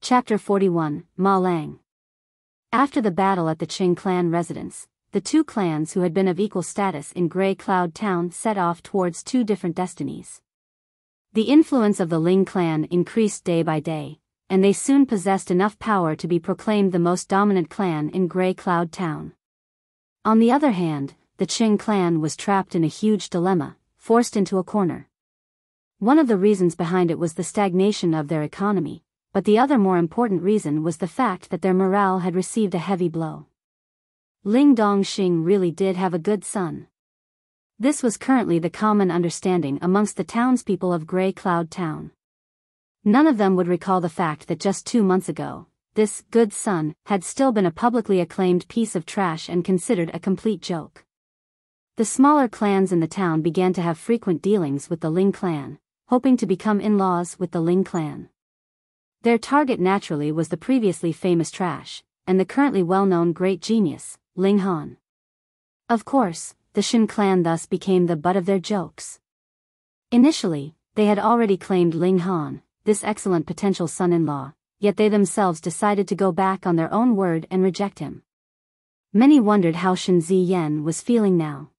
Chapter 41, Ma Lang. After the battle at the Qing clan residence, the two clans who had been of equal status in Grey Cloud Town set off towards two different destinies. The influence of the Ling clan increased day by day, and they soon possessed enough power to be proclaimed the most dominant clan in Grey Cloud Town. On the other hand, the Qing clan was trapped in a huge dilemma, forced into a corner. One of the reasons behind it was the stagnation of their economy, but the other more important reason was the fact that their morale had received a heavy blow. Ling Dongxing really did have a good son. This was currently the common understanding amongst the townspeople of Grey Cloud Town. None of them would recall the fact that just 2 months ago, this good son had still been a publicly acclaimed piece of trash and considered a complete joke. The smaller clans in the town began to have frequent dealings with the Ling clan, hoping to become in-laws with the Ling clan. Their target naturally was the previously famous trash, and the currently well-known great genius, Ling Han. Of course, the Shin clan thus became the butt of their jokes. Initially, they had already claimed Ling Han, this excellent potential son-in-law, yet they themselves decided to go back on their own word and reject him. Many wondered how Shen Ziyan was feeling now.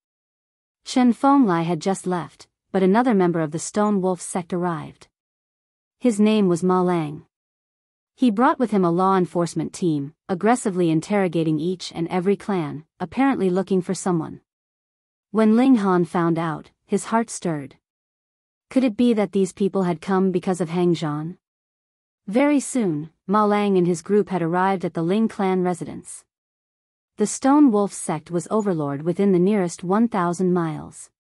Chen Fenglai had just left, but another member of the Stone Wolf sect arrived. His name was Ma Lang. He brought with him a law enforcement team, aggressively interrogating each and every clan, apparently looking for someone. When Ling Han found out, his heart stirred. Could it be that these people had come because of Hang Zhan? Very soon, Ma Lang and his group had arrived at the Ling clan residence. The Stone Wolf sect was overlord within the nearest 1,000 miles.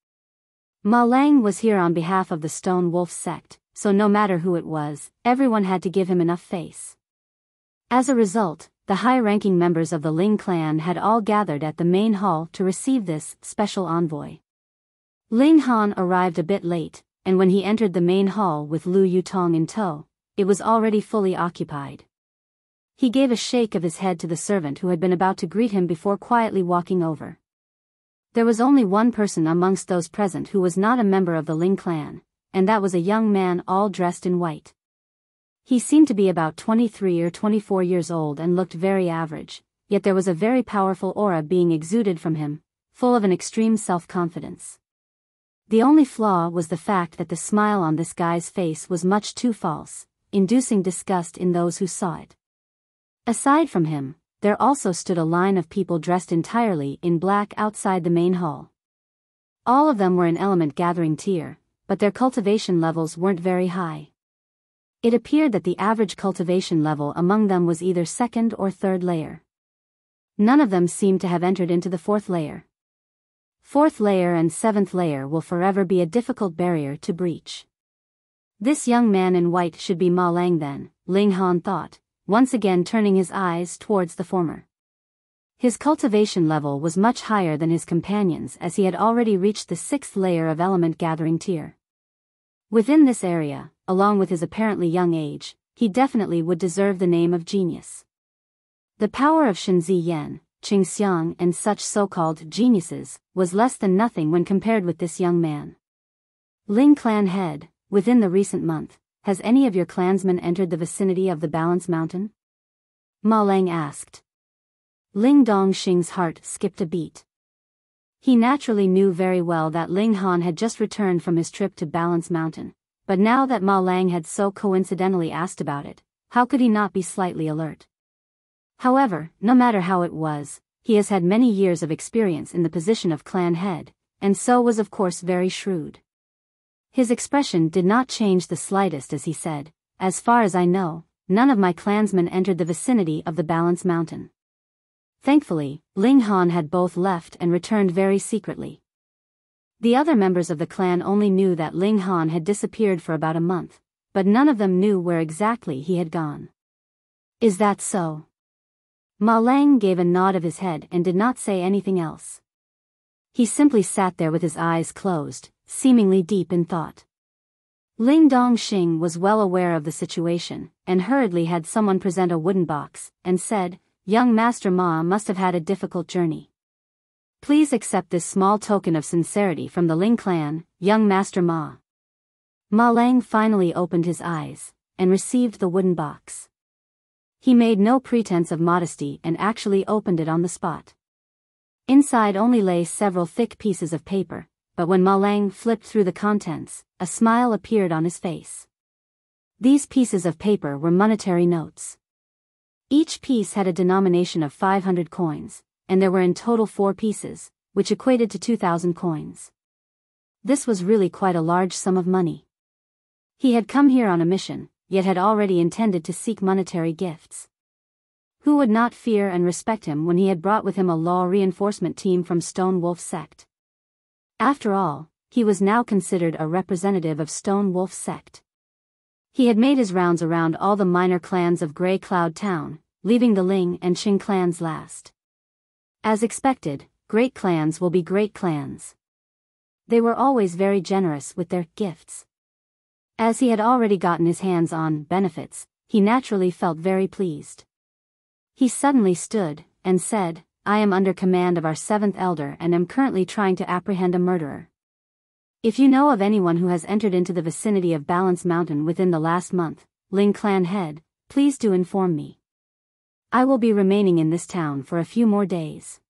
Ma Lang was here on behalf of the Stone Wolf sect, so no matter who it was, everyone had to give him enough face. As a result, the high-ranking members of the Ling clan had all gathered at the main hall to receive this special envoy. Ling Han arrived a bit late, and when he entered the main hall with Lu Yutong in tow, it was already fully occupied. He gave a shake of his head to the servant who had been about to greet him before quietly walking over. There was only one person amongst those present who was not a member of the Ling clan, and that was a young man all dressed in white. He seemed to be about 23 or 24 years old and looked very average, yet there was a very powerful aura being exuded from him, full of an extreme self-confidence. The only flaw was the fact that the smile on this guy's face was much too false, inducing disgust in those who saw it. Aside from him, there also stood a line of people dressed entirely in black outside the main hall. All of them were in element gathering tier, but their cultivation levels weren't very high. It appeared that the average cultivation level among them was either 2nd or 3rd layer. None of them seemed to have entered into the 4th layer. 4th layer and 7th layer will forever be a difficult barrier to breach. This young man in white should be Ma Lang then, Ling Han thought, once again turning his eyes towards the former. His cultivation level was much higher than his companions as he had already reached the 6th layer of element gathering tier. Within this area, along with his apparently young age, he definitely would deserve the name of genius. The power of Shen Ziyan, Qing Xiang and such so-called geniuses was less than nothing when compared with this young man. Ling clan head, within the recent month, has any of your clansmen entered the vicinity of the Balance Mountain? Ma Lang asked. Ling Dongxing's heart skipped a beat. He naturally knew very well that Ling Han had just returned from his trip to Balance Mountain, but now that Ma Lang had so coincidentally asked about it, how could he not be slightly alert? However, no matter how it was, he has had many years of experience in the position of clan head, and so was of course very shrewd. His expression did not change the slightest as he said, "As far as I know, none of my clansmen entered the vicinity of the Balance Mountain." Thankfully, Ling Han had both left and returned very secretly. The other members of the clan only knew that Ling Han had disappeared for about a month, but none of them knew where exactly he had gone. Is that so? Ma Lang gave a nod of his head and did not say anything else. He simply sat there with his eyes closed, seemingly deep in thought. Ling Dongxing was well aware of the situation, and hurriedly had someone present a wooden box, and said, "Young Master Ma must have had a difficult journey. Please accept this small token of sincerity from the Ling clan, young Master Ma." Ma Lang finally opened his eyes, and received the wooden box. He made no pretense of modesty and actually opened it on the spot. Inside only lay several thick pieces of paper, but when Ma Lang flipped through the contents, a smile appeared on his face. These pieces of paper were monetary notes. Each piece had a denomination of 500 coins, and there were in total 4 pieces, which equated to 2,000 coins. This was really quite a large sum of money. He had come here on a mission, yet had already intended to seek monetary gifts. Who would not fear and respect him when he had brought with him a law reinforcement team from Stone Wolf sect? After all, he was now considered a representative of Stone Wolf sect. He had made his rounds around all the minor clans of Grey Cloud Town, leaving the Ling and Qing clans last. As expected, great clans will be great clans. They were always very generous with their gifts. As he had already gotten his hands on benefits, he naturally felt very pleased. He suddenly stood and said, "I am under command of our 7th elder and am currently trying to apprehend a murderer. If you know of anyone who has entered into the vicinity of Balance Mountain within the last month, Ling clan head, please do inform me. I will be remaining in this town for a few more days."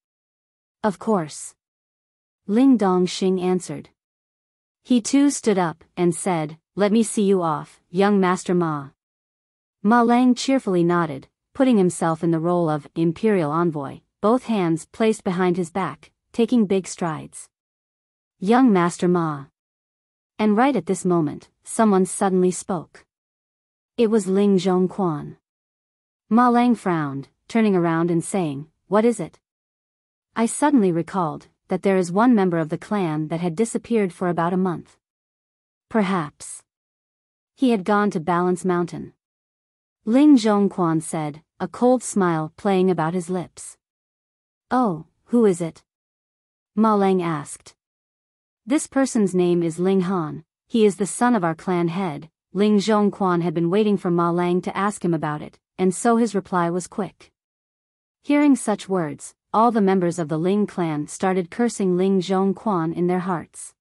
"Of course." Ling Dongxing answered. He too stood up and said, "Let me see you off, young Master Ma." Ma Lang cheerfully nodded, putting himself in the role of imperial envoy, both hands placed behind his back, taking big strides. "Young Master Ma." And right at this moment, someone suddenly spoke. It was Ling Zhongquan. Ma Lang frowned, turning around and saying, "What is it?" I suddenly recalled that there is one member of the clan that had disappeared for about a month. Perhaps he had gone to Balance Mountain. Ling Zhongquan said, a cold smile playing about his lips. "Oh, who is it?" Ma Lang asked. "This person's name is Ling Han. He is the son of our clan head." Ling Zhongquan had been waiting for Ma Lang to ask him about it, and so his reply was quick. Hearing such words, all the members of the Ling clan started cursing Ling Zhongquan in their hearts.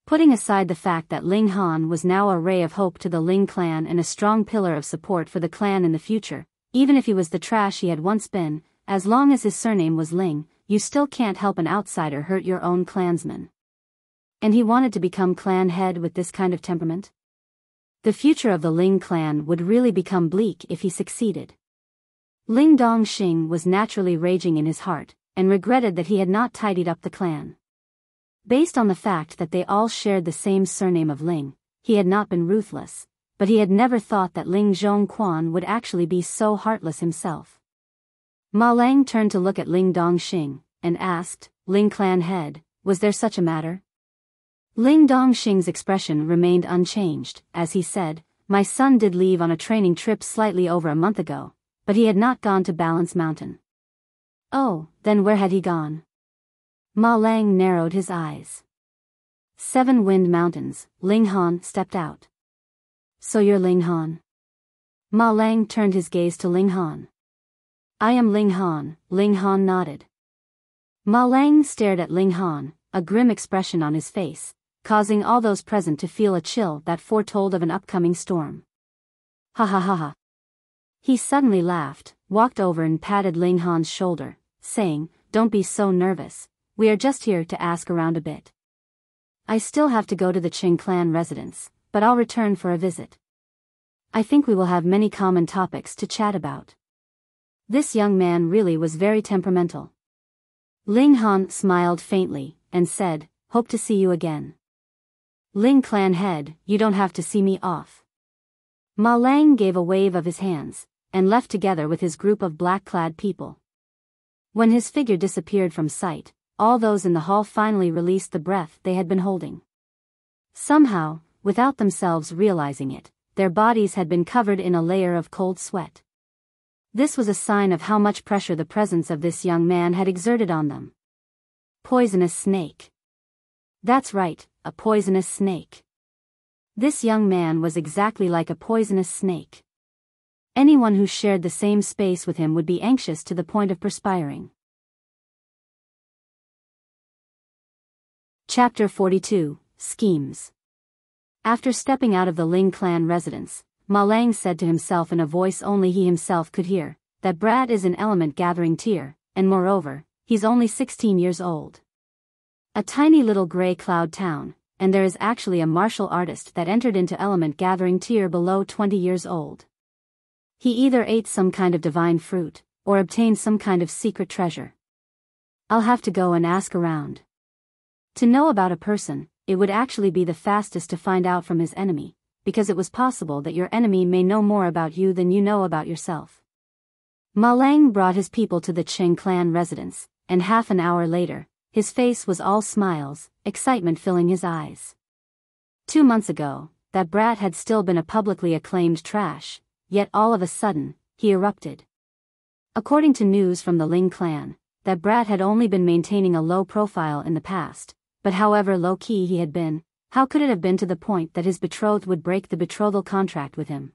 Putting aside the fact that Ling Han was now a ray of hope to the Ling clan and a strong pillar of support for the clan in the future, even if he was the trash he had once been, as long as his surname was Ling, you still can't help an outsider hurt your own clansman. And he wanted to become clan head with this kind of temperament? The future of the Ling clan would really become bleak if he succeeded. Ling Dongxing was naturally raging in his heart, and regretted that he had not tidied up the clan. Based on the fact that they all shared the same surname of Ling, he had not been ruthless, but he had never thought that Ling Zhongquan would actually be so heartless himself. Ma Lang turned to look at Ling Dongxing, and asked, "Ling clan head, was there such a matter?" Ling Dongxing's expression remained unchanged, as he said, "My son did leave on a training trip slightly over a month ago, but he had not gone to Balance Mountain." "Oh, then where had he gone?" Ma Lang narrowed his eyes. 7 Wind Mountains. Ling Han stepped out. "So you're Ling Han?" Ma Lang turned his gaze to Ling Han. "I am Ling Han." Ling Han nodded. Ma Lang stared at Ling Han, a grim expression on his face, causing all those present to feel a chill that foretold of an upcoming storm. "Ha ha ha ha." He suddenly laughed, walked over and patted Ling Han's shoulder, saying, "Don't be so nervous. We are just here to ask around a bit. I still have to go to the Qing clan residence, but I'll return for a visit. I think we will have many common topics to chat about." This young man really was very temperamental. Ling Han smiled faintly, and said, "Hope to see you again." "Ling clan head, you don't have to see me off." Ma Lang gave a wave of his hands, and left together with his group of black-clad people. When his figure disappeared from sight, all those in the hall finally released the breath they had been holding. Somehow, without themselves realizing it, their bodies had been covered in a layer of cold sweat. This was a sign of how much pressure the presence of this young man had exerted on them. Poisonous snake. That's right, a poisonous snake. This young man was exactly like a poisonous snake. Anyone who shared the same space with him would be anxious to the point of perspiring. Chapter 42, Schemes. After stepping out of the Ling clan residence, Ma Lang said to himself in a voice only he himself could hear, that Brat is an element-gathering tier, and moreover, he's only 16 years old. A tiny little gray cloud town, and there is actually a martial artist that entered into element-gathering tier below 20 years old. He either ate some kind of divine fruit, or obtained some kind of secret treasure. I'll have to go and ask around. To know about a person, it would actually be the fastest to find out from his enemy, because it was possible that your enemy may know more about you than you know about yourself. Ma Lang brought his people to the Qing clan residence, and half an hour later, his face was all smiles, excitement filling his eyes. 2 months ago, that Brat had still been a publicly acclaimed trash, yet all of a sudden, he erupted. According to news from the Ling clan, that Brat had only been maintaining a low profile in the past, but however low-key he had been, how could it have been to the point that his betrothed would break the betrothal contract with him?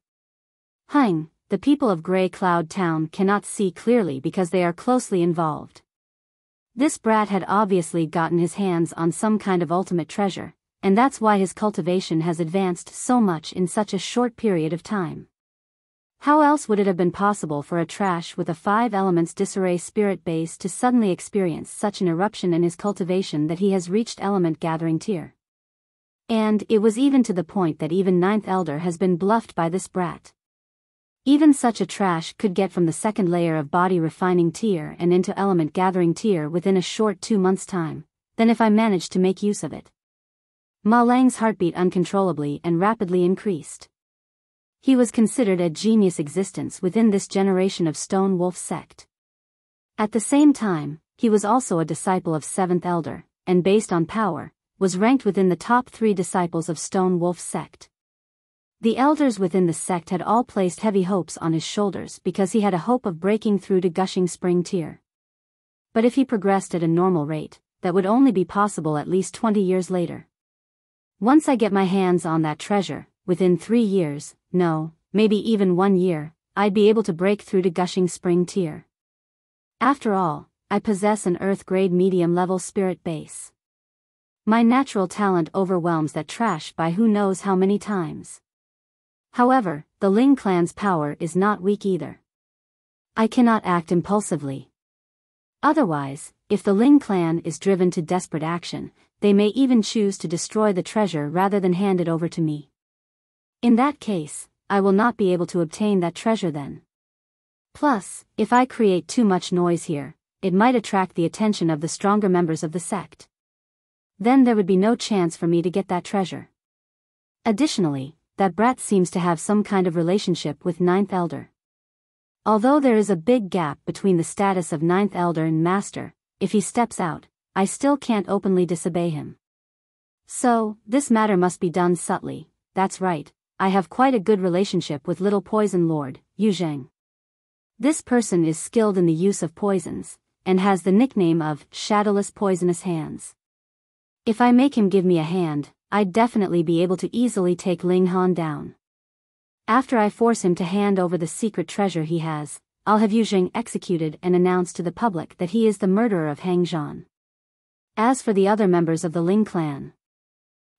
Hang, the people of Grey Cloud Town cannot see clearly because they are closely involved. This Brat had obviously gotten his hands on some kind of ultimate treasure, and that's why his cultivation has advanced so much in such a short period of time. How else would it have been possible for a trash with a 5 elements disarray spirit base to suddenly experience such an eruption in his cultivation that he has reached element gathering tier? And it was even to the point that even 9th Elder has been bluffed by this Brat. Even such a trash could get from the 2nd layer of body refining tier and into element gathering tier within a short 2 months' time, then if I managed to make use of it. Ma Lang's heartbeat uncontrollably and rapidly increased. He was considered a genius existence within this generation of Stone Wolf sect. At the same time, he was also a disciple of 7th Elder, and based on power, was ranked within the top 3 disciples of Stone Wolf sect. The elders within the sect had all placed heavy hopes on his shoulders because he had a hope of breaking through to Gushing Spring tier. But if he progressed at a normal rate, that would only be possible at least 20 years later. Once I get my hands on that treasure, within 3 years, no, maybe even 1 year, I'd be able to break through to Gushing Spring tier. After all, I possess an Earth-grade medium-level spirit base. My natural talent overwhelms that trash by who knows how many times. However, the Ling clan's power is not weak either. I cannot act impulsively. Otherwise, if the Ling clan is driven to desperate action, they may even choose to destroy the treasure rather than hand it over to me. In that case, I will not be able to obtain that treasure then. Plus, if I create too much noise here, it might attract the attention of the stronger members of the sect. Then there would be no chance for me to get that treasure. Additionally, that Brat seems to have some kind of relationship with 9th Elder. Although there is a big gap between the status of 9th Elder and Master, if he steps out, I still can't openly disobey him. So, this matter must be done subtly. That's right, I have quite a good relationship with Little Poison Lord, Yu Zheng. This person is skilled in the use of poisons, and has the nickname of Shadowless Poisonous Hands. If I make him give me a hand, I'd definitely be able to easily take Ling Han down. After I force him to hand over the secret treasure he has, I'll have Yu Zheng executed and announce to the public that he is the murderer of Hang Zhan. As for the other members of the Ling clan,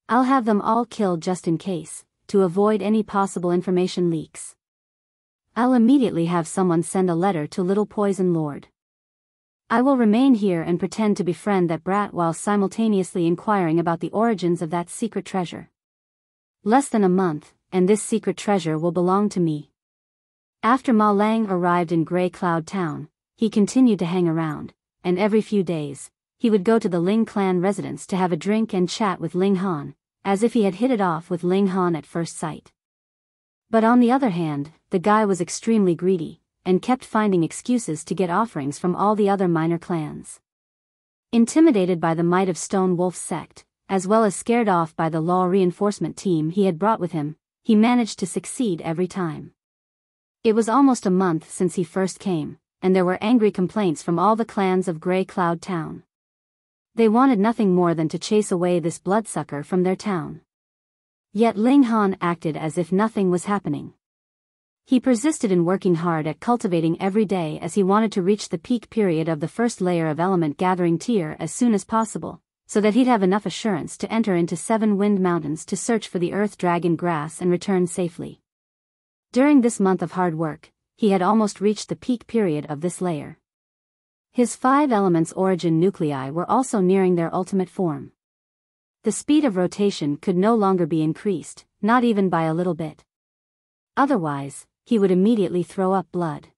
I'll have them all killed just in case, to avoid any possible information leaks. I'll immediately have someone send a letter to Little Poison Lord. I will remain here and pretend to befriend that Brat while simultaneously inquiring about the origins of that secret treasure. Less than a month, and this secret treasure will belong to me. After Ma Lang arrived in Grey Cloud Town, he continued to hang around, and every few days, he would go to the Ling clan residence to have a drink and chat with Ling Han, as if he had hit it off with Ling Han at first sight. But on the other hand, the guy was extremely greedy, and kept finding excuses to get offerings from all the other minor clans. Intimidated by the might of Stone Wolf's sect, as well as scared off by the law reinforcement team he had brought with him, he managed to succeed every time. It was almost a month since he first came, and there were angry complaints from all the clans of Grey Cloud Town. They wanted nothing more than to chase away this bloodsucker from their town. Yet Ling Han acted as if nothing was happening. He persisted in working hard at cultivating every day as he wanted to reach the peak period of the 1st layer of element gathering tier as soon as possible, so that he'd have enough assurance to enter into 7 Wind Mountains to search for the Earth Dragon grass and return safely. During this month of hard work, he had almost reached the peak period of this layer. His 5 elements origin nuclei were also nearing their ultimate form. The speed of rotation could no longer be increased, not even by a little bit. Otherwise, he would immediately throw up blood.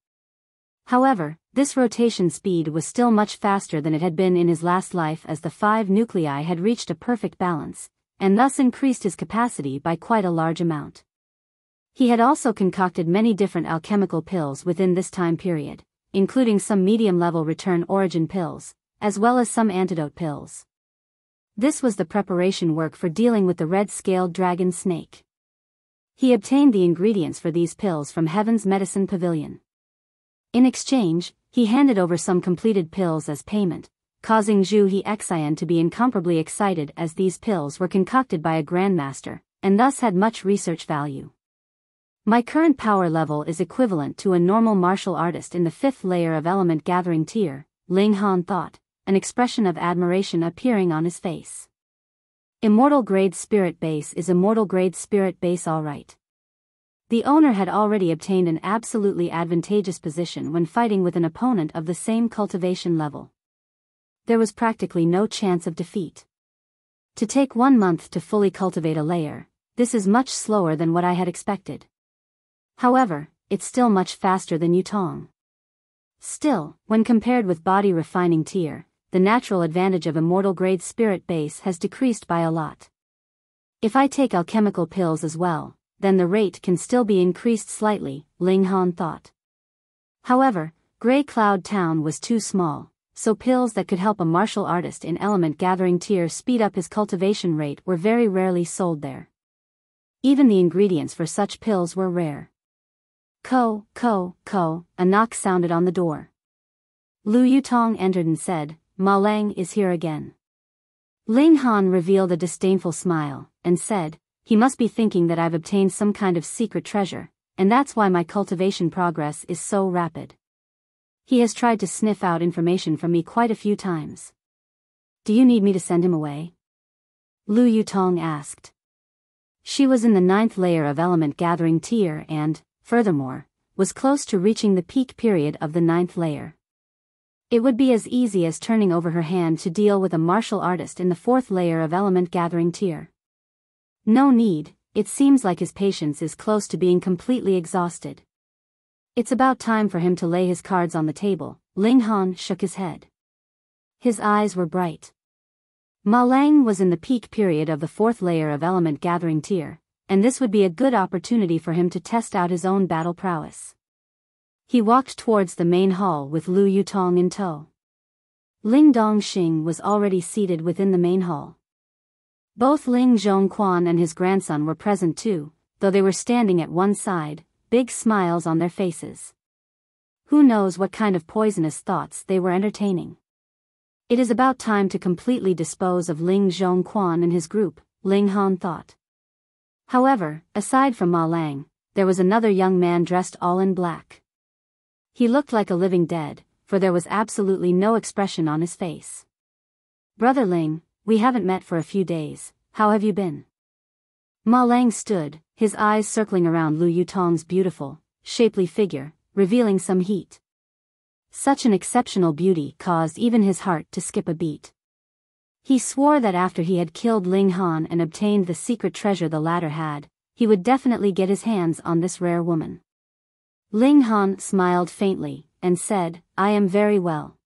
However, this rotation speed was still much faster than it had been in his last life, as the 5 nuclei had reached a perfect balance, and thus increased his capacity by quite a large amount. He had also concocted many different alchemical pills within this time period, including some medium-level return origin pills, as well as some antidote pills. This was the preparation work for dealing with the red-scaled dragon snake. He obtained the ingredients for these pills from Heaven's Medicine Pavilion. In exchange, he handed over some completed pills as payment, causing Zhu He Xian to be incomparably excited, as these pills were concocted by a grandmaster, and thus had much research value. My current power level is equivalent to a normal martial artist in the 5th layer of element gathering tier, Ling Han thought, an expression of admiration appearing on his face. Immortal grade spirit base is immortal grade spirit base, alright. The owner had already obtained an absolutely advantageous position when fighting with an opponent of the same cultivation level. There was practically no chance of defeat. To take 1 month to fully cultivate a layer, this is much slower than what I had expected. However, it's still much faster than Yutong. Still, when compared with body refining tier, the natural advantage of immortal grade spirit base has decreased by a lot. If I take alchemical pills as well, then the rate can still be increased slightly, Ling Han thought. However, Grey Cloud Town was too small, so pills that could help a martial artist in element gathering tier speed up his cultivation rate were very rarely sold there. Even the ingredients for such pills were rare. Ko, a knock sounded on the door. Lu Yutong entered and said, "Ma Lang is here again." Ling Han revealed a disdainful smile, and said, "He must be thinking that I've obtained some kind of secret treasure, and that's why my cultivation progress is so rapid. He has tried to sniff out information from me quite a few times. Do you need me to send him away?" Lu Yutong asked. She was in the 9th layer of element gathering tier and, furthermore, was close to reaching the peak period of the 9th layer. It would be as easy as turning over her hand to deal with a martial artist in the 4th layer of element gathering tier. No need, it seems like his patience is close to being completely exhausted. It's about time for him to lay his cards on the table. Ling Han shook his head. His eyes were bright. Ma Lang was in the peak period of the 4th layer of element gathering tier, and this would be a good opportunity for him to test out his own battle prowess. He walked towards the main hall with Lu Yutong in tow. Ling Dongxing was already seated within the main hall. Both Ling Zhongquan and his grandson were present too, though they were standing at one side, big smiles on their faces. Who knows what kind of poisonous thoughts they were entertaining. It is about time to completely dispose of Ling Zhongquan and his group, Ling Han thought. However, aside from Ma Lang, there was another young man dressed all in black. He looked like a living dead, for there was absolutely no expression on his face. "Brother Ling, we haven't met for a few days, how have you been?" Ma Lang stood, his eyes circling around Lu Yutong's beautiful, shapely figure, revealing some heat. Such an exceptional beauty caused even his heart to skip a beat. He swore that after he had killed Ling Han and obtained the secret treasure the latter had, he would definitely get his hands on this rare woman. Ling Han smiled faintly, and said, "I am very well."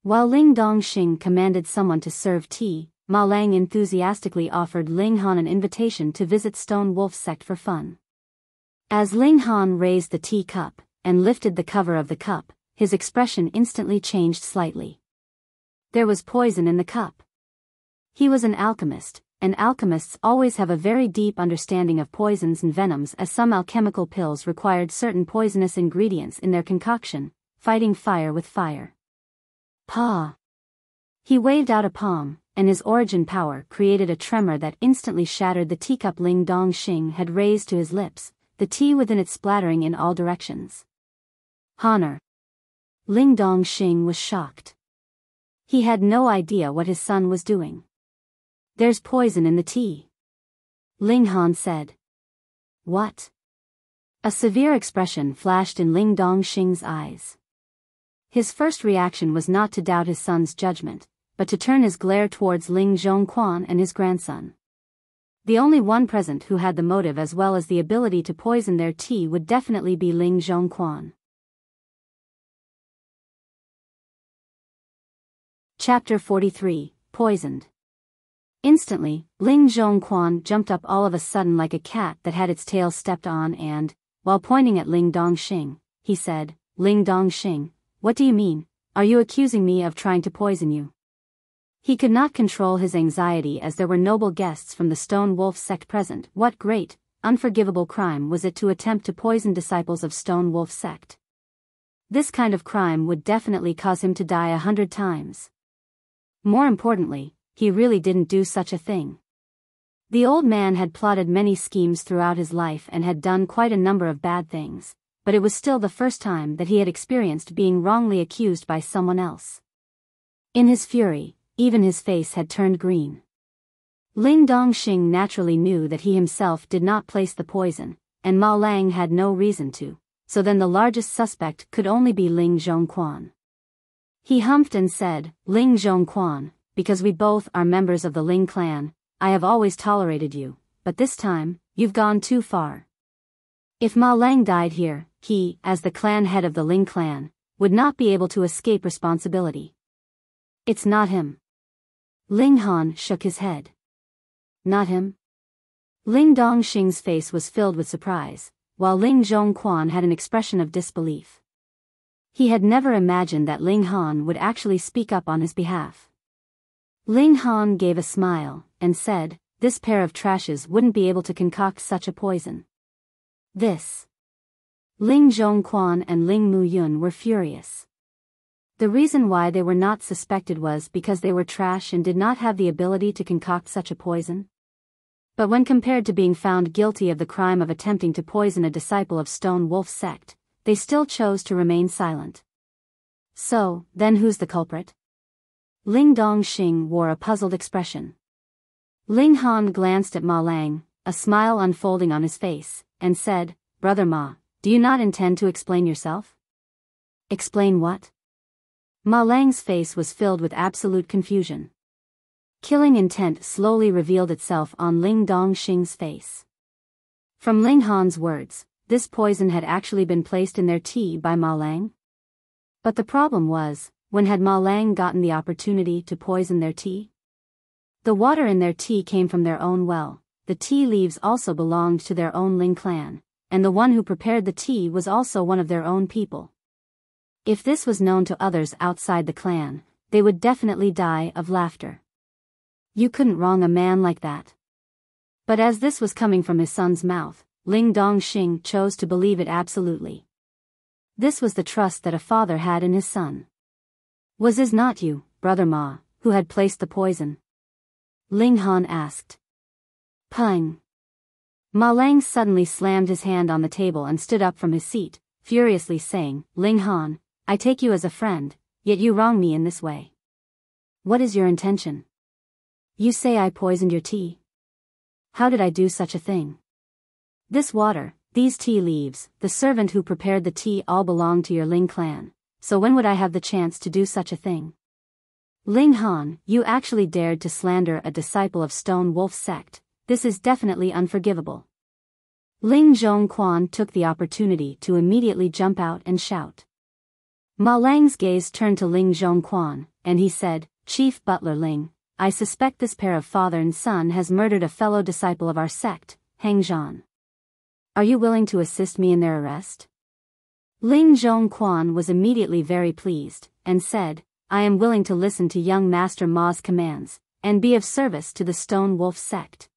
While Ling Dongxing commanded someone to serve tea, Ma Lang enthusiastically offered Ling Han an invitation to visit Stone Wolf sect for fun. As Ling Han raised the tea cup, and lifted the cover of the cup, his expression instantly changed slightly. There was poison in the cup. He was an alchemist, and alchemists always have a very deep understanding of poisons and venoms, as some alchemical pills required certain poisonous ingredients in their concoction, fighting fire with fire. Pa! He waved out a palm, and his origin power created a tremor that instantly shattered the teacup Ling Dongxing had raised to his lips, the tea within it splattering in all directions. Honor! Ling Dongxing was shocked. He had no idea what his son was doing. "There's poison in the tea," Ling Han said. "What?" A severe expression flashed in Ling Dongxing's eyes. His first reaction was not to doubt his son's judgment, but to turn his glare towards Ling Zhongquan and his grandson. The only one present who had the motive as well as the ability to poison their tea would definitely be Ling Zhongquan. Chapter 43, Poisoned. Instantly, Ling Zhongquan jumped up all of a sudden like a cat that had its tail stepped on and, while pointing at Ling Dongxing, he said, "Ling Dongxing, what do you mean? Are you accusing me of trying to poison you?" He could not control his anxiety as there were noble guests from the Stone Wolf sect present. What great, unforgivable crime was it to attempt to poison disciples of Stone Wolf sect? This kind of crime would definitely cause him to die 100 times. More importantly, he really didn't do such a thing. The old man had plotted many schemes throughout his life and had done quite a number of bad things, but it was still the first time that he had experienced being wrongly accused by someone else. In his fury, even his face had turned green. Ling Dongxing naturally knew that he himself did not place the poison, and Ma Lang had no reason to, so then the largest suspect could only be Ling Zhongquan. He humphed and said, "Ling Zhongquan, because we both are members of the Ling clan, I have always tolerated you, but this time, you've gone too far. If Ma Lang died here, he, as the clan head of the Ling clan, would not be able to escape responsibility." "It's not him." Ling Han shook his head. "Not him?" Ling Dongxing's face was filled with surprise, while Ling Zhongquan had an expression of disbelief. He had never imagined that Ling Han would actually speak up on his behalf. Ling Han gave a smile, and said, "This pair of trashes wouldn't be able to concoct such a poison." This. Ling Zhongquan and Ling Muyun were furious. The reason why they were not suspected was because they were trash and did not have the ability to concoct such a poison. But when compared to being found guilty of the crime of attempting to poison a disciple of Stone Wolf sect, they still chose to remain silent. "So, then who's the culprit?" Ling Dongxing wore a puzzled expression. Ling Han glanced at Ma Lang, a smile unfolding on his face, and said, "Brother Ma, do you not intend to explain yourself?" "Explain what?" Ma Lang's face was filled with absolute confusion. Killing intent slowly revealed itself on Ling Dongxing's face. From Ling Han's words, this poison had actually been placed in their tea by Ma Lang? But the problem was, when had Ma Lang gotten the opportunity to poison their tea? The water in their tea came from their own well, the tea leaves also belonged to their own Ling clan, and the one who prepared the tea was also one of their own people. If this was known to others outside the clan, they would definitely die of laughter. You couldn't wrong a man like that. But as this was coming from his son's mouth, Ling Dongxing chose to believe it absolutely. This was the trust that a father had in his son. "Was it not you, Brother Ma, who had placed the poison?" Ling Han asked. "Pung." Ma Lang suddenly slammed his hand on the table and stood up from his seat, furiously saying, "Ling Han, I take you as a friend, yet you wrong me in this way. What is your intention? You say I poisoned your tea. How did I do such a thing? This water, these tea leaves, the servant who prepared the tea all belong to your Ling clan, so when would I have the chance to do such a thing? Ling Han, you actually dared to slander a disciple of Stone Wolf sect. This is definitely unforgivable." Ling Zhongquan took the opportunity to immediately jump out and shout. Ma Lang's gaze turned to Ling Zhongquan, and he said, "Chief Butler Ling, I suspect this pair of father and son has murdered a fellow disciple of our sect, Hang Zhan. Are you willing to assist me in their arrest?" Ling Zhongquan was immediately very pleased, and said, "I am willing to listen to young Master Ma's commands, and be of service to the Stone Wolf sect."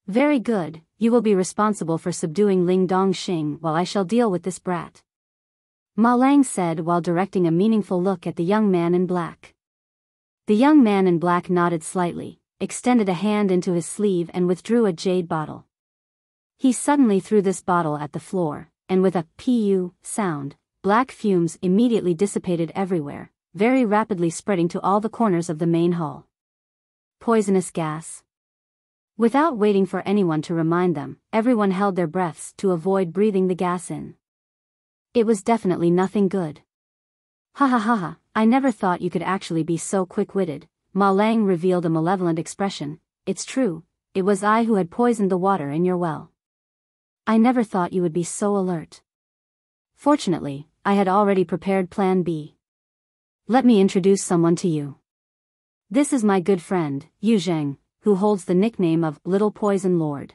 "Very good, you will be responsible for subduing Ling Dongxing while I shall deal with this brat," Ma Lang said while directing a meaningful look at the young man in black. The young man in black nodded slightly, extended a hand into his sleeve and withdrew a jade bottle. He suddenly threw this bottle at the floor, and with a "pu" sound, black fumes immediately dissipated everywhere, very rapidly spreading to all the corners of the main hall. Poisonous gas. Without waiting for anyone to remind them, everyone held their breaths to avoid breathing the gas in. It was definitely nothing good. Ha ha ha ha, I never thought you could actually be so quick-witted. Ma Lang revealed a malevolent expression. It's true, it was I who had poisoned the water in your well. I never thought you would be so alert. Fortunately, I had already prepared Plan B. Let me introduce someone to you. This is my good friend, Yu Zheng, who holds the nickname of Little Poison Lord.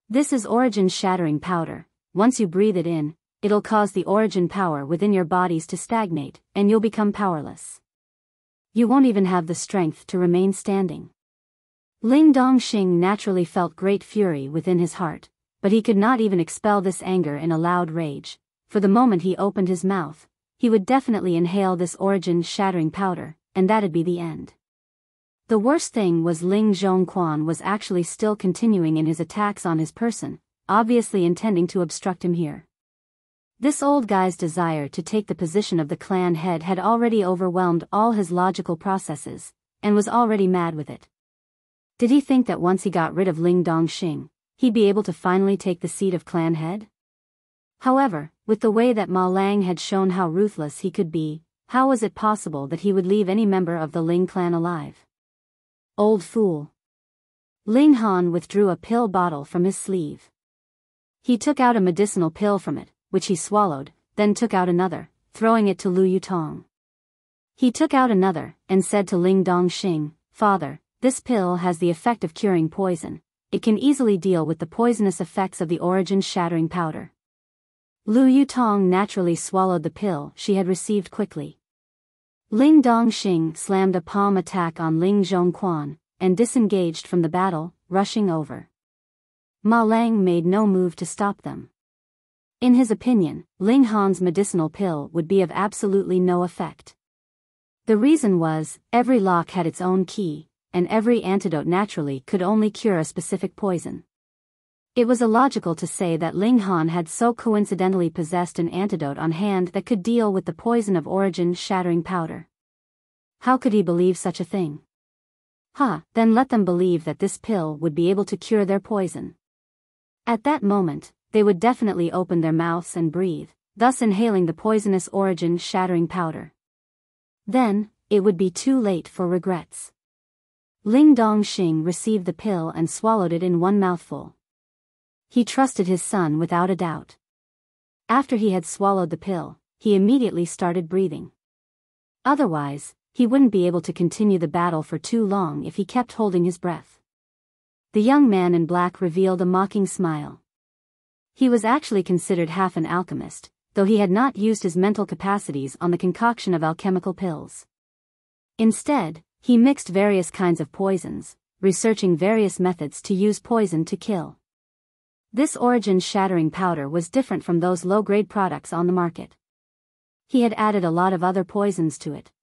This is origin-shattering powder. Once you breathe it in, it'll cause the origin power within your bodies to stagnate, and you'll become powerless. You won't even have the strength to remain standing. Ling Dongxing naturally felt great fury within his heart, but he could not even expel this anger in a loud rage. For the moment he opened his mouth, he would definitely inhale this origin-shattering powder, and that'd be the end. The worst thing was Ling Zhongquan was actually still continuing in his attacks on his person, obviously intending to obstruct him here. This old guy's desire to take the position of the clan head had already overwhelmed all his logical processes, and was already mad with it. Did he think that once he got rid of Ling Dongxing, he'd be able to finally take the seat of clan head? However, with the way that Ma Lang had shown how ruthless he could be, how was it possible that he would leave any member of the Ling clan alive? Old fool. Ling Han withdrew a pill bottle from his sleeve. He took out a medicinal pill from it, which he swallowed, then took out another, throwing it to Lu Yutong. He took out another, and said to Ling Dongxing, Father, this pill has the effect of curing poison. It can easily deal with the poisonous effects of the origin-shattering powder. Lu Yutong naturally swallowed the pill she had received quickly. Ling Dongxing slammed a palm attack on Ling Zhongquan, and disengaged from the battle, rushing over. Ma Lang made no move to stop them. In his opinion, Ling Han's medicinal pill would be of absolutely no effect. The reason was, every lock had its own key, and every antidote naturally could only cure a specific poison. It was illogical to say that Ling Han had so coincidentally possessed an antidote on hand that could deal with the poison of origin-shattering powder. How could he believe such a thing? Then let them believe that this pill would be able to cure their poison. At that moment, they would definitely open their mouths and breathe, thus inhaling the poisonous origin-shattering powder. Then, it would be too late for regrets. Ling Dongxing received the pill and swallowed it in one mouthful. He trusted his son without a doubt. After he had swallowed the pill, he immediately started breathing. Otherwise, he wouldn't be able to continue the battle for too long if he kept holding his breath. The young man in black revealed a mocking smile. He was actually considered half an alchemist, though he had not used his mental capacities on the concoction of alchemical pills. Instead, he mixed various kinds of poisons, researching various methods to use poison to kill. This origin-shattering powder was different from those low-grade products on the market. He had added a lot of other poisons to it.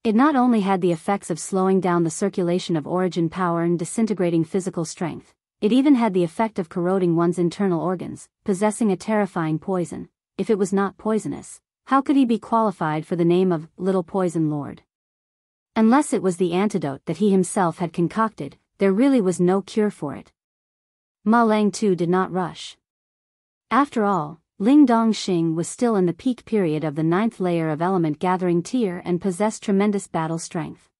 It not only had the effects of slowing down the circulation of origin power and disintegrating physical strength, it even had the effect of corroding one's internal organs, possessing a terrifying poison. If it was not poisonous, how could he be qualified for the name of Little Poison Lord? Unless it was the antidote that he himself had concocted, there really was no cure for it. Ma Lang too did not rush. After all, Ling Dongxing was still in the peak period of the 9th layer of element gathering tier and possessed tremendous battle strength.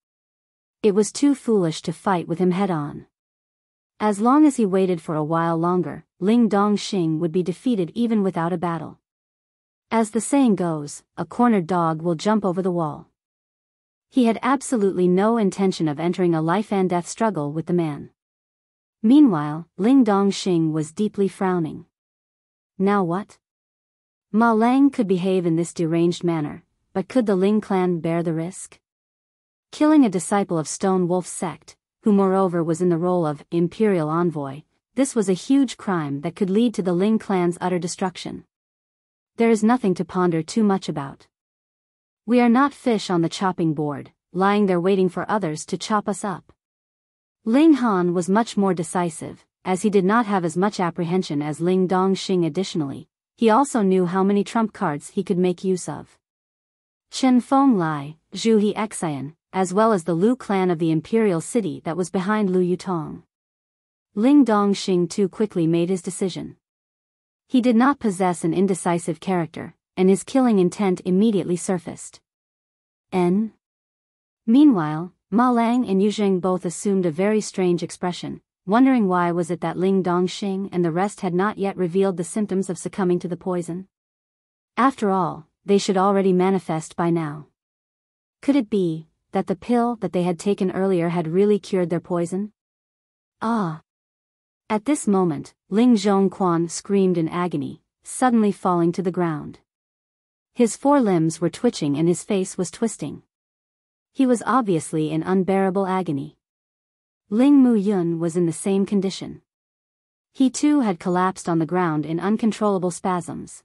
It was too foolish to fight with him head-on. As long as he waited for a while longer, Ling Dongxing would be defeated even without a battle. As the saying goes, a cornered dog will jump over the wall. He had absolutely no intention of entering a life-and-death struggle with the man. Meanwhile, Ling Dongxing was deeply frowning. Now what? Ma Lang could behave in this deranged manner, but could the Ling clan bear the risk? Killing a disciple of Stone Wolf's sect, who moreover was in the role of imperial envoy, this was a huge crime that could lead to the Ling clan's utter destruction. There is nothing to ponder too much about. We are not fish on the chopping board, lying there waiting for others to chop us up. Ling Han was much more decisive, as he did not have as much apprehension as Ling Dongxing. Additionally, he also knew how many trump cards he could make use of. Chen Feng Lai, Zhu He Xian, as well as the Lu clan of the imperial city that was behind Lu Yutong. Ling Dongxing too quickly made his decision. He did not possess an indecisive character, and his killing intent immediately surfaced. Meanwhile, Ma Lang and Yu Zheng both assumed a very strange expression, wondering why was it that Ling Dongxing and the rest had not yet revealed the symptoms of succumbing to the poison. After all, they should already manifest by now. Could it be that the pill that they had taken earlier had really cured their poison? Ah! At this moment, Ling Zhongquan screamed in agony, suddenly falling to the ground. His four limbs were twitching and his face was twisting. He was obviously in unbearable agony. Ling Muyun was in the same condition. He too had collapsed on the ground in uncontrollable spasms.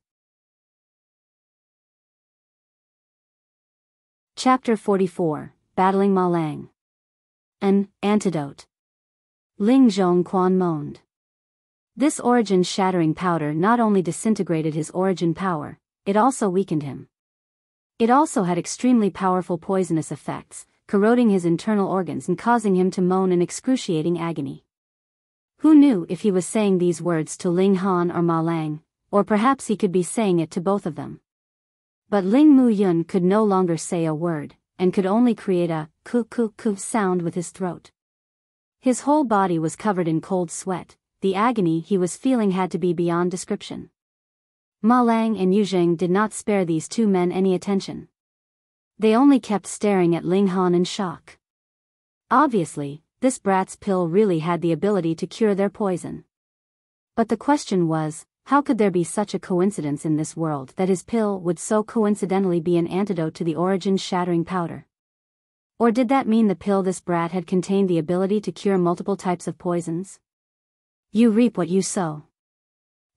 Chapter 44, Battling Ma Lang. An antidote. Ling Zhongquan moaned. This origin-shattering powder not only disintegrated his origin power, it also weakened him. It also had extremely powerful poisonous effects, corroding his internal organs and causing him to moan in excruciating agony. Who knew if he was saying these words to Ling Han or Ma Lang, or perhaps he could be saying it to both of them. But Ling Muyun could no longer say a word, and could only create a ku sound with his throat. His whole body was covered in cold sweat. The agony he was feeling had to be beyond description. Ma Lang and Yu Zheng did not spare these two men any attention. They only kept staring at Ling Han in shock. Obviously, this brat's pill really had the ability to cure their poison. But the question was, how could there be such a coincidence in this world that his pill would so coincidentally be an antidote to the origin-shattering powder? Or did that mean the pill this brat had contained the ability to cure multiple types of poisons? You reap what you sow.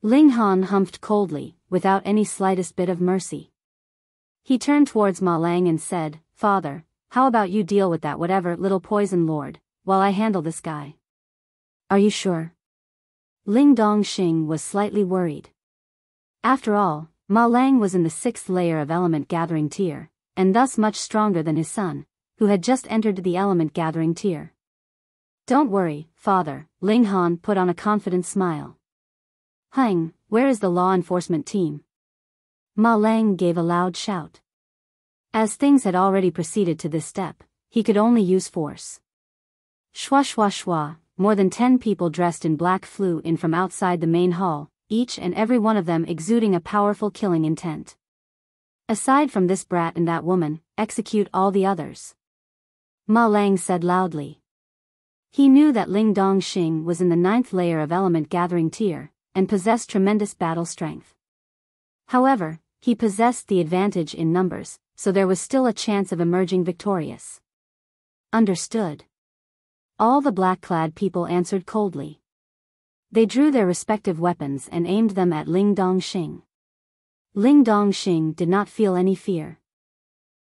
Ling Han humphed coldly, without any slightest bit of mercy. He turned towards Ma Lang and said, "Father, how about you deal with that whatever little poison lord, while I handle this guy?" "Are you sure?" Ling Dongxing was slightly worried. After all, Ma Lang was in the 6th layer of element gathering tier, and thus much stronger than his son, who had just entered the element gathering tier. "Don't worry, father," Ling Han put on a confident smile. "Hang, where is the law enforcement team?" Ma Lang gave a loud shout. As things had already proceeded to this step, he could only use force. Shwa shwa shwa, more than 10 people dressed in black flew in from outside the main hall, each and every one of them exuding a powerful killing intent. "Aside from this brat and that woman, execute all the others," Ma Lang said loudly. He knew that Ling Dongxing was in the 9th layer of element gathering tier, and possessed tremendous battle strength. However, he possessed the advantage in numbers, so there was still a chance of emerging victorious. "Understood." All the black-clad people answered coldly. They drew their respective weapons and aimed them at Ling Dongxing. Ling Dongxing did not feel any fear.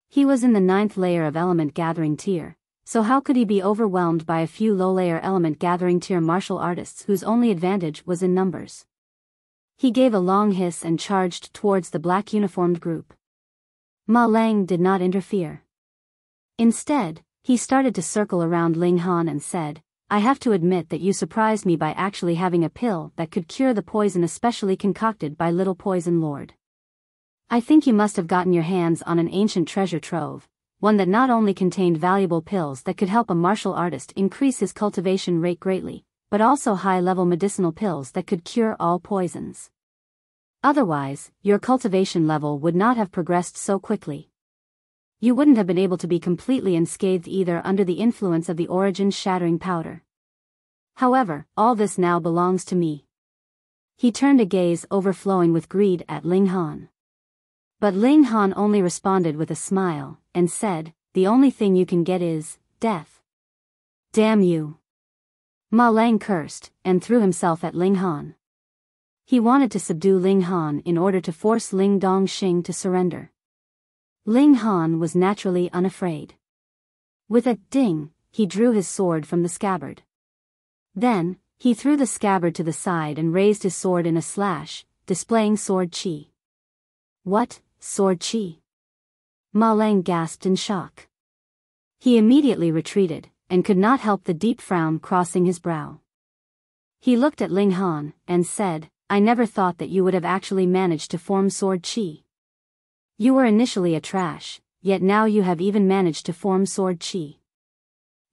He was in the 9th layer of element gathering tier, so how could he be overwhelmed by a few low-layer element gathering tier martial artists whose only advantage was in numbers? He gave a long hiss and charged towards the black uniformed group. Ma Lang did not interfere. Instead, he started to circle around Ling Han and said, "I have to admit that you surprised me by actually having a pill that could cure the poison especially concocted by Little Poison Lord. I think you must have gotten your hands on an ancient treasure trove, one that not only contained valuable pills that could help a martial artist increase his cultivation rate greatly, but also high-level medicinal pills that could cure all poisons. Otherwise, your cultivation level would not have progressed so quickly. You wouldn't have been able to be completely unscathed either under the influence of the origin-shattering powder. However, all this now belongs to me." He turned a gaze overflowing with greed at Ling Han. But Ling Han only responded with a smile, and said, "The only thing you can get is death." "Damn you!" Ma Lang cursed, and threw himself at Ling Han. He wanted to subdue Ling Han in order to force Ling Dongxing to surrender. Ling Han was naturally unafraid. With a ding, he drew his sword from the scabbard. Then, he threw the scabbard to the side and raised his sword in a slash, displaying sword chi. "What, sword chi?" Ma Lang gasped in shock. He immediately retreated, and could not help the deep frown crossing his brow. He looked at Ling Han and said, I never thought that you would have actually managed to form sword chi. You were initially a trash, yet now you have even managed to form sword chi.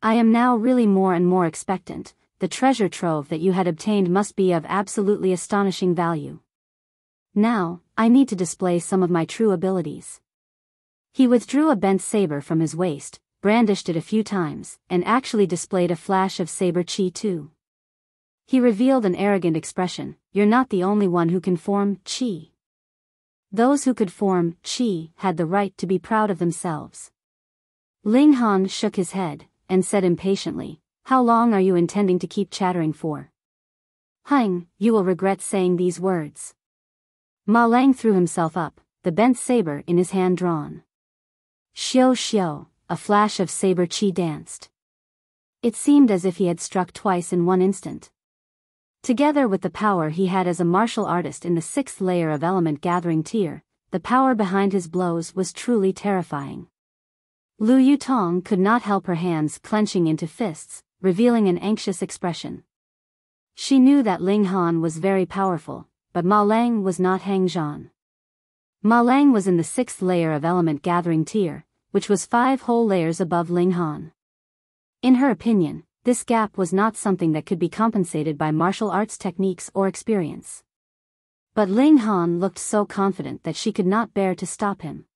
I am now really more and more expectant. The treasure trove that you had obtained must be of absolutely astonishing value. Now, I need to display some of my true abilities. He withdrew a bent saber from his waist, brandished it a few times, and actually displayed a flash of saber chi too. He revealed an arrogant expression, you're not the only one who can form chi. Those who could form chi had the right to be proud of themselves. Ling Han shook his head, and said impatiently, how long are you intending to keep chattering for? Hang, you will regret saying these words. Ma Lang threw himself up, the bent saber in his hand drawn. Xiao xiao, a flash of saber chi danced. It seemed as if he had struck twice in one instant. Together with the power he had as a martial artist in the 6th layer of element gathering tier, the power behind his blows was truly terrifying. Lu Yutong could not help her hands clenching into fists, revealing an anxious expression. She knew that Ling Han was very powerful, but Ma Lang was not Hang Zhan. Ma Lang was in the 6th layer of element gathering tier, which was 5 whole layers above Ling Han. In her opinion, this gap was not something that could be compensated by martial arts techniques or experience. But Ling Han looked so confident that she could not bear to stop him.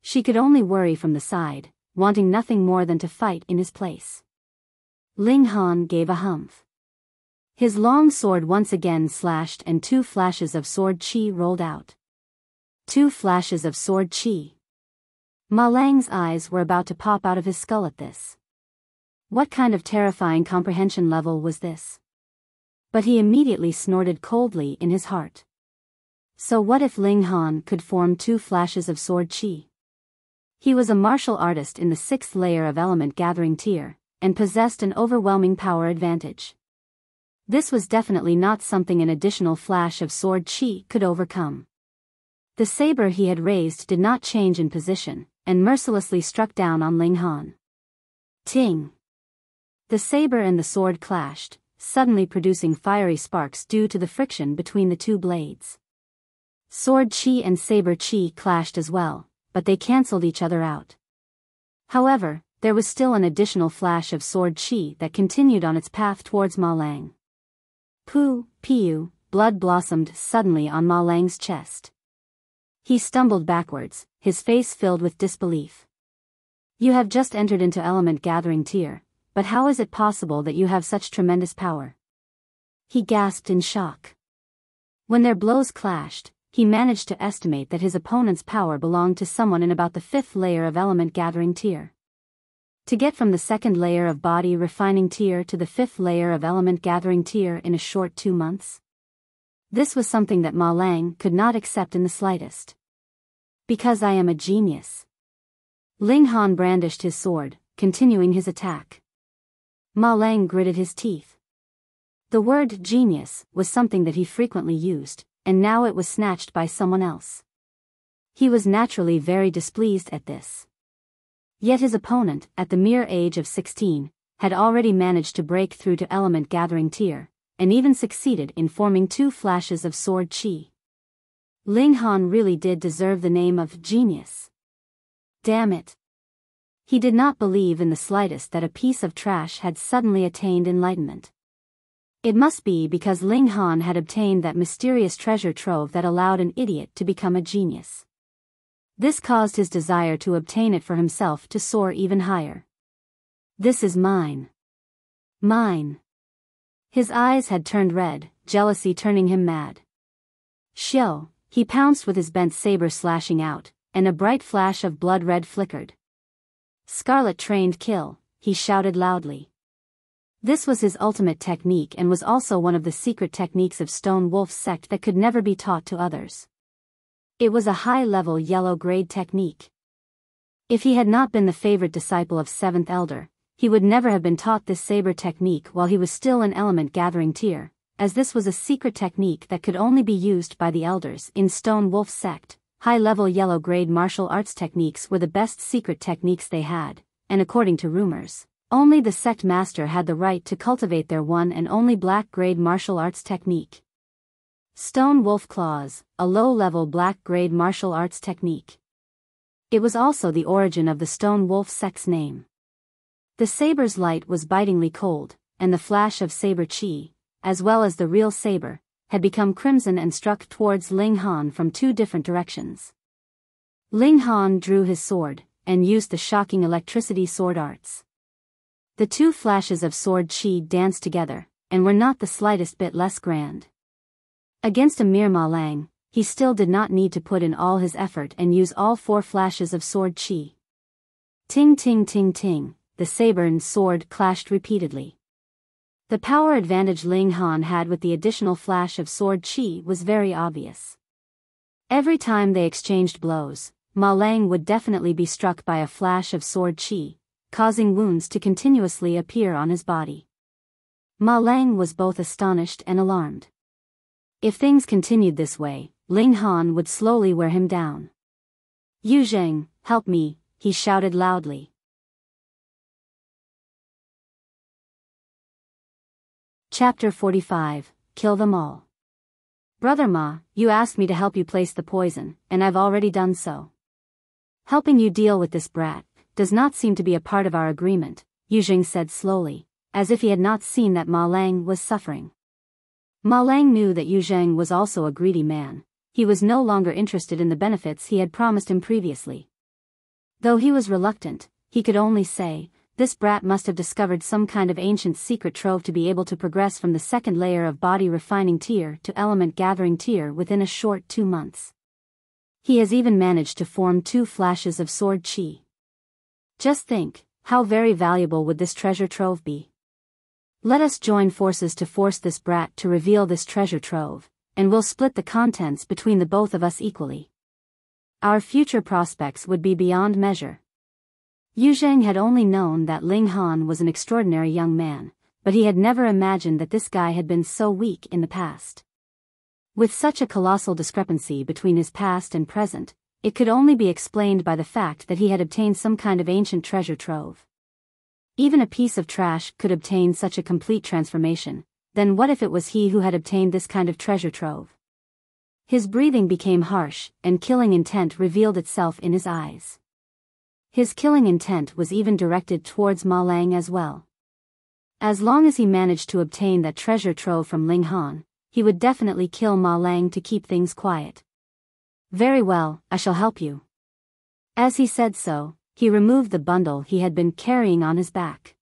She could only worry from the side, wanting nothing more than to fight in his place. Ling Han gave a humph. His long sword once again slashed and 2 flashes of sword chi rolled out. 2 flashes of sword chi. Ma Lang's eyes were about to pop out of his skull at this. What kind of terrifying comprehension level was this? But he immediately snorted coldly in his heart. So what if Ling Han could form 2 flashes of sword chi? He was a martial artist in the 6th layer of element gathering tier, and possessed an overwhelming power advantage. This was definitely not something an additional flash of sword chi could overcome. The saber he had raised did not change in position, and mercilessly struck down on Ling Han. Ting! The saber and the sword clashed, suddenly producing fiery sparks due to the friction between the 2 blades. Sword chi and saber chi clashed as well, but they cancelled each other out. However, there was still an additional flash of sword chi that continued on its path towards Ma Lang. Pu, piu, blood blossomed suddenly on Ma Lang's chest. He stumbled backwards, his face filled with disbelief. You have just entered into element gathering tier, but how is it possible that you have such tremendous power? He gasped in shock. When their blows clashed, he managed to estimate that his opponent's power belonged to someone in about the 5th layer of element gathering tier. To get from the 2nd layer of body refining tier to the 5th layer of element gathering tier in a short 2 months? This was something that Ma Lang could not accept in the slightest. Because I am a genius. Ling Han brandished his sword, continuing his attack. Ma Lang gritted his teeth. The word genius was something that he frequently used, and now it was snatched by someone else. He was naturally very displeased at this. Yet his opponent, at the mere age of 16, had already managed to break through to element gathering tier, and even succeeded in forming 2 flashes of sword chi. Ling Han really did deserve the name of genius. Damn it. He did not believe in the slightest that a piece of trash had suddenly attained enlightenment. It must be because Ling Han had obtained that mysterious treasure trove that allowed an idiot to become a genius. This caused his desire to obtain it for himself to soar even higher. This is mine. Mine. His eyes had turned red, jealousy turning him mad. Xiao, he pounced with his bent saber slashing out, and a bright flash of blood red flickered. Scarlet trained kill, he shouted loudly. This was his ultimate technique and was also one of the secret techniques of Stone Wolf's sect that could never be taught to others. It was a high-level yellow-grade technique. If he had not been the favorite disciple of 7th Elder, he would never have been taught this saber technique while he was still in element gathering tier, as this was a secret technique that could only be used by the elders in Stone Wolf's sect. High-level yellow-grade martial arts techniques were the best secret techniques they had, and according to rumors, Only the sect master had the right to cultivate their one and only black-grade martial arts technique. Stone Wolf Claws, a low-level black-grade martial arts technique. It was also the origin of the Stone Wolf sect's name. The saber's light was bitingly cold, and the flash of saber chi, as well as the real saber, had become crimson and struck towards Ling Han from two different directions. Ling Han drew his sword, and used the shocking electricity sword arts. The two flashes of sword chi danced together, and were not the slightest bit less grand. Against a mere Ma Lang, he still did not need to put in all his effort and use all four flashes of sword chi. Ting ting ting ting, the saber and sword clashed repeatedly. The power advantage Ling Han had with the additional flash of sword chi was very obvious. Every time they exchanged blows, Ma Lang would definitely be struck by a flash of sword chi, causing wounds to continuously appear on his body. Ma Lang was both astonished and alarmed. If things continued this way, Ling Han would slowly wear him down. "Yu Zheng, help me," he shouted loudly. Chapter 45, Kill Them All. "Brother Ma, you asked me to help you place the poison, and I've already done so. Helping you deal with this brat does not seem to be a part of our agreement," Yu Zheng said slowly, as if he had not seen that Ma Lang was suffering. Ma Lang knew that Yu Zheng was also a greedy man. He was no longer interested in the benefits he had promised him previously. Though he was reluctant, he could only say, this brat must have discovered some kind of ancient secret trove to be able to progress from the second layer of body refining tier to element gathering tier within a short 2 months. He has even managed to form 2 flashes of sword chi. Just think, how very valuable would this treasure trove be? Let us join forces to force this brat to reveal this treasure trove, and we'll split the contents between the both of us equally. Our future prospects would be beyond measure. Yu Zheng had only known that Ling Han was an extraordinary young man, but he had never imagined that this guy had been so weak in the past. With such a colossal discrepancy between his past and present, it could only be explained by the fact that he had obtained some kind of ancient treasure trove. Even a piece of trash could obtain such a complete transformation, then what if it was he who had obtained this kind of treasure trove? His breathing became harsh, and killing intent revealed itself in his eyes. His killing intent was even directed towards Ma Lang as well. As long as he managed to obtain that treasure trove from Ling Han, he would definitely kill Ma Lang to keep things quiet. "Very well, I shall help you." As he said so, he removed the bundle he had been carrying on his back.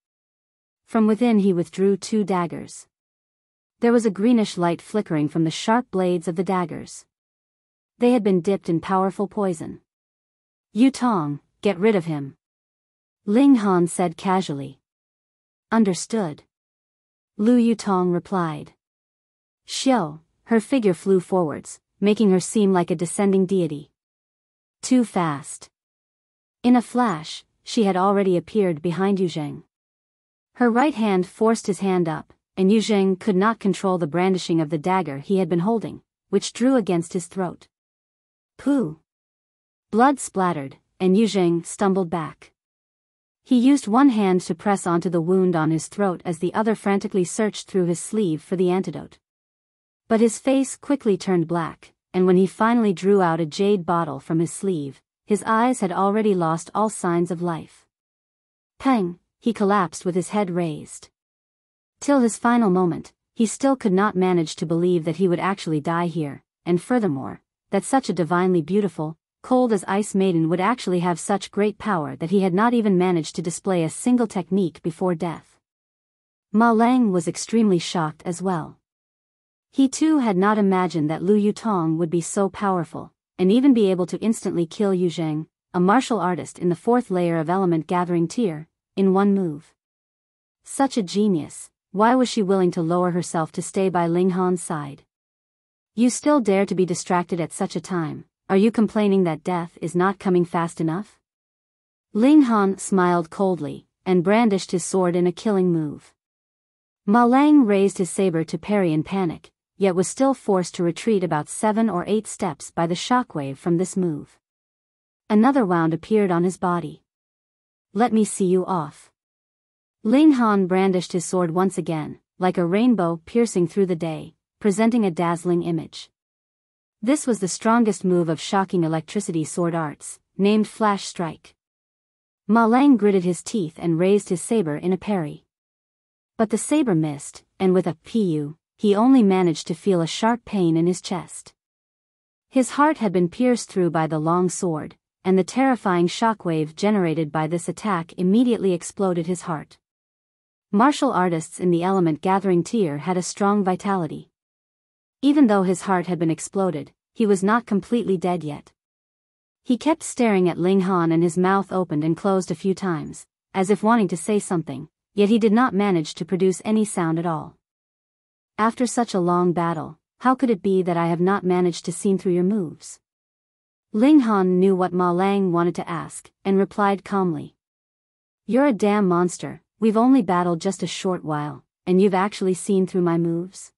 From within he withdrew 2 daggers. There was a greenish light flickering from the sharp blades of the daggers. They had been dipped in powerful poison. "Yu Tong, get rid of him," Ling Han said casually. "Understood," Lu Yutong replied. Xiao, her figure flew forwards, making her seem like a descending deity. Too fast. In a flash, she had already appeared behind Yu Zheng. Her right hand forced his hand up, and Yu Zheng could not control the brandishing of the dagger he had been holding, which drew against his throat. Pooh! Blood splattered, and Yu Zheng stumbled back. He used one hand to press onto the wound on his throat as the other frantically searched through his sleeve for the antidote. But his face quickly turned black, and when he finally drew out a jade bottle from his sleeve, his eyes had already lost all signs of life. Pang! He collapsed with his head raised. Till his final moment, he still could not manage to believe that he would actually die here, and furthermore, that such a divinely beautiful, cold as ice maiden would actually have such great power that he had not even managed to display a single technique before death. Ma Lang was extremely shocked as well. He too had not imagined that Lu Yutong would be so powerful, and even be able to instantly kill Yu Zheng, a martial artist in the 4th layer of element gathering tier, in one move. Such a genius, why was she willing to lower herself to stay by Ling Han's side? You still dare to be distracted at such a time, are you complaining that death is not coming fast enough? Ling Han smiled coldly, and brandished his sword in a killing move. Ma Lang raised his saber to parry in panic, yet was still forced to retreat about 7 or 8 steps by the shockwave from this move. Another wound appeared on his body. Let me see you off. Ling Han brandished his sword once again, like a rainbow piercing through the day, presenting a dazzling image. This was the strongest move of shocking electricity sword arts, named Flash Strike. Ma Lang gritted his teeth and raised his saber in a parry. But the saber missed, and with a pu, he only managed to feel a sharp pain in his chest. His heart had been pierced through by the long sword, and the terrifying shockwave generated by this attack immediately exploded his heart. Martial artists in the element gathering tier had a strong vitality. Even though his heart had been exploded, he was not completely dead yet. He kept staring at Ling Han and his mouth opened and closed a few times, as if wanting to say something, yet he did not manage to produce any sound at all. After such a long battle, how could it be that I have not managed to see through your moves? Ling Han knew what Ma Lang wanted to ask, and replied calmly. You're a damn monster, we've only battled just a short while, and you've actually seen through my moves?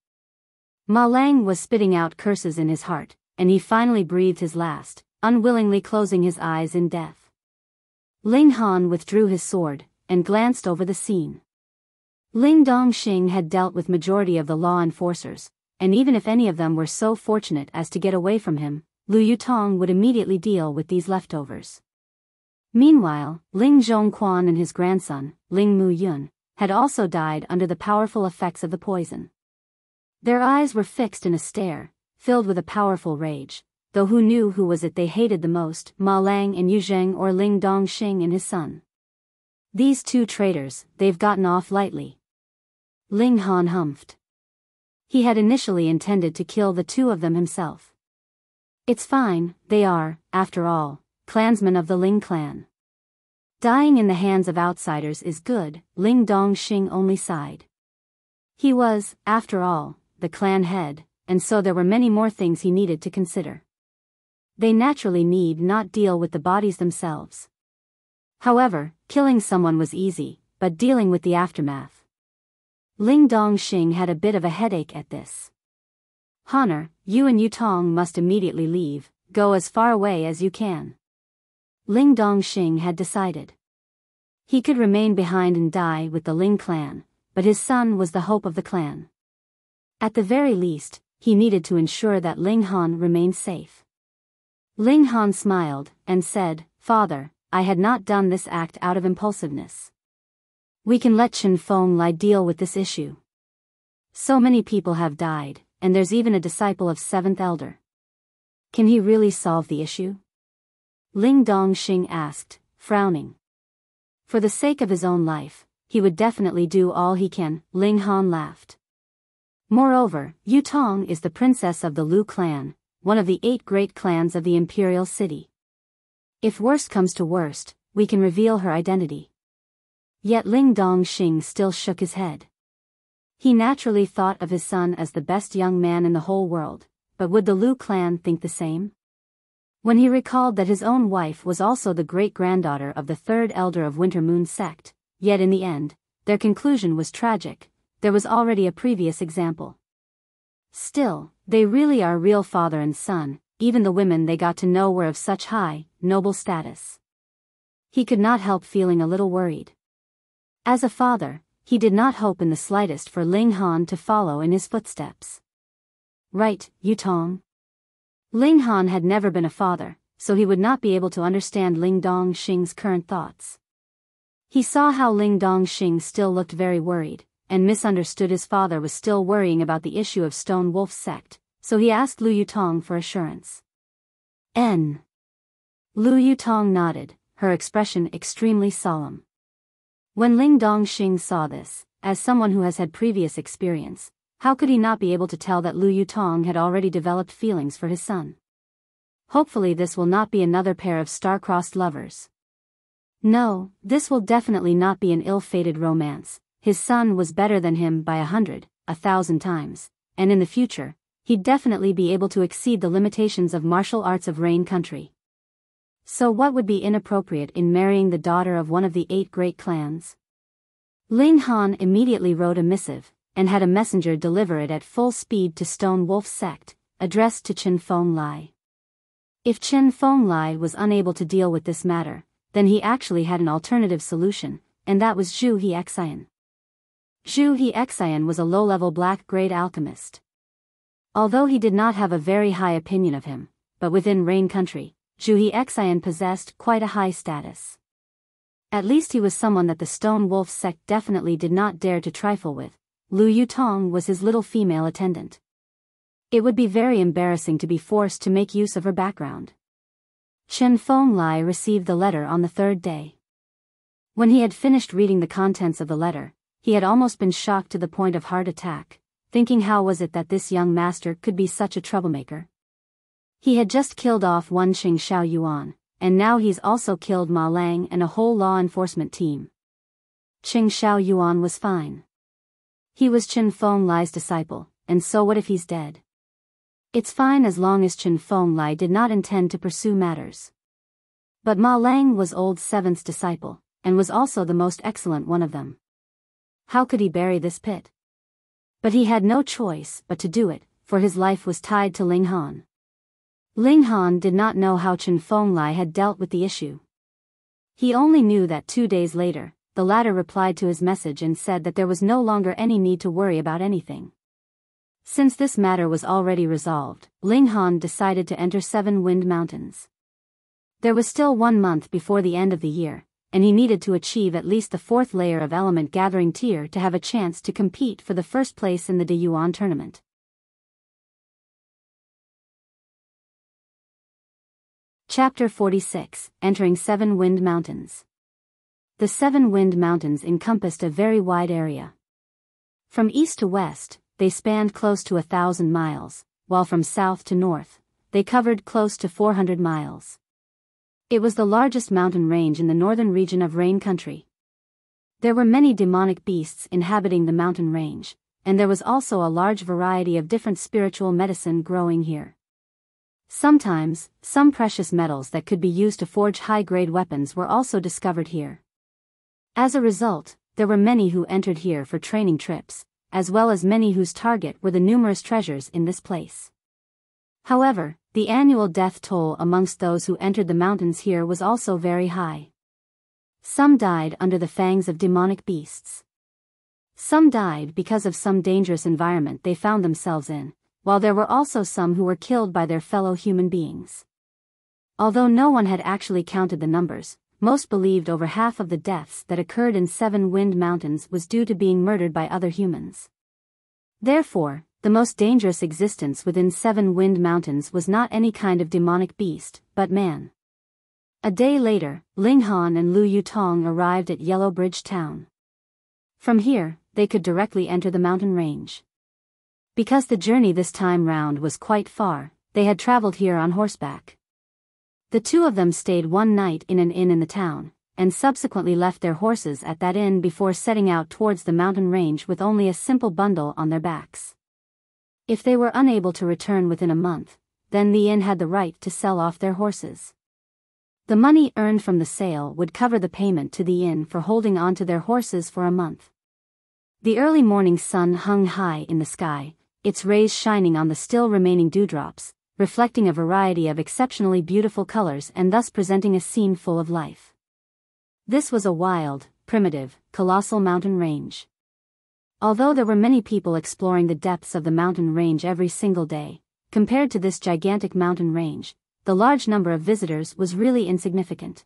Ma Lang was spitting out curses in his heart, and he finally breathed his last, unwillingly closing his eyes in death. Ling Han withdrew his sword, and glanced over the scene. Ling Dongxing had dealt with majority of the law enforcers, and even if any of them were so fortunate as to get away from him, Lu Yutong would immediately deal with these leftovers. Meanwhile, Ling Zhongquan and his grandson, Ling Muyun, had also died under the powerful effects of the poison. Their eyes were fixed in a stare, filled with a powerful rage, though who knew who was it they hated the most, Ma Lang and Yu Zheng or Ling Dongxing and his son. These two traitors, they've gotten off lightly. Ling Han humphed. He had initially intended to kill the two of them himself. It's fine, they are, after all, clansmen of the Ling clan. Dying in the hands of outsiders is good, Ling Dongxing only sighed. He was, after all, the clan head, and so there were many more things he needed to consider. They naturally need not deal with the bodies themselves. However, killing someone was easy, but dealing with the aftermath. Ling Dongxing had a bit of a headache at this. Honor, you and Yutong must immediately leave, go as far away as you can. Ling Dongxing had decided. He could remain behind and die with the Ling clan, but his son was the hope of the clan. At the very least, he needed to ensure that Ling Han remained safe. Ling Han smiled, and said, Father, I had not done this act out of impulsiveness. We can let Chen Fenglai deal with this issue. So many people have died, and there's even a disciple of 7th Elder. Can he really solve the issue? Ling Dongxing asked, frowning. For the sake of his own life, he would definitely do all he can, Ling Han laughed. Moreover, Yutong is the princess of the Lu clan, one of the 8 great clans of the imperial city. If worst comes to worst, we can reveal her identity. Yet Ling Dongxing still shook his head. He naturally thought of his son as the best young man in the whole world, but would the Lu clan think the same? When he recalled that his own wife was also the great-granddaughter of the 3rd elder of Winter Moon sect, yet in the end, their conclusion was tragic. There was already a previous example. Still, they really are real father and son, even the women they got to know were of such high, noble status. He could not help feeling a little worried. As a father, he did not hope in the slightest for Ling Han to follow in his footsteps. Right, Yutong? Ling Han had never been a father, so he would not be able to understand Ling Dongxing's current thoughts. He saw how Ling Dongxing still looked very worried, and misunderstood his father was still worrying about the issue of Stone Wolf's sect, so he asked Lu Yutong for assurance. N. Lu Yutong nodded, her expression extremely solemn. When Ling Dongxing saw this, as someone who has had previous experience, how could he not be able to tell that Lu Yutong had already developed feelings for his son? Hopefully this will not be another pair of star-crossed lovers. No, this will definitely not be an ill-fated romance. His son was better than him by 100, 1,000 times, and in the future, he'd definitely be able to exceed the limitations of martial arts of Rain Country. So what would be inappropriate in marrying the daughter of one of the 8 great clans? Ling Han immediately wrote a missive, and had a messenger deliver it at full speed to Stone Wolf's sect, addressed to Chen Fenglai. If Chen Fenglai was unable to deal with this matter, then he actually had an alternative solution, and that was Zhu He Xian. Zhu He Xian was a low-level black-grade alchemist. Although he did not have a very high opinion of him, but within Rain Country, Zhu He Xian possessed quite a high status. At least he was someone that the Stone Wolf sect definitely did not dare to trifle with. Lu Yutong was his little female attendant. It would be very embarrassing to be forced to make use of her background. Chen Fenglai received the letter on the third day. When he had finished reading the contents of the letter, he had almost been shocked to the point of heart attack, thinking how was it that this young master could be such a troublemaker. He had just killed off one Qing Xiao Yuan, and now he's also killed Ma Lang and a whole law enforcement team. Qing Xiao Yuan was fine. He was Chen Fenglai's disciple, and so what if he's dead? It's fine as long as Chen Fenglai did not intend to pursue matters. But Ma Lang was old Seventh's disciple, and was also the most excellent one of them. How could he bury this pit? But he had no choice but to do it, for his life was tied to Ling Han. Ling Han did not know how Chen Fenglai had dealt with the issue. He only knew that 2 days later, the latter replied to his message and said that there was no longer any need to worry about anything. Since this matter was already resolved, Ling Han decided to enter 7 Wind Mountains. There was still 1 month before the end of the year, and he needed to achieve at least the 4th layer of element gathering tier to have a chance to compete for the first place in the De Yuan tournament. Chapter 46, Entering 7 Wind Mountains. The 7 Wind Mountains encompassed a very wide area. From east to west, they spanned close to 1,000 miles, while from south to north, they covered close to 400 miles. It was the largest mountain range in the northern region of Rain Country. There were many demonic beasts inhabiting the mountain range, and there was also a large variety of different spiritual medicine growing here. Sometimes, some precious metals that could be used to forge high-grade weapons were also discovered here. As a result, there were many who entered here for training trips, as well as many whose target were the numerous treasures in this place. However, the annual death toll amongst those who entered the mountains here was also very high. Some died under the fangs of demonic beasts. Some died because of some dangerous environment they found themselves in, while there were also some who were killed by their fellow human beings. Although no one had actually counted the numbers, most believed over half of the deaths that occurred in 7 Wind Mountains was due to being murdered by other humans. Therefore, the most dangerous existence within 7 Wind Mountains was not any kind of demonic beast, but man. A day later, Ling Han and Lu Yutong arrived at Yellow Bridge Town. From here, they could directly enter the mountain range. Because the journey this time round was quite far, they had traveled here on horseback. The two of them stayed 1 night in an inn in the town, and subsequently left their horses at that inn before setting out towards the mountain range with only a simple bundle on their backs. If they were unable to return within a month, then the inn had the right to sell off their horses. The money earned from the sale would cover the payment to the inn for holding on to their horses for a month. The early morning sun hung high in the sky, its rays shining on the still remaining dewdrops, reflecting a variety of exceptionally beautiful colors and thus presenting a scene full of life. This was a wild, primitive, colossal mountain range. Although there were many people exploring the depths of the mountain range every single day, compared to this gigantic mountain range, the large number of visitors was really insignificant.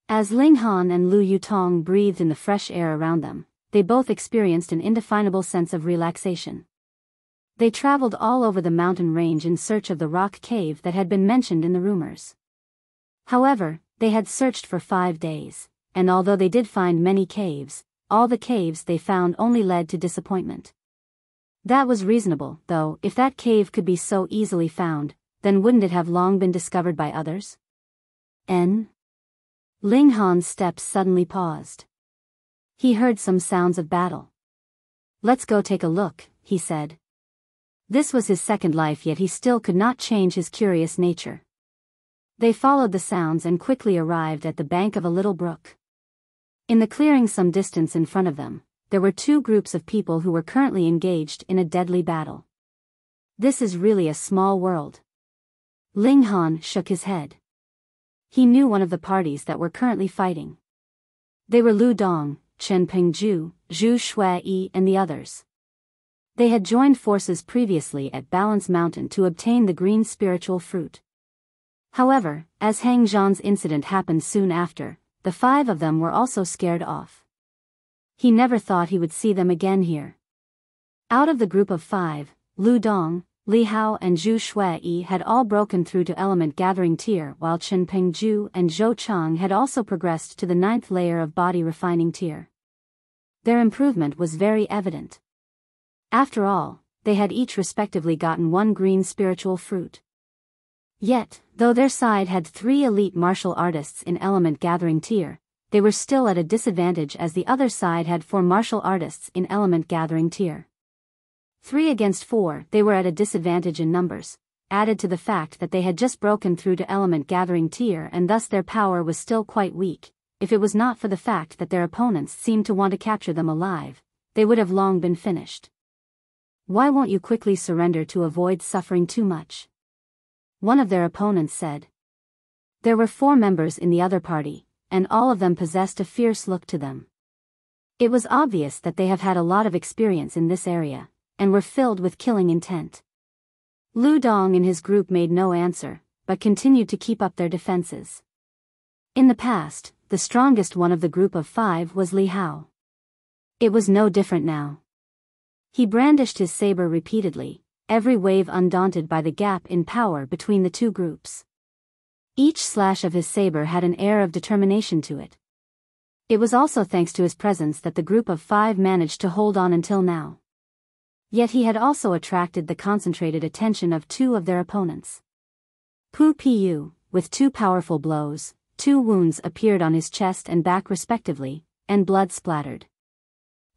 As Ling Han and Lu Yutong breathed in the fresh air around them, they both experienced an indefinable sense of relaxation. They traveled all over the mountain range in search of the rock cave that had been mentioned in the rumors. However, they had searched for 5 days, and although they did find many caves, all the caves they found only led to disappointment. That was reasonable, though. If that cave could be so easily found, then wouldn't it have long been discovered by others? Ling Han's steps suddenly paused. He heard some sounds of battle. "Let's go take a look," he said. This was his second life, yet he still could not change his curious nature. They followed the sounds and quickly arrived at the bank of a little brook. In the clearing some distance in front of them, there were 2 groups of people who were currently engaged in a deadly battle. This is really a small world. Ling Han shook his head. He knew one of the parties that were currently fighting. They were Lu Dong, Chen Pingju, Zhu Shuai, and the others. They had joined forces previously at Balance Mountain to obtain the green spiritual fruit. However, as Hang Zhan's incident happened soon after, the 5 of them were also scared off. He never thought he would see them again here. Out of the group of 5, Lu Dong, Li Hao and Zhu Shuai had all broken through to element gathering tier, while Chen Pingju and Zhou Chang had also progressed to the 9th layer of body refining tier. Their improvement was very evident. After all, they had each respectively gotten 1 green spiritual fruit. Yet, though their side had 3 elite martial artists in element gathering tier, they were still at a disadvantage as the other side had 4 martial artists in element gathering tier. 3 against 4, they were at a disadvantage in numbers, added to the fact that they had just broken through to element gathering tier and thus their power was still quite weak. If it was not for the fact that their opponents seemed to want to capture them alive, they would have long been finished. Why won't you quickly surrender to avoid suffering too much? One of their opponents said. There were 4 members in the other party, and all of them possessed a fierce look to them. It was obvious that they have had a lot of experience in this area, and were filled with killing intent. Lu Dong and his group made no answer, but continued to keep up their defenses. In the past, the strongest one of the group of 5 was Li Hao. It was no different now. He brandished his saber repeatedly, every wave undaunted by the gap in power between the 2 groups. Each slash of his saber had an air of determination to it. It was also thanks to his presence that the group of 5 managed to hold on until now. Yet he had also attracted the concentrated attention of 2 of their opponents. Pu Piyu, with 2 powerful blows, 2 wounds appeared on his chest and back respectively, and blood splattered.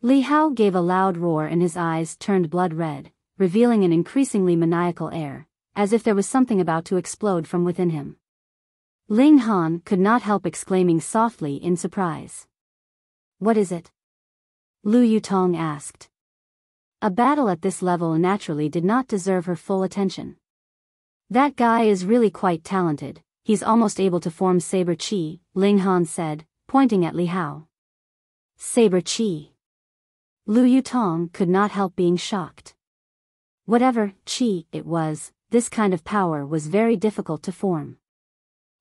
Li Hao gave a loud roar and his eyes turned blood red, revealing an increasingly maniacal air, as if there was something about to explode from within him. Ling Han could not help exclaiming softly in surprise. What is it? Lu Yutong asked. A battle at this level naturally did not deserve her full attention. That guy is really quite talented, he's almost able to form saber chi, Ling Han said, pointing at Li Hao. Saber chi. Lu Yutong could not help being shocked. Whatever chi it was, this kind of power was very difficult to form.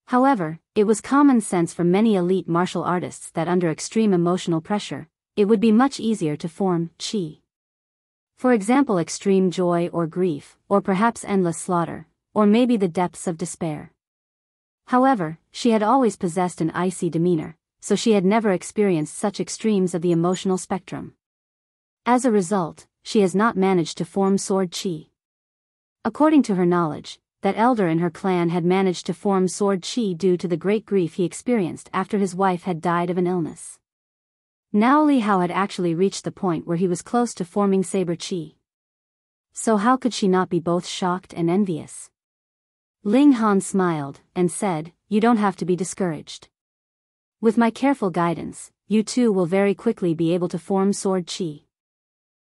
However, it was common sense for many elite martial artists that under extreme emotional pressure, it would be much easier to form chi. For example, extreme joy or grief, or perhaps endless slaughter, or maybe the depths of despair. However, she had always possessed an icy demeanor, so she had never experienced such extremes of the emotional spectrum. As a result, she has not managed to form sword chi. According to her knowledge, that elder in her clan had managed to form sword chi due to the great grief he experienced after his wife had died of an illness. Now Li Hao had actually reached the point where he was close to forming saber chi. So how could she not be both shocked and envious? Ling Han smiled, and said, you don't have to be discouraged. With my careful guidance, you too will very quickly be able to form sword chi.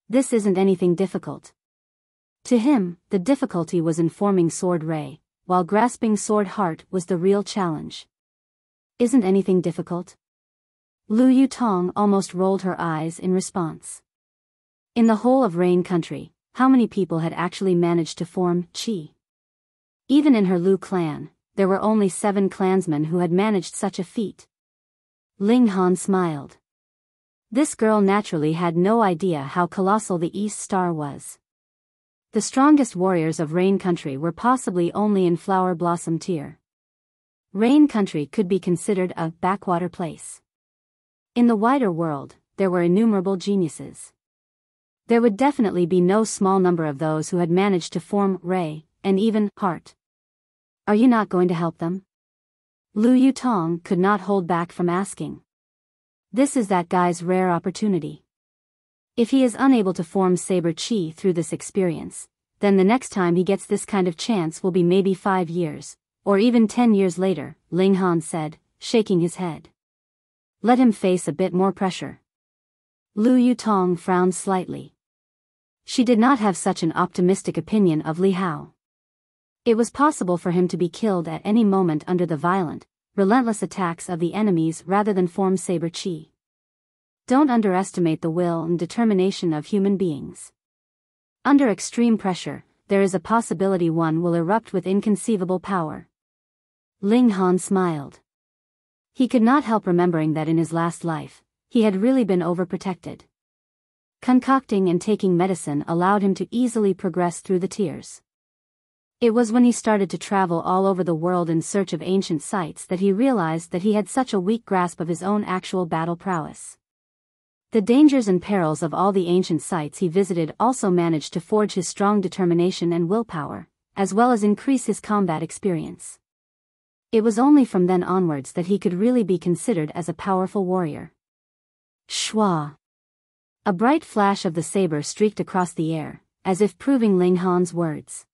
This isn't anything difficult. To him, the difficulty was in forming sword ray, while grasping sword heart was the real challenge. Isn't anything difficult? Lu Yutong almost rolled her eyes in response. In the whole of Rain Country, how many people had actually managed to form chi? Even in her Lu clan, there were only 7 clansmen who had managed such a feat. Ling Han smiled. This girl naturally had no idea how colossal the East Star was. The strongest warriors of Rain Country were possibly only in Flower Blossom tier. Rain Country could be considered a backwater place. In the wider world, there were innumerable geniuses. There would definitely be no small number of those who had managed to form ray, and even heart. Are you not going to help them? Lu Yutong could not hold back from asking. This is that guy's rare opportunity. If he is unable to form saber chi through this experience, then the next time he gets this kind of chance will be maybe 5 years, or even 10 years later, Ling Han said, shaking his head. Let him face a bit more pressure. Lu Yutong frowned slightly. She did not have such an optimistic opinion of Li Hao. It was possible for him to be killed at any moment under the violent, relentless attacks of the enemies rather than form saber chi. Don't underestimate the will and determination of human beings. Under extreme pressure, there is a possibility one will erupt with inconceivable power. Ling Han smiled. He could not help remembering that in his last life, he had really been overprotected. Concocting and taking medicine allowed him to easily progress through the tiers. It was when he started to travel all over the world in search of ancient sites that he realized that he had such a weak grasp of his own actual battle prowess. The dangers and perils of all the ancient sites he visited also managed to forge his strong determination and willpower, as well as increase his combat experience. It was only from then onwards that he could really be considered as a powerful warrior. Shwa! A bright flash of the saber streaked across the air, as if proving Ling Han's words.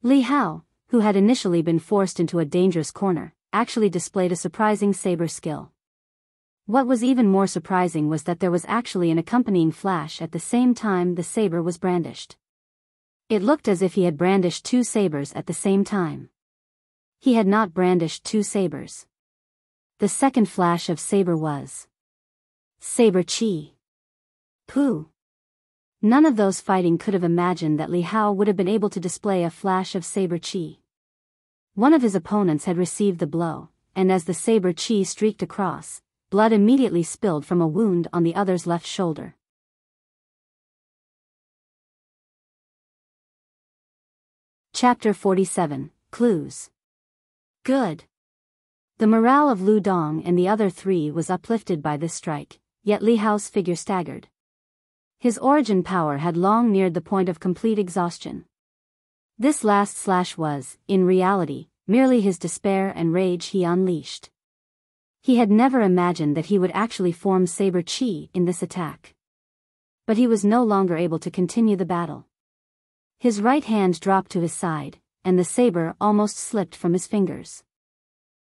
Li Hao, who had initially been forced into a dangerous corner, actually displayed a surprising saber skill. What was even more surprising was that there was actually an accompanying flash at the same time the saber was brandished. It looked as if he had brandished two sabers at the same time. He had not brandished two sabers. The second flash of saber was saber chi. Pooh! None of those fighting could have imagined that Li Hao would have been able to display a flash of saber chi. One of his opponents had received the blow, and as the saber chi streaked across, blood immediately spilled from a wound on the other's left shoulder. Chapter 47, Clues. Good. The morale of Lu Dong and the other three was uplifted by this strike, yet Li Hao's figure staggered. His origin power had long neared the point of complete exhaustion. This last slash was, in reality, merely his despair and rage he unleashed. He had never imagined that he would actually form saber chi in this attack. But he was no longer able to continue the battle. His right hand dropped to his side, and the saber almost slipped from his fingers.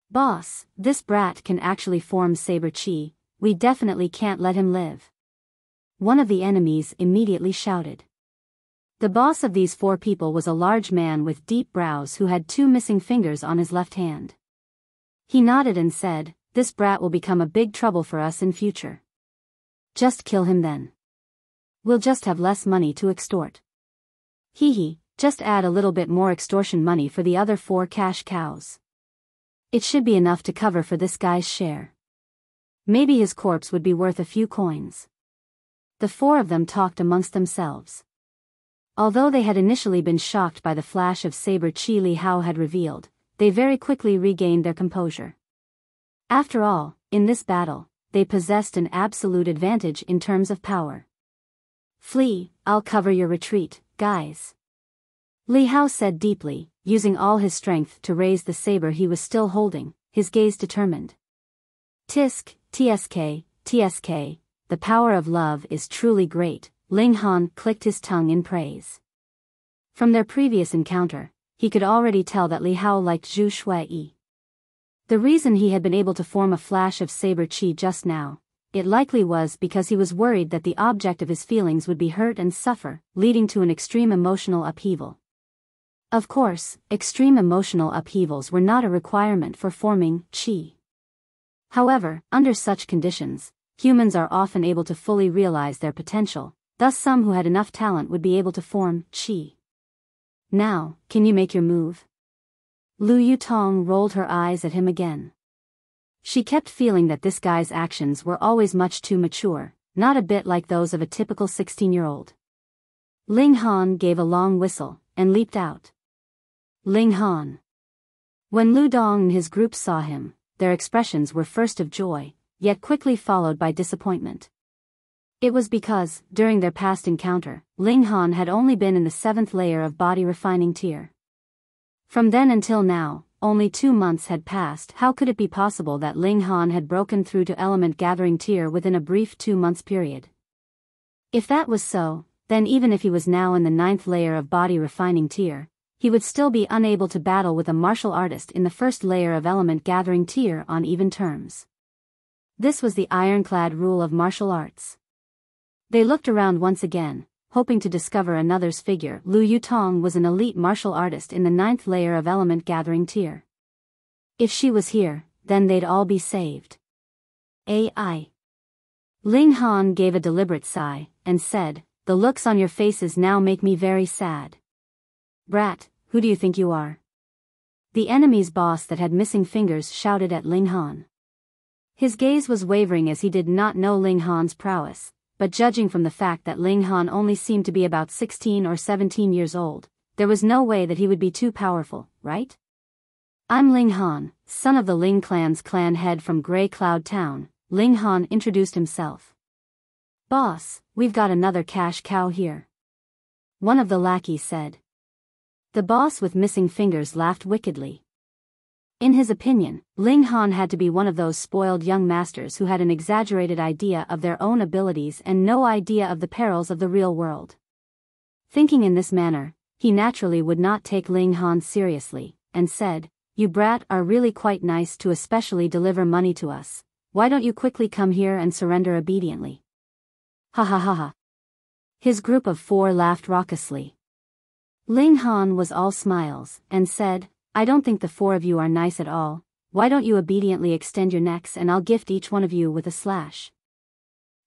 Boss, this brat can actually form saber chi, we definitely can't let him live. One of the enemies immediately shouted. The boss of these four people was a large man with deep brows who had two missing fingers on his left hand. He nodded and said, "This brat will become a big trouble for us in future. Just kill him then. We'll just have less money to extort. Hee, just add a little bit more extortion money for the other four cash cows. It should be enough to cover for this guy's share. Maybe his corpse would be worth a few coins." The four of them talked amongst themselves. Although they had initially been shocked by the flash of saber chi Li Hao had revealed, they very quickly regained their composure. After all, in this battle, they possessed an absolute advantage in terms of power. "Flee, I'll cover your retreat, guys," Li Hao said deeply, using all his strength to raise the saber he was still holding, his gaze determined. "Tisk, tsk, the power of love is truly great," Ling Han clicked his tongue in praise. From their previous encounter, he could already tell that Li Hao liked Zhu Shuai. The reason he had been able to form a flash of saber chi just now, it likely was because he was worried that the object of his feelings would be hurt and suffer, leading to an extreme emotional upheaval. Of course, extreme emotional upheavals were not a requirement for forming chi. However, under such conditions, humans are often able to fully realize their potential, thus some who had enough talent would be able to form chi. "Now, can you make your move?" Lu Yutong rolled her eyes at him again. She kept feeling that this guy's actions were always much too mature, not a bit like those of a typical 16-year-old. Ling Han gave a long whistle, and leaped out. Ling Han. When Lu Dong and his group saw him, their expressions were first of joy, yet quickly followed by disappointment. It was because, during their past encounter, Ling Han had only been in the 7th layer of body refining tier. From then until now, only 2 months had passed. How could it be possible that Ling Han had broken through to element gathering tier within a brief 2 months period? If that was so, then even if he was now in the 9th layer of body refining tier, he would still be unable to battle with a martial artist in the 1st layer of element gathering tier on even terms. This was the ironclad rule of martial arts. They looked around once again, hoping to discover another's figure. Lu Yutong was an elite martial artist in the 9th layer of element gathering tier. If she was here, then they'd all be saved. AI. Ling Han gave a deliberate sigh, and said, "The looks on your faces now make me very sad. Brat, who do you think you are?" The enemy's boss that had missing fingers shouted at Ling Han. His gaze was wavering as he did not know Ling Han's prowess, but judging from the fact that Ling Han only seemed to be about 16 or 17 years old, there was no way that he would be too powerful, right? "I'm Ling Han, son of the Ling clan's clan head from Grey Cloud Town," Ling Han introduced himself. "Boss, we've got another cash cow here," one of the lackeys said. The boss with missing fingers laughed wickedly. In his opinion, Ling Han had to be one of those spoiled young masters who had an exaggerated idea of their own abilities and no idea of the perils of the real world. Thinking in this manner, he naturally would not take Ling Han seriously, and said, "You brat are really quite nice to especially deliver money to us. Why don't you quickly come here and surrender obediently?" Ha ha ha ha. His group of 4 laughed raucously. Ling Han was all smiles, and said, "I don't think the 4 of you are nice at all. Why don't you obediently extend your necks and I'll gift each one of you with a slash."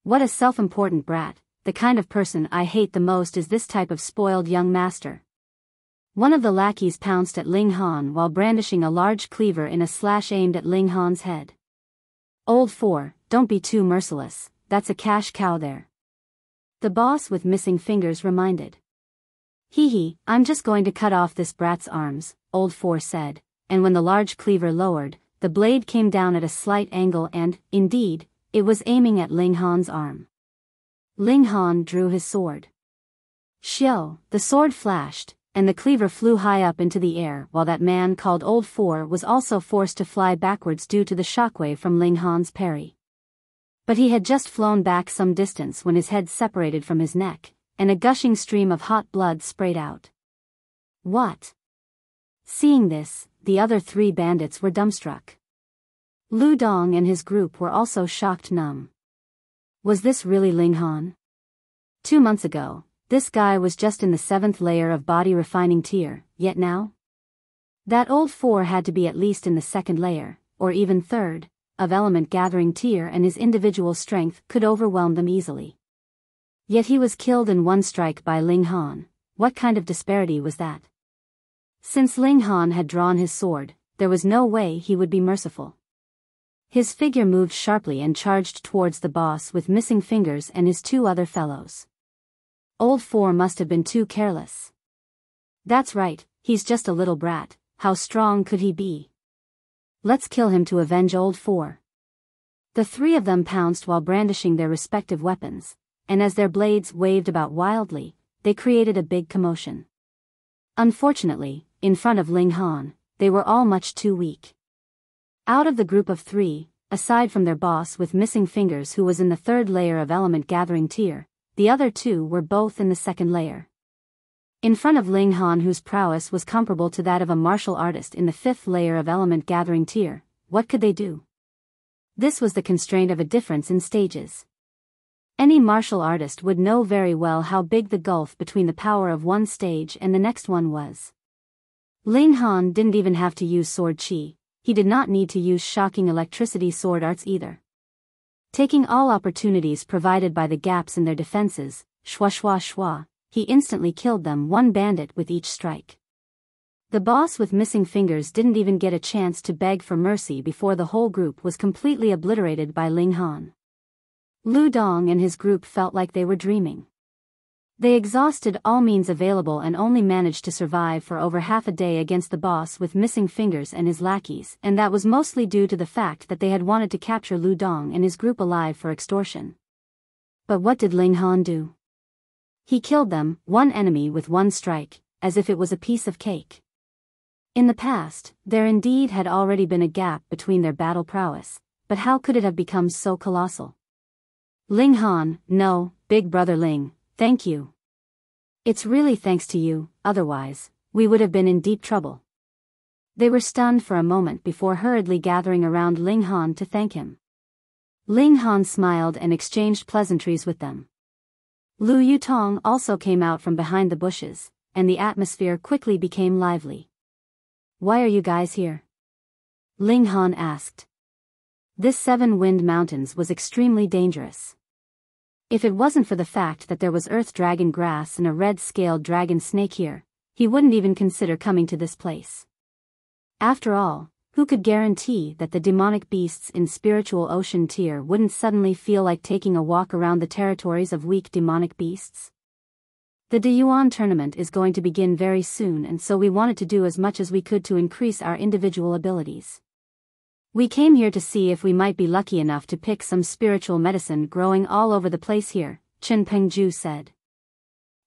What a self-important brat, the kind of person I hate the most is this type of spoiled young master. One of the lackeys pounced at Ling Han while brandishing a large cleaver in a slash aimed at Ling Han's head. "Old 4, don't be too merciless, that's a cash cow there," the boss with missing fingers reminded. "Hee hee, I'm just going to cut off this brat's arms," Old 4 said, and when the large cleaver lowered, the blade came down at a slight angle and, indeed, it was aiming at Ling Han's arm. Ling Han drew his sword. Xiao, the sword flashed, and the cleaver flew high up into the air while that man called Old 4 was also forced to fly backwards due to the shockwave from Ling Han's parry. But he had just flown back some distance when his head separated from his neck, and a gushing stream of hot blood sprayed out. "What?" Seeing this, the other 3 bandits were dumbstruck. Lu Dong and his group were also shocked numb. Was this really Ling Han? 2 months ago, this guy was just in the 7th layer of body refining tier, yet now? That Old 4 had to be at least in the 2nd layer, or even 3rd, of element gathering tier, and his individual strength could overwhelm them easily. Yet he was killed in 1 strike by Ling Han. What kind of disparity was that? Since Ling Han had drawn his sword, there was no way he would be merciful. His figure moved sharply and charged towards the boss with missing fingers and his 2 other fellows. Old 4 must have been too careless. "That's right, he's just a little brat, how strong could he be? Let's kill him to avenge Old 4. The 3 of them pounced while brandishing their respective weapons, and as their blades waved about wildly, they created a big commotion. Unfortunately, in front of Ling Han, they were all much too weak. Out of the group of 3, aside from their boss with missing fingers who was in the 3rd layer of element gathering tier, the other 2 were both in the 2nd layer. In front of Ling Han, whose prowess was comparable to that of a martial artist in the 5th layer of element gathering tier, what could they do? This was the constraint of a difference in stages. Any martial artist would know very well how big the gulf between the power of one stage and the next one was. Ling Han didn't even have to use sword chi, he did not need to use shocking electricity sword arts either. Taking all opportunities provided by the gaps in their defenses, shwa shwa shwa, he instantly killed them 1 bandit with each strike. The boss with missing fingers didn't even get a chance to beg for mercy before the whole group was completely obliterated by Ling Han. Lu Dong and his group felt like they were dreaming. They exhausted all means available and only managed to survive for over half a day against the boss with missing fingers and his lackeys, and that was mostly due to the fact that they had wanted to capture Lu Dong and his group alive for extortion. But what did Ling Han do? He killed them, 1 enemy with 1 strike, as if it was a piece of cake. In the past, there indeed had already been a gap between their battle prowess, but how could it have become so colossal? Ling Han, no, big brother Ling, thank you. It's really thanks to you, otherwise, we would have been in deep trouble. They were stunned for a moment before hurriedly gathering around Ling Han to thank him. Ling Han smiled and exchanged pleasantries with them. Lu Yutong also came out from behind the bushes, and the atmosphere quickly became lively. Why are you guys here? Ling Han asked. This seven-wind mountains was extremely dangerous. If it wasn't for the fact that there was earth dragon grass and a red-scaled dragon snake here, he wouldn't even consider coming to this place. After all, who could guarantee that the demonic beasts in spiritual ocean tier wouldn't suddenly feel like taking a walk around the territories of weak demonic beasts? The Diyuan tournament is going to begin very soon, and so we wanted to do as much as we could to increase our individual abilities. We came here to see if we might be lucky enough to pick some spiritual medicine growing all over the place here, Chen Pengju said.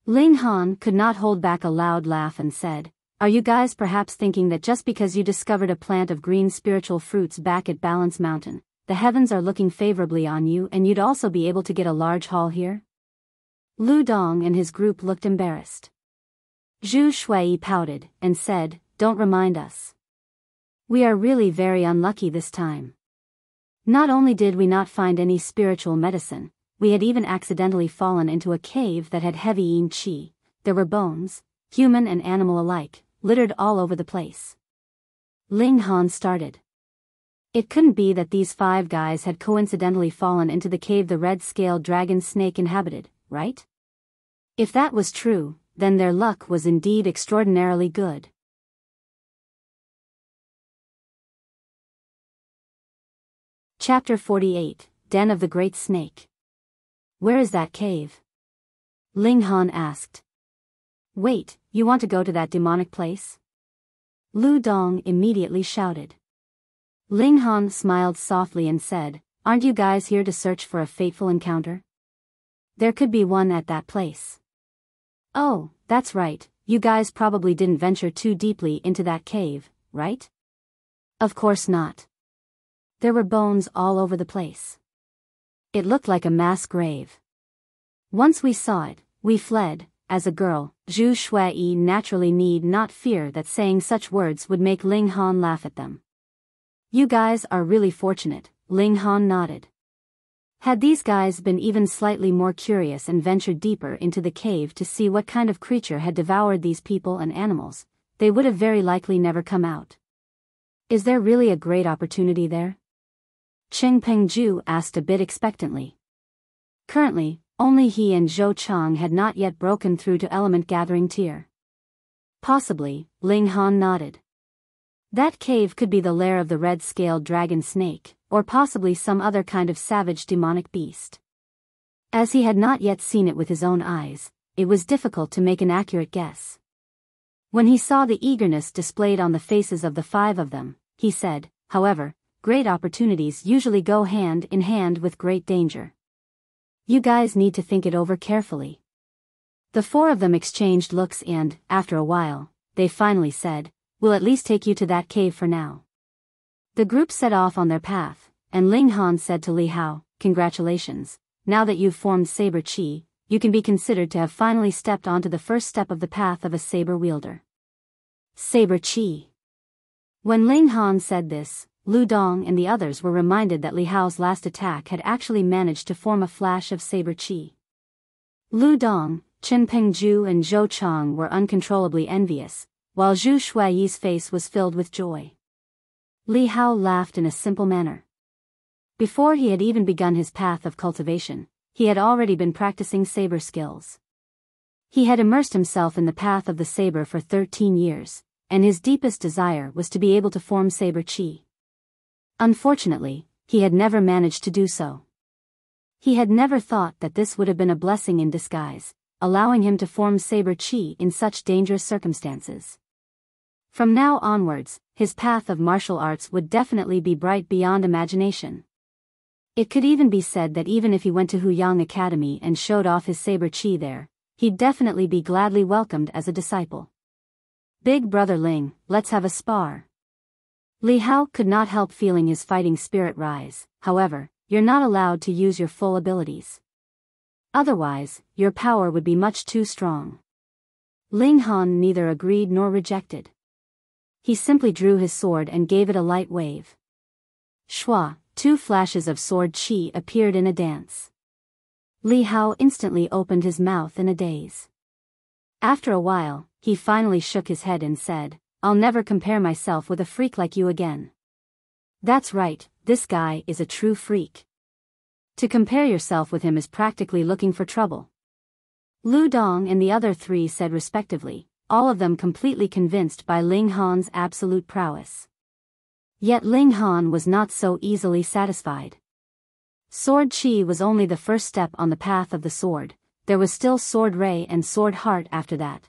Ling Han could not hold back a loud laugh and said, "Are you guys perhaps thinking that just because you discovered a plant of green spiritual fruits back at Balance Mountain, the heavens are looking favorably on you and you'd also be able to get a large haul here?" Lu Dong and his group looked embarrassed. Zhu Shui pouted and said, "Don't remind us. We are really very unlucky this time. Not only did we not find any spiritual medicine, we had even accidentally fallen into a cave that had heavy yin qi. There were bones, human and animal alike, littered all over the place." Ling Han started. It couldn't be that these 5 guys had coincidentally fallen into the cave the red-scaled dragon snake inhabited, right? If that was true, then their luck was indeed extraordinarily good. Chapter 48, Den of the Great Snake. "Where is that cave?" Ling Han asked. "Wait, you want to go to that demonic place?" Lu Dong immediately shouted. Ling Han smiled softly and said, "Aren't you guys here to search for a fateful encounter? There could be one at that place." "Oh, that's right, you guys probably didn't venture too deeply into that cave, right?" "Of course not. There were bones all over the place. It looked like a mass grave. Once we saw it, we fled." As a girl, Zhu Shui naturally need not fear that saying such words would make Ling Han laugh at them. "You guys are really fortunate," Ling Han nodded. Had these guys been even slightly more curious and ventured deeper into the cave to see what kind of creature had devoured these people and animals, they would have very likely never come out. "Is there really a great opportunity there?" Cheng Pengju asked a bit expectantly. Currently, only he and Zhou Chang had not yet broken through to element gathering tier. "Possibly," Ling Han nodded. "That cave could be the lair of the red-scaled dragon snake, or possibly some other kind of savage demonic beast." As he had not yet seen it with his own eyes, it was difficult to make an accurate guess. When he saw the eagerness displayed on the faces of the 5 of them, he said, "However, great opportunities usually go hand in hand with great danger. You guys need to think it over carefully." The 4 of them exchanged looks and, after a while, they finally said, "We'll at least take you to that cave for now." The group set off on their path, and Ling Han said to Li Hao, "Congratulations, now that you've formed Saber Chi, you can be considered to have finally stepped onto the first step of the path of a saber wielder." Saber Chi. When Ling Han said this, Lu Dong and the others were reminded that Li Hao's last attack had actually managed to form a flash of saber chi. Lu Dong, Chen Pengju and Zhou Chang were uncontrollably envious, while Zhu Shui's face was filled with joy. Li Hao laughed in a simple manner. Before he had even begun his path of cultivation, he had already been practicing saber skills. He had immersed himself in the path of the saber for 13 years, and his deepest desire was to be able to form saber chi. Unfortunately, he had never managed to do so. He had never thought that this would have been a blessing in disguise, allowing him to form saber chi in such dangerous circumstances. From now onwards, his path of martial arts would definitely be bright beyond imagination. It could even be said that even if he went to Huyang Academy and showed off his saber chi there, he'd definitely be gladly welcomed as a disciple. "Big brother Ling, let's have a spar." Li Hao could not help feeling his fighting spirit rise. "However, you're not allowed to use your full abilities. Otherwise, your power would be much too strong." Ling Han neither agreed nor rejected. He simply drew his sword and gave it a light wave. Shwa, 2 flashes of sword chi appeared in a dance. Li Hao instantly opened his mouth in a daze. After a while, he finally shook his head and said, "I'll never compare myself with a freak like you again." That's right, this guy is a true freak. To compare yourself with him is practically looking for trouble. Lu Dong and the other three said respectively, all of them completely convinced by Ling Han's absolute prowess. Yet Ling Han was not so easily satisfied. Sword Chi was only the first step on the path of the sword, there was still Sword Ray and Sword Heart after that.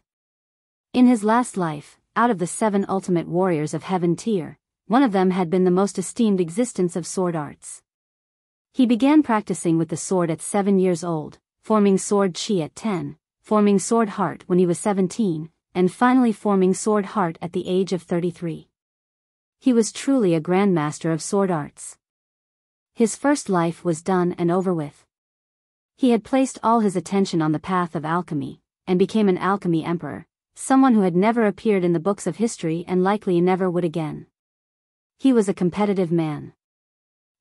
In his last life, out of the 7 ultimate warriors of heaven tier, one of them had been the most esteemed existence of sword arts. He began practicing with the sword at 7 years old, forming Sword Chi at 10, forming Sword Heart when he was 17, and finally forming Sword Heart at the age of 33. He was truly a grandmaster of sword arts. His first life was done and over with. He had placed all his attention on the path of alchemy, and became an alchemy emperor, someone who had never appeared in the books of history and likely never would again. He was a competitive man.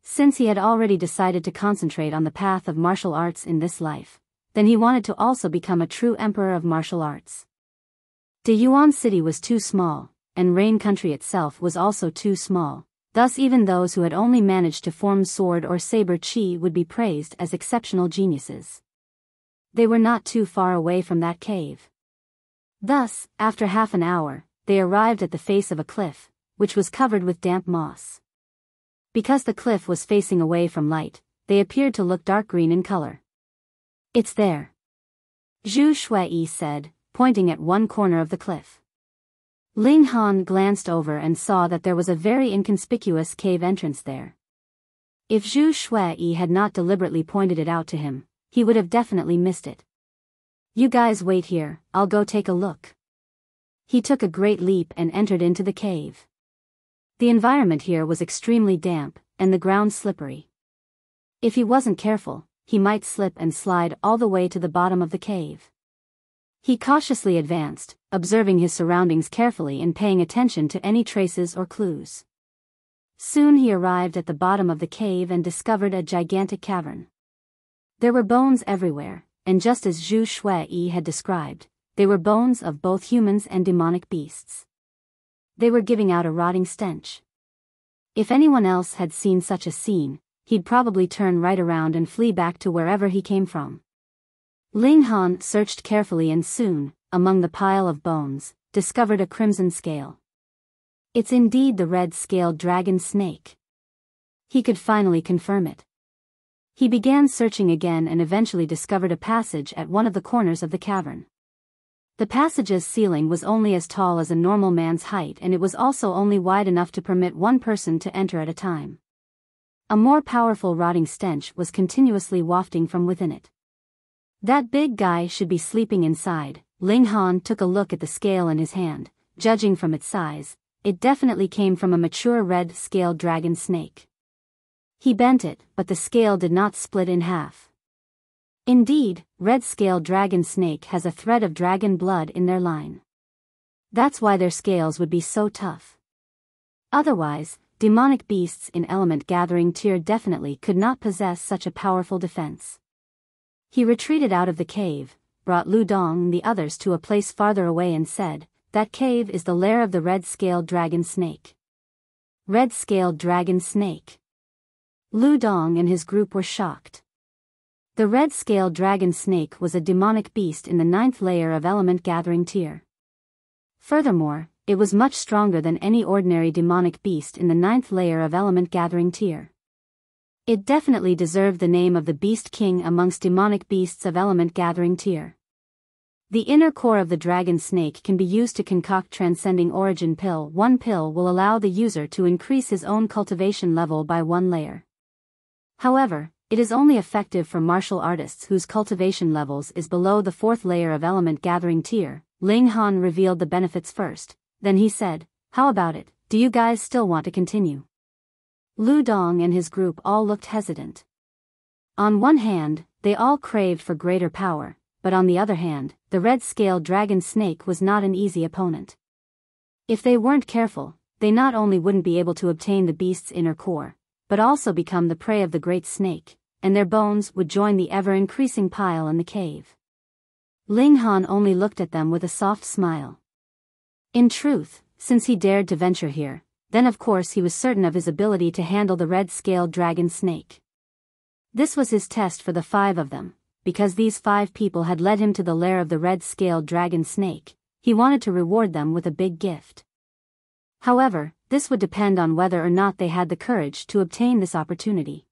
Since he had already decided to concentrate on the path of martial arts in this life, then he wanted to also become a true emperor of martial arts. De Yuan City was too small, and Rain Country itself was also too small, thus even those who had only managed to form sword or saber chi would be praised as exceptional geniuses. They were not too far away from that cave. Thus, after half an hour, they arrived at the face of a cliff, which was covered with damp moss. Because the cliff was facing away from light, they appeared to look dark green in color. It's there, Zhu Shui said, pointing at one corner of the cliff. Ling Han glanced over and saw that there was a very inconspicuous cave entrance there. If Zhu Shui had not deliberately pointed it out to him, he would have definitely missed it. You guys wait here, I'll go take a look. He took a great leap and entered into the cave. The environment here was extremely damp, and the ground slippery. If he wasn't careful, he might slip and slide all the way to the bottom of the cave. He cautiously advanced, observing his surroundings carefully and paying attention to any traces or clues. Soon he arrived at the bottom of the cave and discovered a gigantic cavern. There were bones everywhere, and just as Zhu Shui had described, they were bones of both humans and demonic beasts. They were giving out a rotting stench. If anyone else had seen such a scene, he'd probably turn right around and flee back to wherever he came from. Ling Han searched carefully and soon, among the pile of bones, discovered a crimson scale. It's indeed the red-scaled dragon snake. He could finally confirm it. He began searching again and eventually discovered a passage at one of the corners of the cavern. The passage's ceiling was only as tall as a normal man's height, and it was also only wide enough to permit one person to enter at a time. A more powerful rotting stench was continuously wafting from within it. That big guy should be sleeping inside. Ling Han took a look at the scale in his hand. Judging from its size, it definitely came from a mature red-scaled dragon snake. He bent it, but the scale did not split in half. Indeed, red-scaled dragon snake has a thread of dragon blood in their line. That's why their scales would be so tough. Otherwise, demonic beasts in element gathering tier definitely could not possess such a powerful defense. He retreated out of the cave, brought Lu Dong and the others to a place farther away and said, "That cave is the lair of the red-scaled dragon snake." Red-scaled dragon snake. Lu Dong and his group were shocked. The red-scaled dragon snake was a demonic beast in the 9th layer of element gathering tier. Furthermore, it was much stronger than any ordinary demonic beast in the 9th layer of element gathering tier. It definitely deserved the name of the Beast King amongst demonic beasts of element gathering tier. The inner core of the dragon snake can be used to concoct transcending origin pill. One pill will allow the user to increase his own cultivation level by 1 layer. However, it is only effective for martial artists whose cultivation levels is below the 4th layer of element gathering tier. Ling Han revealed the benefits first, then he said, "How about it, do you guys still want to continue?" Lu Dong and his group all looked hesitant. On one hand, they all craved for greater power, but on the other hand, the red-scaled dragon snake was not an easy opponent. If they weren't careful, they not only wouldn't be able to obtain the beast's inner core, but also become the prey of the great snake, and their bones would join the ever-increasing pile in the cave. Ling Han only looked at them with a soft smile. In truth, since he dared to venture here, then of course he was certain of his ability to handle the red-scaled dragon snake. This was his test for the 5 of them, because these 5 people had led him to the lair of the red-scaled dragon snake. He wanted to reward them with a big gift. However, this would depend on whether or not they had the courage to obtain this opportunity.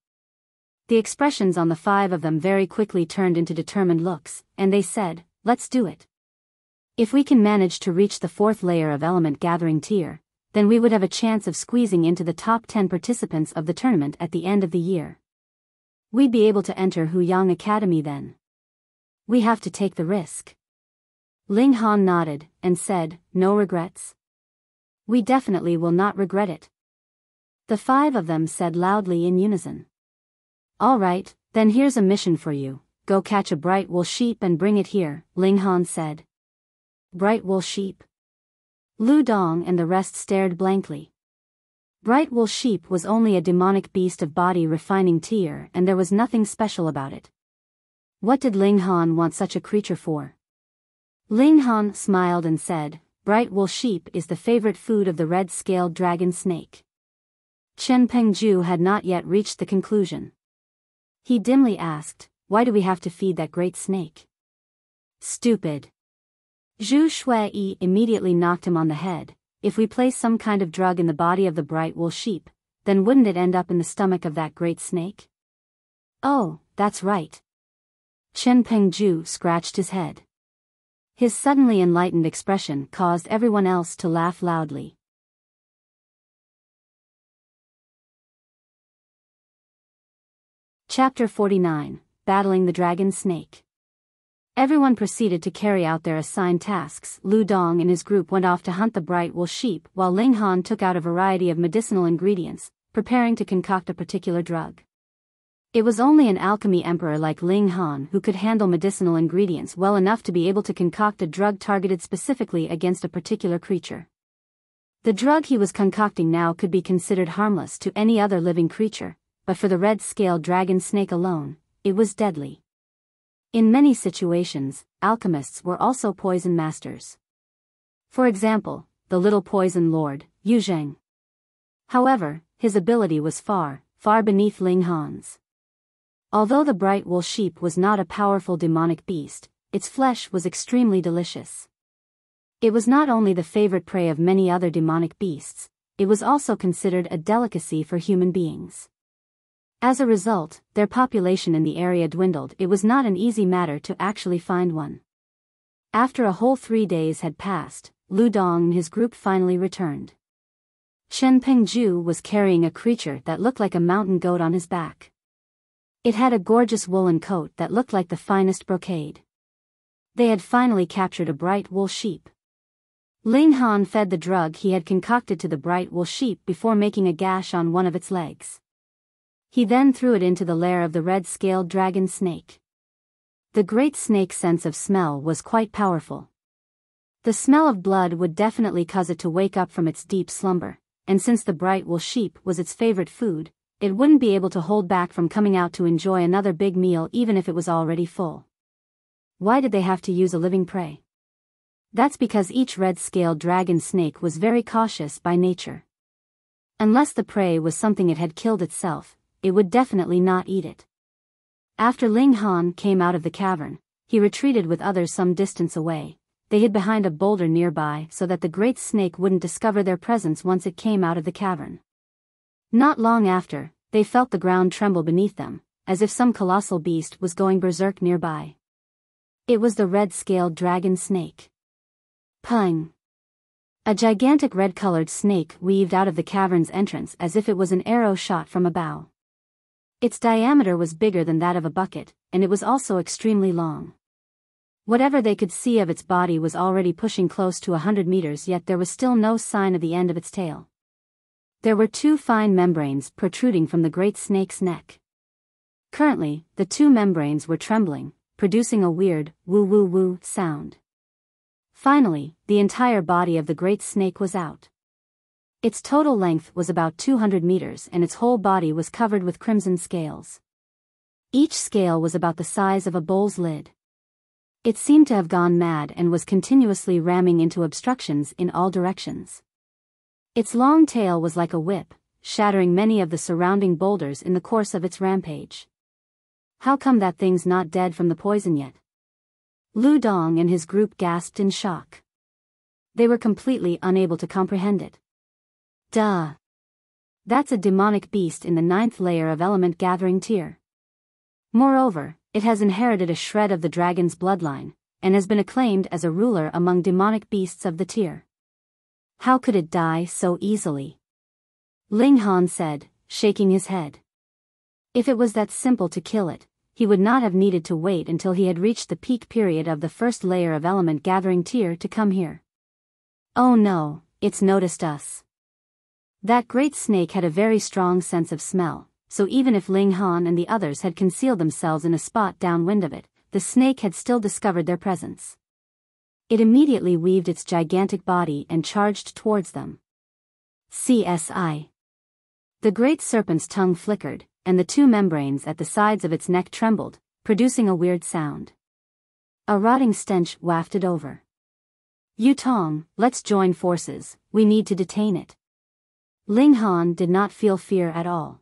The expressions on the 5 of them very quickly turned into determined looks, and they said, "Let's do it. If we can manage to reach the 4th layer of element gathering tier, then we would have a chance of squeezing into the top 10 participants of the tournament at the end of the year. We'd be able to enter Huyang Academy then. We have to take the risk." Ling Han nodded, and said, "No regrets? We definitely will not regret it." The 5 of them said loudly in unison. "All right, then here's a mission for you. Go catch a bright wool sheep and bring it here," Ling Han said. Bright wool sheep? Lu Dong and the rest stared blankly. Bright wool sheep was only a demonic beast of body refining tier, and there was nothing special about it. What did Ling Han want such a creature for? Ling Han smiled and said, "Bright wool sheep is the favorite food of the red-scaled dragon snake." Chen Pengju had not yet reached the conclusion. He dimly asked, "Why do we have to feed that great snake?" "Stupid." Zhu Shui immediately knocked him on the head. "If we place some kind of drug in the body of the bright wool sheep, then wouldn't it end up in the stomach of that great snake?" "Oh, that's right." Chen Pengju scratched his head. His suddenly enlightened expression caused everyone else to laugh loudly. Chapter 49, Battling the Dragon Snake. Everyone proceeded to carry out their assigned tasks. Lu Dong and his group went off to hunt the bright wool sheep, while Ling Han took out a variety of medicinal ingredients, preparing to concoct a particular drug. It was only an alchemy emperor like Ling Han who could handle medicinal ingredients well enough to be able to concoct a drug targeted specifically against a particular creature. The drug he was concocting now could be considered harmless to any other living creature, but for the red-scaled dragon snake alone, it was deadly. In many situations, alchemists were also poison masters. For example, the little poison lord, Yu Zheng. However, his ability was far, far beneath Ling Han's. Although the bright wool sheep was not a powerful demonic beast, its flesh was extremely delicious. It was not only the favorite prey of many other demonic beasts, it was also considered a delicacy for human beings. As a result, their population in the area dwindled. It was not an easy matter to actually find one. After a whole 3 days had passed, Lu Dong and his group finally returned. Chen Pengju was carrying a creature that looked like a mountain goat on his back. It had a gorgeous woolen coat that looked like the finest brocade. They had finally captured a bright wool sheep. Ling Han fed the drug he had concocted to the bright wool sheep before making a gash on one of its legs. He then threw it into the lair of the red-scaled dragon snake. The great snake's sense of smell was quite powerful. The smell of blood would definitely cause it to wake up from its deep slumber, and since the bright wool sheep was its favorite food, it wouldn't be able to hold back from coming out to enjoy another big meal even if it was already full. Why did they have to use a living prey? That's because each red-scaled dragon snake was very cautious by nature. Unless the prey was something it had killed itself, it would definitely not eat it. After Ling Han came out of the cavern, he retreated with others some distance away. They hid behind a boulder nearby so that the great snake wouldn't discover their presence once it came out of the cavern. Not long after, they felt the ground tremble beneath them, as if some colossal beast was going berserk nearby. It was the red-scaled dragon snake. Pung! A gigantic red-colored snake weaved out of the cavern's entrance as if it was an arrow shot from a bow. Its diameter was bigger than that of a bucket, and it was also extremely long. Whatever they could see of its body was already pushing close to 100 meters, yet there was still no sign of the end of its tail. There were 2 fine membranes protruding from the great snake's neck. Currently, the 2 membranes were trembling, producing a weird, woo-woo-woo sound. Finally, the entire body of the great snake was out. Its total length was about 200 meters and its whole body was covered with crimson scales. Each scale was about the size of a bowl's lid. It seemed to have gone mad and was continuously ramming into obstructions in all directions. Its long tail was like a whip, shattering many of the surrounding boulders in the course of its rampage. How come that thing's not dead from the poison yet? Lu Dong and his group gasped in shock. They were completely unable to comprehend it. Duh! That's a demonic beast in the 9th layer of element gathering tier. Moreover, it has inherited a shred of the dragon's bloodline, and has been acclaimed as a ruler among demonic beasts of the tier. How could it die so easily? Ling Han said, shaking his head. If it was that simple to kill it, he would not have needed to wait until he had reached the peak period of the 1st layer of element gathering tier to come here. Oh no, it's noticed us. That great snake had a very strong sense of smell, so even if Ling Han and the others had concealed themselves in a spot downwind of it, the snake had still discovered their presence. It immediately weaved its gigantic body and charged towards them. CSI. The great serpent's tongue flickered, and the 2 membranes at the sides of its neck trembled, producing a weird sound. A rotting stench wafted over. Yu Tong, let's join forces, we need to detain it. Ling Han did not feel fear at all.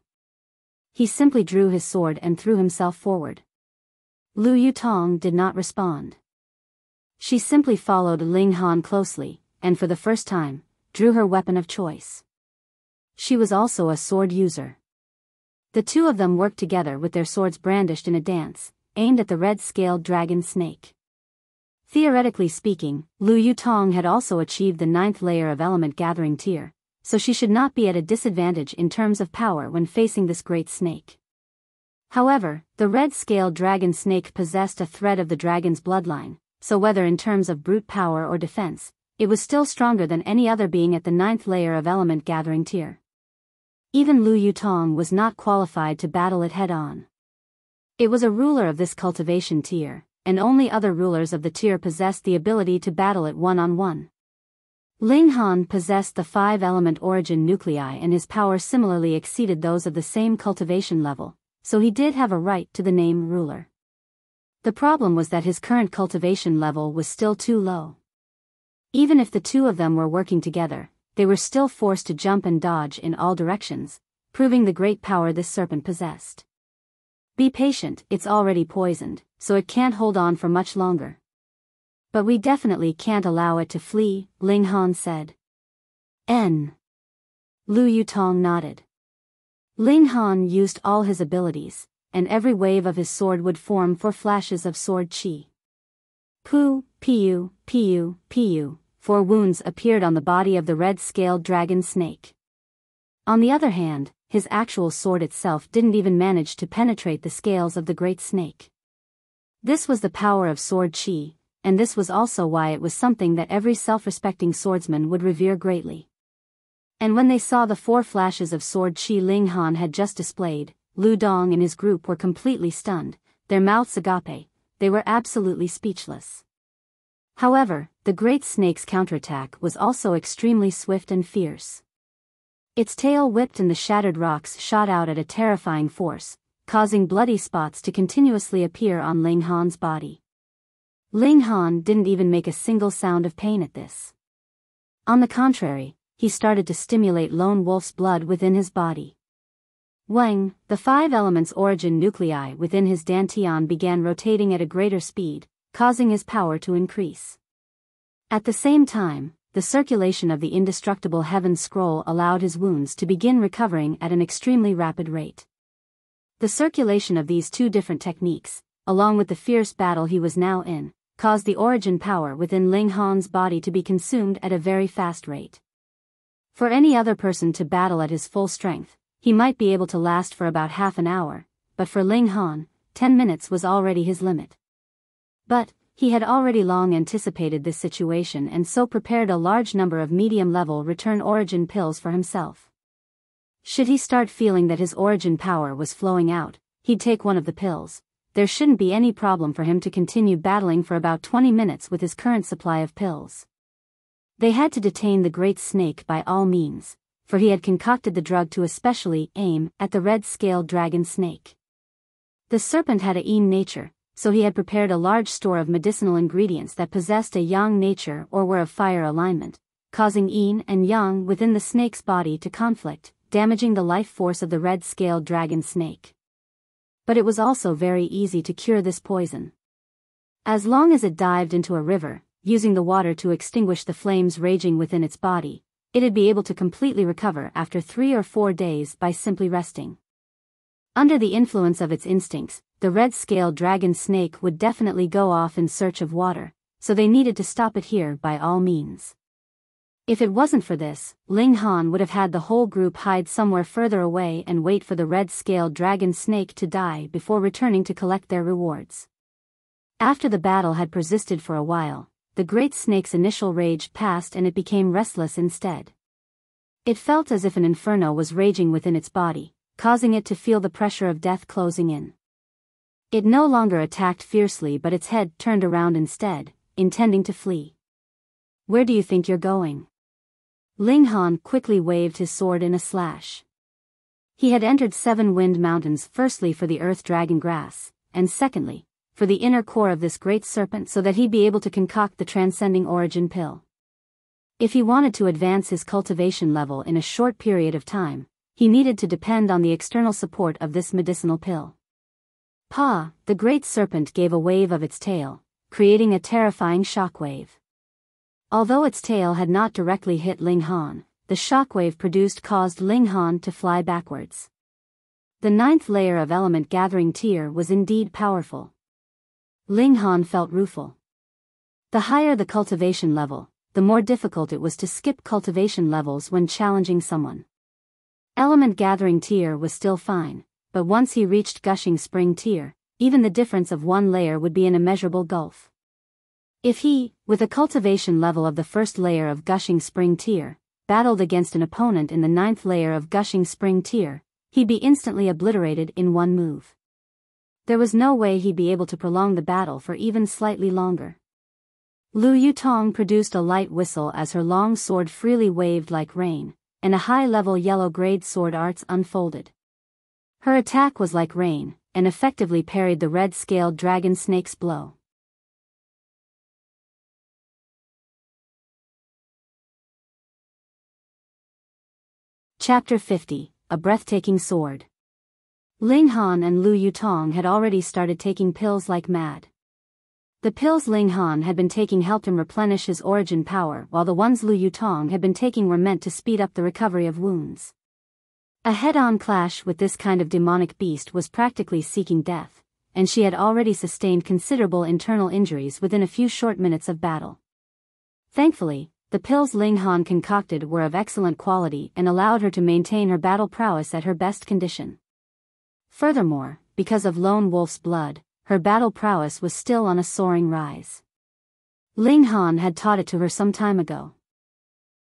He simply drew his sword and threw himself forward. Lu Yutong did not respond. She simply followed Ling Han closely, and for the first time, drew her weapon of choice. She was also a sword user. The 2 of them worked together with their swords brandished in a dance, aimed at the red-scaled dragon snake. Theoretically speaking, Lu Yutong had also achieved the 9th layer of element gathering tier, so she should not be at a disadvantage in terms of power when facing this great snake. However, the red-scaled dragon snake possessed a thread of the dragon's bloodline, so whether in terms of brute power or defense, it was still stronger than any other being at the 9th layer of element gathering tier. Even Lu Yutong was not qualified to battle it head-on. It was a ruler of this cultivation tier, and only other rulers of the tier possessed the ability to battle it one-on-one. Ling Han possessed the 5-element origin nuclei and his power similarly exceeded those of the same cultivation level, so he did have a right to the name ruler. The problem was that his current cultivation level was still too low. Even if the 2 of them were working together, they were still forced to jump and dodge in all directions, proving the great power this serpent possessed. Be patient, it's already poisoned, so it can't hold on for much longer. But we definitely can't allow it to flee, Ling Han said. N. Lu Yutong nodded. Ling Han used all his abilities, and every wave of his sword would form 4 flashes of sword chi. Pu, Piu, Piu, Piu, 4 wounds appeared on the body of the red-scaled dragon snake. On the other hand, his actual sword itself didn't even manage to penetrate the scales of the great snake. This was the power of sword chi, and this was also why it was something that every self-respecting swordsman would revere greatly. And when they saw the 4 flashes of sword chi Ling Han had just displayed, Lu Dong and his group were completely stunned, their mouths agape, they were absolutely speechless. However, the great snake's counterattack was also extremely swift and fierce. Its tail whipped and the shattered rocks shot out at a terrifying force, causing bloody spots to continuously appear on Ling Han's body. Ling Han didn't even make a single sound of pain at this. On the contrary, he started to stimulate Lone Wolf's blood within his body. Wang, the 5 elements origin nuclei within his dantian began rotating at a greater speed, causing his power to increase. At the same time, the circulation of the indestructible heaven scroll allowed his wounds to begin recovering at an extremely rapid rate. The circulation of these 2 different techniques, along with the fierce battle he was now in, caused the origin power within Ling Han's body to be consumed at a very fast rate. For any other person to battle at his full strength, he might be able to last for about half an hour, but for Ling Han, 10 minutes was already his limit. But, he had already long anticipated this situation and so prepared a large number of medium-level return origin pills for himself. Should he start feeling that his origin power was flowing out, he'd take one of the pills. There shouldn't be any problem for him to continue battling for about 20 minutes with his current supply of pills. They had to detain the great snake by all means, for he had concocted the drug to especially aim at the red-scaled dragon snake. The serpent had a yin nature, so he had prepared a large store of medicinal ingredients that possessed a yang nature or were of fire alignment, causing yin and yang within the snake's body to conflict, damaging the life force of the red-scaled dragon snake. But it was also very easy to cure this poison. As long as it dived into a river, using the water to extinguish the flames raging within its body, it'd be able to completely recover after 3 or 4 days by simply resting. Under the influence of its instincts, the red-scaled dragon snake would definitely go off in search of water, so they needed to stop it here by all means. If it wasn't for this, Ling Han would have had the whole group hide somewhere further away and wait for the red-scaled dragon snake to die before returning to collect their rewards. After the battle had persisted for a while, the great snake's initial rage passed and it became restless instead. It felt as if an inferno was raging within its body, causing it to feel the pressure of death closing in. It no longer attacked fiercely, but its head turned around instead, intending to flee. "Where do you think you're going?" Ling Han quickly waved his sword in a slash. He had entered 7 Wind Mountains firstly for the Earth Dragon Grass, and secondly, for the inner core of this great serpent so that he'd be able to concoct the transcending origin pill. If he wanted to advance his cultivation level in a short period of time, he needed to depend on the external support of this medicinal pill. Pa, the great serpent gave a wave of its tail, creating a terrifying shockwave. Although its tail had not directly hit Ling Han, the shockwave produced caused Ling Han to fly backwards. The 9th layer of element gathering tier was indeed powerful. Ling Han felt rueful. The higher the cultivation level, the more difficult it was to skip cultivation levels when challenging someone. Element gathering tier was still fine, but once he reached gushing spring tier, even the difference of 1 layer would be an immeasurable gulf. If he, with a cultivation level of the 1st layer of gushing spring tier, battled against an opponent in the 9th layer of gushing spring tier, he'd be instantly obliterated in one move. There was no way he'd be able to prolong the battle for even slightly longer. Lu Yutong produced a light whistle as her long sword freely waved like rain, and a high-level yellow-grade sword arts unfolded. Her attack was like rain, and effectively parried the red-scaled dragon snake's blow. Chapter 50, A Breathtaking Sword. Ling Han and Lu Yutong had already started taking pills like mad. The pills Ling Han had been taking helped him replenish his origin power, while the ones Lu Yutong had been taking were meant to speed up the recovery of wounds. A head-on clash with this kind of demonic beast was practically seeking death, and she had already sustained considerable internal injuries within a few short minutes of battle. Thankfully, the pills Ling Han concocted were of excellent quality and allowed her to maintain her battle prowess at her best condition. Furthermore, because of Lone Wolf's blood, her battle prowess was still on a soaring rise. Ling Han had taught it to her some time ago.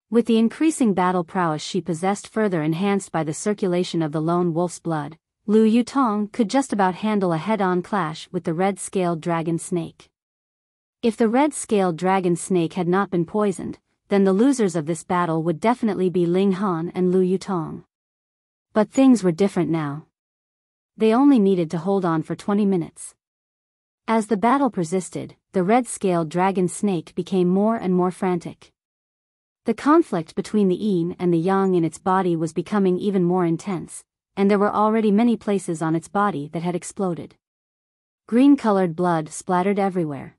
With the increasing battle prowess she possessed further enhanced by the circulation of the Lone Wolf's blood, Lu Yutong could just about handle a head-on clash with the red-scaled dragon snake. If the red-scaled dragon snake had not been poisoned, then the losers of this battle would definitely be Ling Han and Lu Yutong. But things were different now. They only needed to hold on for 20 minutes. As the battle persisted, the red-scaled dragon snake became more and more frantic. The conflict between the yin and the yang in its body was becoming even more intense, and there were already many places on its body that had exploded. Green-colored blood splattered everywhere.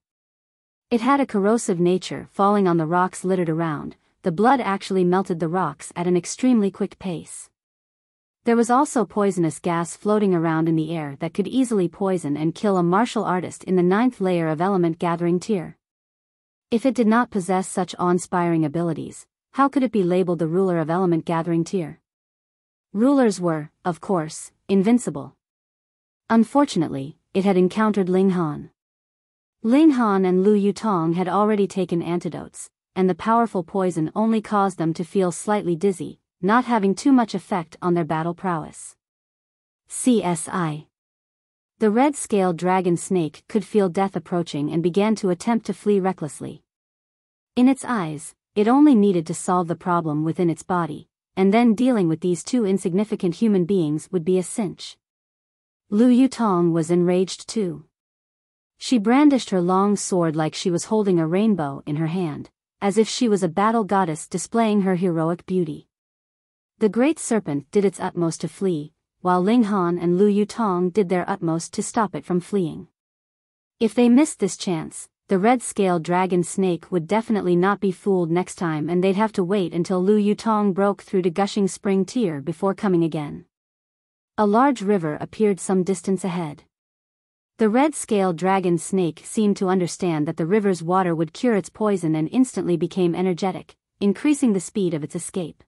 It had a corrosive nature, falling on the rocks littered around. The blood actually melted the rocks at an extremely quick pace. There was also poisonous gas floating around in the air that could easily poison and kill a martial artist in the 9th layer of element gathering tier. If it did not possess such awe-inspiring abilities, how could it be labeled the ruler of element gathering tier? Rulers were, of course, invincible. Unfortunately, it had encountered Ling Han. Ling Han and Lu Yutong had already taken antidotes, and the powerful poison only caused them to feel slightly dizzy, not having too much effect on their battle prowess. CSI. The red-scaled dragon snake could feel death approaching and began to attempt to flee recklessly. In its eyes, it only needed to solve the problem within its body, and then dealing with these 2 insignificant human beings would be a cinch. Lu Yutong was enraged too. She brandished her long sword like she was holding a rainbow in her hand, as if she was a battle goddess displaying her heroic beauty. The great serpent did its utmost to flee, while Ling Han and Lu Yutong did their utmost to stop it from fleeing. If they missed this chance, the red-scaled dragon snake would definitely not be fooled next time, and they'd have to wait until Lu Yutong broke through to gushing spring tear before coming again. A large river appeared some distance ahead. The red-scaled dragon snake seemed to understand that the river's water would cure its poison and instantly became energetic, increasing the speed of its escape.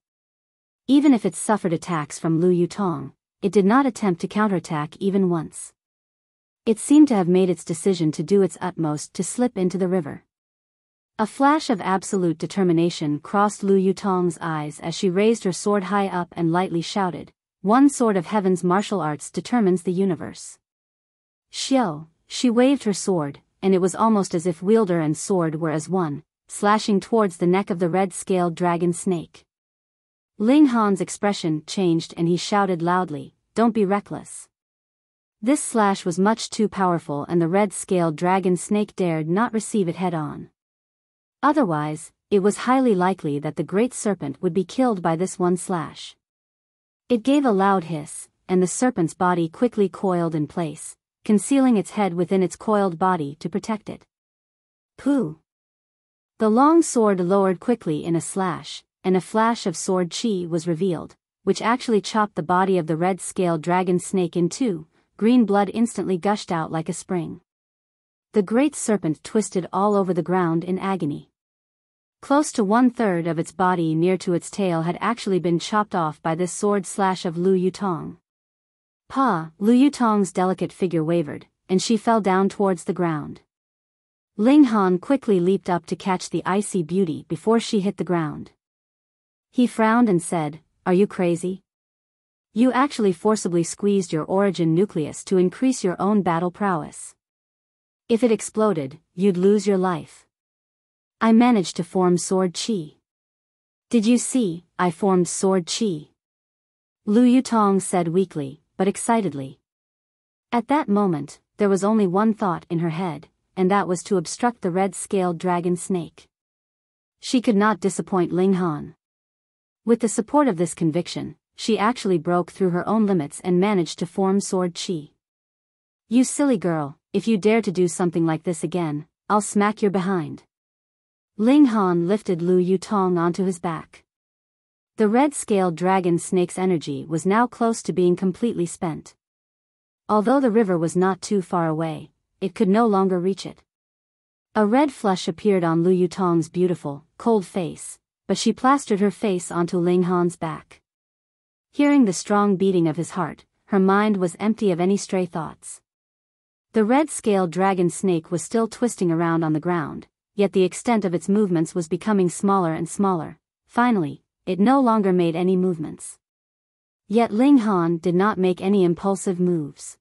Even if it suffered attacks from Lu Yutong, it did not attempt to counterattack even once. It seemed to have made its decision to do its utmost to slip into the river. A flash of absolute determination crossed Lu Yutong's eyes as she raised her sword high up and lightly shouted, "One sword of heaven's martial arts determines the universe." Xiao, she waved her sword, and it was almost as if wielder and sword were as one, slashing towards the neck of the red-scaled dragon snake. Ling Han's expression changed and he shouted loudly, "Don't be reckless." This slash was much too powerful and the red-scaled dragon snake dared not receive it head-on. Otherwise, it was highly likely that the great serpent would be killed by this one slash. It gave a loud hiss, and the serpent's body quickly coiled in place, concealing its head within its coiled body to protect it. Pooh! The long sword lowered quickly in a slash, and a flash of sword chi was revealed, which actually chopped the body of the red-scaled dragon snake in two. Green blood instantly gushed out like a spring. The great serpent twisted all over the ground in agony. Close to 1/3 of its body near to its tail had actually been chopped off by this sword slash of Lu Yutong. Lu Yutong's delicate figure wavered, and she fell down towards the ground. Ling Han quickly leaped up to catch the icy beauty before she hit the ground. He frowned and said, "Are you crazy? You actually forcibly squeezed your origin nucleus to increase your own battle prowess. If it exploded, you'd lose your life. I managed to form sword chi." "Did you see, I formed sword chi?" Lu Yutong said weakly, but excitedly. At that moment, there was only one thought in her head, and that was to obstruct the red-scaled dragon snake. She could not disappoint Ling Han. With the support of this conviction, she actually broke through her own limits and managed to form sword chi. "You silly girl, if you dare to do something like this again, I'll smack your behind." Ling Han lifted Lu Yutong onto his back. The red-scaled dragon snake's energy was now close to being completely spent. Although the river was not too far away, it could no longer reach it. A red flush appeared on Lu Yutong's beautiful, cold face, but she plastered her face onto Ling Han's back. Hearing the strong beating of his heart, her mind was empty of any stray thoughts. The red-scaled dragon snake was still twisting around on the ground, yet the extent of its movements was becoming smaller and smaller. Finally, it no longer made any movements. Yet Ling Han did not make any impulsive moves.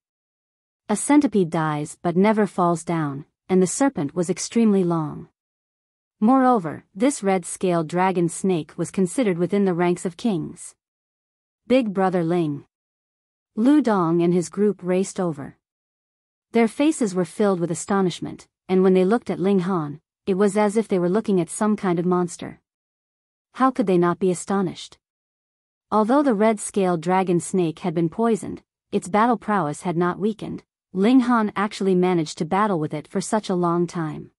A centipede dies but never falls down, and the serpent was extremely long. Moreover, this red-scaled dragon snake was considered within the ranks of kings. Big Brother Ling. Lu Dong and his group raced over. Their faces were filled with astonishment, and when they looked at Ling Han, it was as if they were looking at some kind of monster. How could they not be astonished? Although the red-scaled dragon snake had been poisoned, its battle prowess had not weakened. Ling Han actually managed to battle with it for such a long time.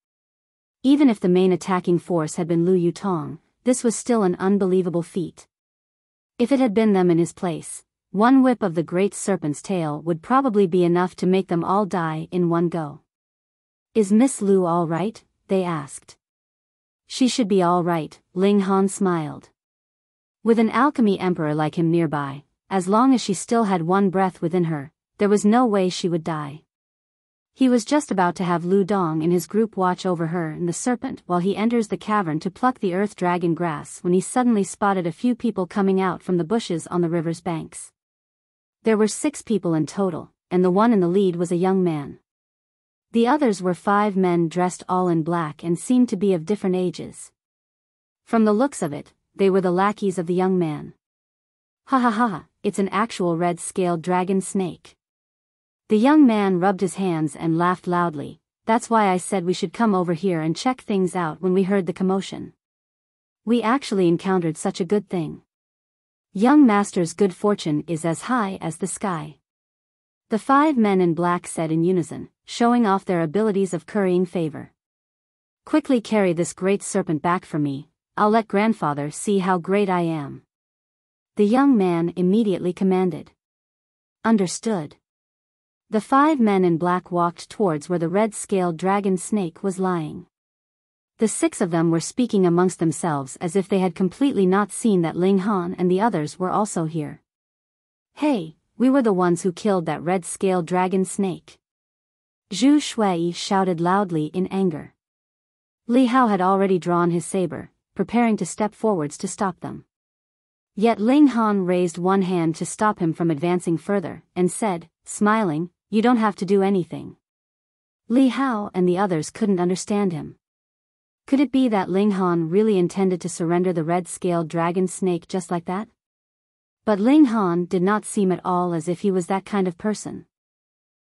Even if the main attacking force had been Lu Yutong, this was still an unbelievable feat. If it had been them in his place, one whip of the great serpent's tail would probably be enough to make them all die in one go. "Is Miss Lu all right?" they asked. "She should be all right," Ling Han smiled. With an alchemy emperor like him nearby, as long as she still had one breath within her, there was no way she would die. He was just about to have Lu Dong and his group watch over her and the serpent while he enters the cavern to pluck the earth dragon grass when he suddenly spotted a few people coming out from the bushes on the river's banks. There were 6 people in total, and the one in the lead was a young man. The others were 5 men dressed all in black and seemed to be of different ages. From the looks of it, they were the lackeys of the young man. "Ha ha ha, it's an actual red-scaled dragon snake." The young man rubbed his hands and laughed loudly. "That's why I said we should come over here and check things out when we heard the commotion." We actually encountered such a good thing. Young master's good fortune is as high as the sky. The 5 men in black said in unison, showing off their abilities of currying favor. Quickly carry this great serpent back for me, I'll let grandfather see how great I am. The young man immediately commanded. Understood. The 5 men in black walked towards where the red-scaled dragon snake was lying. The 6 of them were speaking amongst themselves as if they had completely not seen that Ling Han and the others were also here. Hey, we were the ones who killed that red-scaled dragon snake. Zhu Shui shouted loudly in anger. Li Hao had already drawn his saber, preparing to step forwards to stop them. Yet Ling Han raised one hand to stop him from advancing further, and said, smiling, "You don't have to do anything." Li Hao and the others couldn't understand him. Could it be that Ling Han really intended to surrender the red-scaled dragon snake just like that? But Ling Han did not seem at all as if he was that kind of person.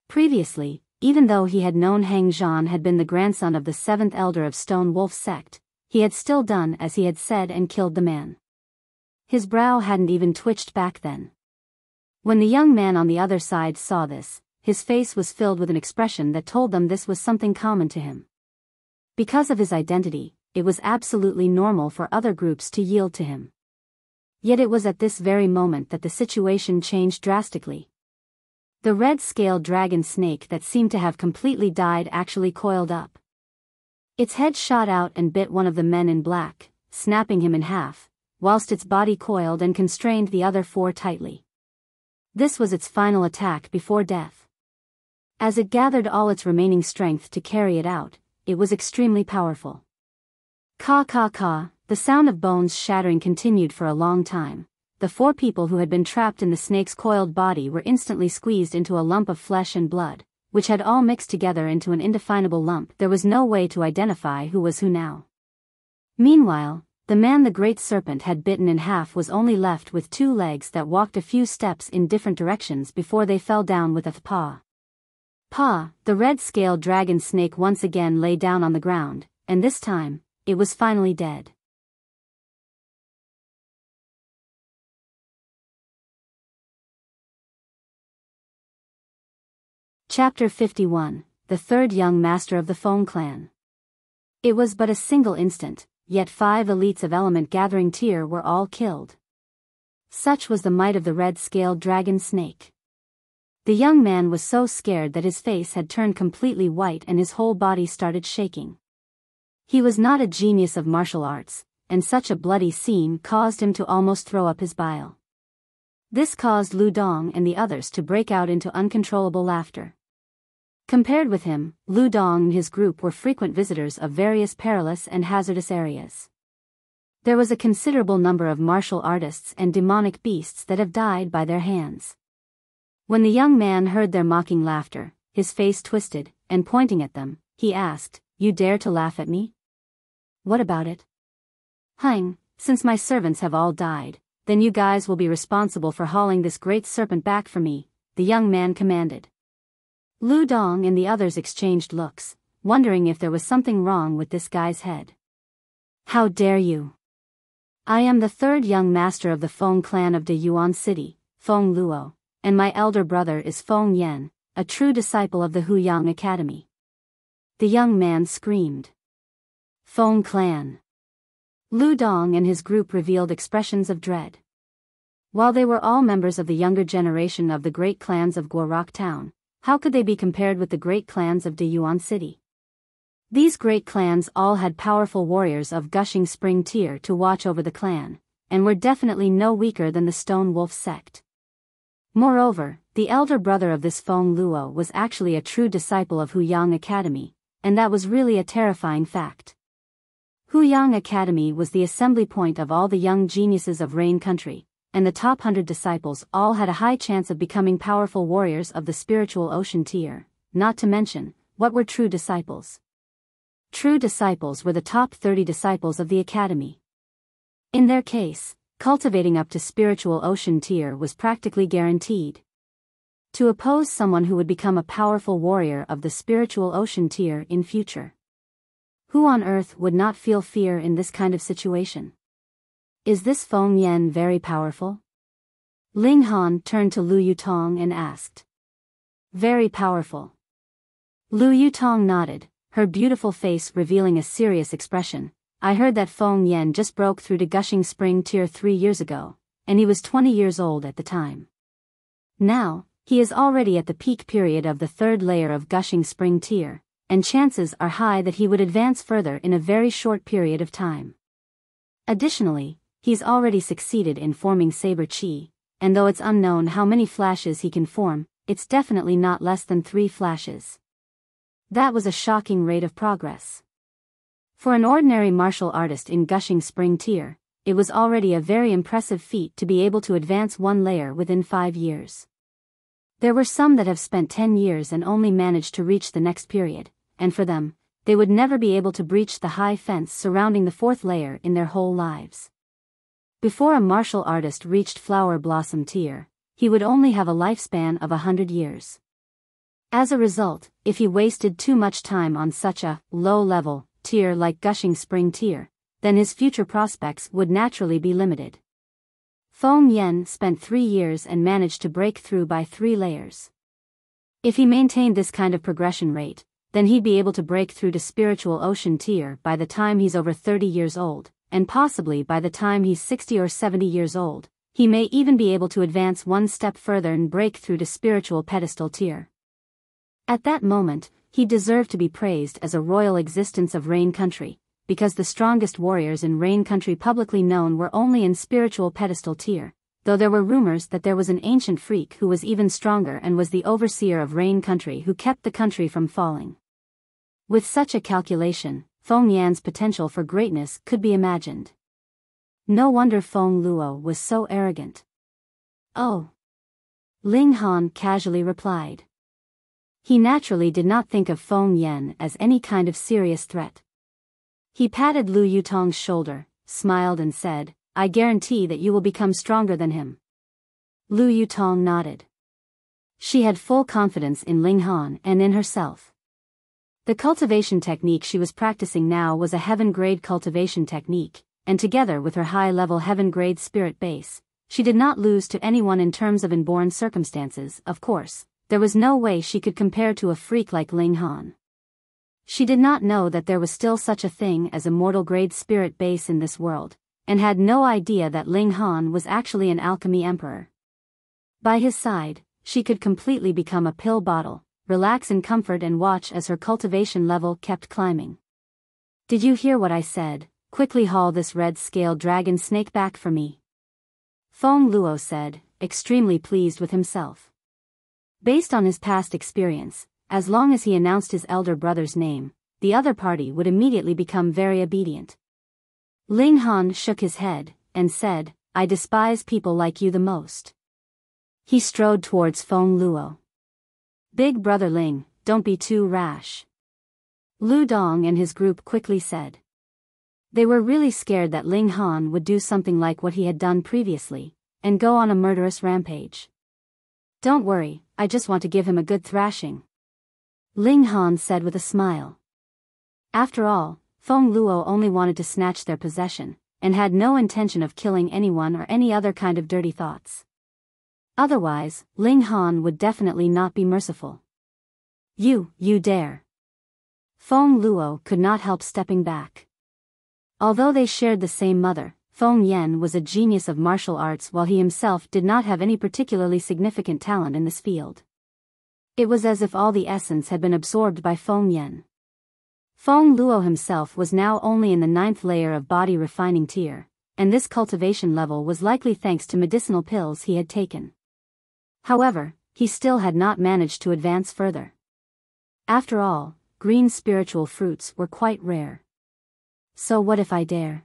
Previously, even though he had known Hang Zhan had been the grandson of the 7th elder of Stone Wolf sect, he had still done as he had said and killed the man. His brow hadn't even twitched back then. When the young man on the other side saw this, his face was filled with an expression that told them this was something common to him. Because of his identity, it was absolutely normal for other groups to yield to him. Yet it was at this very moment that the situation changed drastically. The red-scaled dragon snake that seemed to have completely died actually coiled up. Its head shot out and bit one of the men in black, snapping him in half, whilst its body coiled and constrained the other 4 tightly. This was its final attack before death. As it gathered all its remaining strength to carry it out, it was extremely powerful. Ka ka ka, the sound of bones shattering continued for a long time. The 4 people who had been trapped in the snake's coiled body were instantly squeezed into a lump of flesh and blood, which had all mixed together into an indefinable lump. There was no way to identify who was who now. Meanwhile, the man the great serpent had bitten in half was only left with 2 legs that walked a few steps in different directions before they fell down with a paw. Pa, the red-scaled dragon snake once again lay down on the ground, and this time, it was finally dead. Chapter 51, The Third Young Master of the Feng Clan. It was but a single instant, yet 5 elites of Element Gathering Tier were all killed. Such was the might of the red-scaled dragon snake. The young man was so scared that his face had turned completely white and his whole body started shaking. He was not a genius of martial arts, and such a bloody scene caused him to almost throw up his bile. This caused Lu Dong and the others to break out into uncontrollable laughter. Compared with him, Lu Dong and his group were frequent visitors of various perilous and hazardous areas. There was a considerable number of martial artists and demonic beasts that have died by their hands. When the young man heard their mocking laughter, his face twisted, and pointing at them, he asked, "You dare to laugh at me? What about it? Hein, since my servants have all died, then you guys will be responsible for hauling this great serpent back for me," the young man commanded. Lu Dong and the others exchanged looks, wondering if there was something wrong with this guy's head. "How dare you? I am the 3rd young master of the Feng clan of De Yuan City, Feng Luo, and my elder brother is Feng Yan, a true disciple of the Huyang Academy." The young man screamed. Feng clan. Lu Dong and his group revealed expressions of dread. While they were all members of the younger generation of the great clans of Guorak Town, how could they be compared with the great clans of De Yuan City? These great clans all had powerful warriors of Gushing Spring tier to watch over the clan, and were definitely no weaker than the Stone Wolf sect. Moreover, the elder brother of this Feng Luo was actually a true disciple of Huyang Academy, and that was really a terrifying fact. Huyang Academy was the assembly point of all the young geniuses of Rain Country, and the top 100 disciples all had a high chance of becoming powerful warriors of the spiritual ocean tier, not to mention, what were true disciples? True disciples were the top 30 disciples of the academy. In their case, cultivating up to spiritual ocean tier was practically guaranteed. To oppose someone who would become a powerful warrior of the spiritual ocean tier in future. Who on earth would not feel fear in this kind of situation? Is this Feng Yan very powerful? Ling Han turned to Lu Yutong and asked. Very powerful. Lu Yutong nodded, her beautiful face revealing a serious expression. I heard that Feng Yan just broke through to Gushing Spring Tier 3 years ago, and he was 20 years old at the time. Now, he is already at the peak period of the third layer of Gushing Spring Tier, and chances are high that he would advance further in a very short period of time. Additionally, he's already succeeded in forming Saber Chi, and though it's unknown how many flashes he can form, it's definitely not less than 3 flashes. That was a shocking rate of progress. For an ordinary martial artist in Gushing Spring Tier, it was already a very impressive feat to be able to advance 1 layer within 5 years. There were some that have spent 10 years and only managed to reach the next period, and for them, they would never be able to breach the high fence surrounding the 4th layer in their whole lives. Before a martial artist reached Flower Blossom Tier, he would only have a lifespan of 100 years. As a result, if he wasted too much time on such a low-level tier like Gushing Spring Tier, then his future prospects would naturally be limited. Feng Yan spent 3 years and managed to break through by 3 layers. If he maintained this kind of progression rate, then he'd be able to break through to Spiritual Ocean Tier by the time he's over 30 years old, and possibly by the time he's 60 or 70 years old, he may even be able to advance 1 step further and break through to Spiritual Pedestal Tier. At that moment, he deserved to be praised as a royal existence of Rain Country, because the strongest warriors in Rain Country publicly known were only in Spiritual Pedestal Tier, though there were rumors that there was an ancient freak who was even stronger and was the overseer of Rain Country who kept the country from falling. With such a calculation, Feng Yan's potential for greatness could be imagined. No wonder Feng Luo was so arrogant. Oh. Ling Han casually replied. He naturally did not think of Feng Yan as any kind of serious threat. He patted Lu Yutong's shoulder, smiled and said, I guarantee that you will become stronger than him. Lu Yutong nodded. She had full confidence in Ling Han and in herself. The cultivation technique she was practicing now was a heaven-grade cultivation technique, and together with her high-level heaven-grade spirit base, she did not lose to anyone in terms of inborn circumstances. Of course, there was no way she could compare to a freak like Ling Han. She did not know that there was still such a thing as a mortal-grade spirit base in this world, and had no idea that Ling Han was actually an alchemy emperor. By his side, she could completely become a pill bottle, relax in comfort and watch as her cultivation level kept climbing. Did you hear what I said? Quickly haul this red-scaled dragon snake back for me. Feng Luo said, extremely pleased with himself. Based on his past experience, as long as he announced his elder brother's name, the other party would immediately become very obedient. Ling Han shook his head, and said, I despise people like you the most. He strode towards Feng Luo. Big brother Ling, don't be too rash. Lu Dong and his group quickly said. They were really scared that Ling Han would do something like what he had done previously, and go on a murderous rampage. Don't worry, I just want to give him a good thrashing. Ling Han said with a smile. After all, Feng Luo only wanted to snatch their possession, and had no intention of killing anyone or any other kind of dirty thoughts. Otherwise, Ling Han would definitely not be merciful. You dare. Feng Luo could not help stepping back. Although they shared the same mother, Feng Yan was a genius of martial arts while he himself did not have any particularly significant talent in this field. It was as if all the essence had been absorbed by Feng Yan. Feng Luo himself was now only in the 9th layer of body refining tier, and this cultivation level was likely thanks to medicinal pills he had taken. However, he still had not managed to advance further. After all, green spiritual fruits were quite rare. So what if I dare?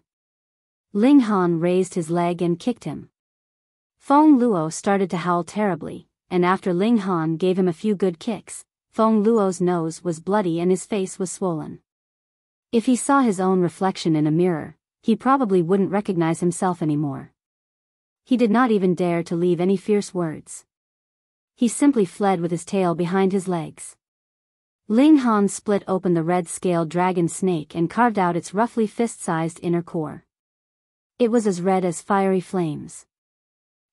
Ling Han raised his leg and kicked him. Feng Luo started to howl terribly, and after Ling Han gave him a few good kicks, Feng Luo's nose was bloody and his face was swollen. If he saw his own reflection in a mirror, he probably wouldn't recognize himself anymore. He did not even dare to leave any fierce words. He simply fled with his tail behind his legs. Ling Han split open the red-scaled dragon snake and carved out its roughly fist-sized inner core. It was as red as fiery flames.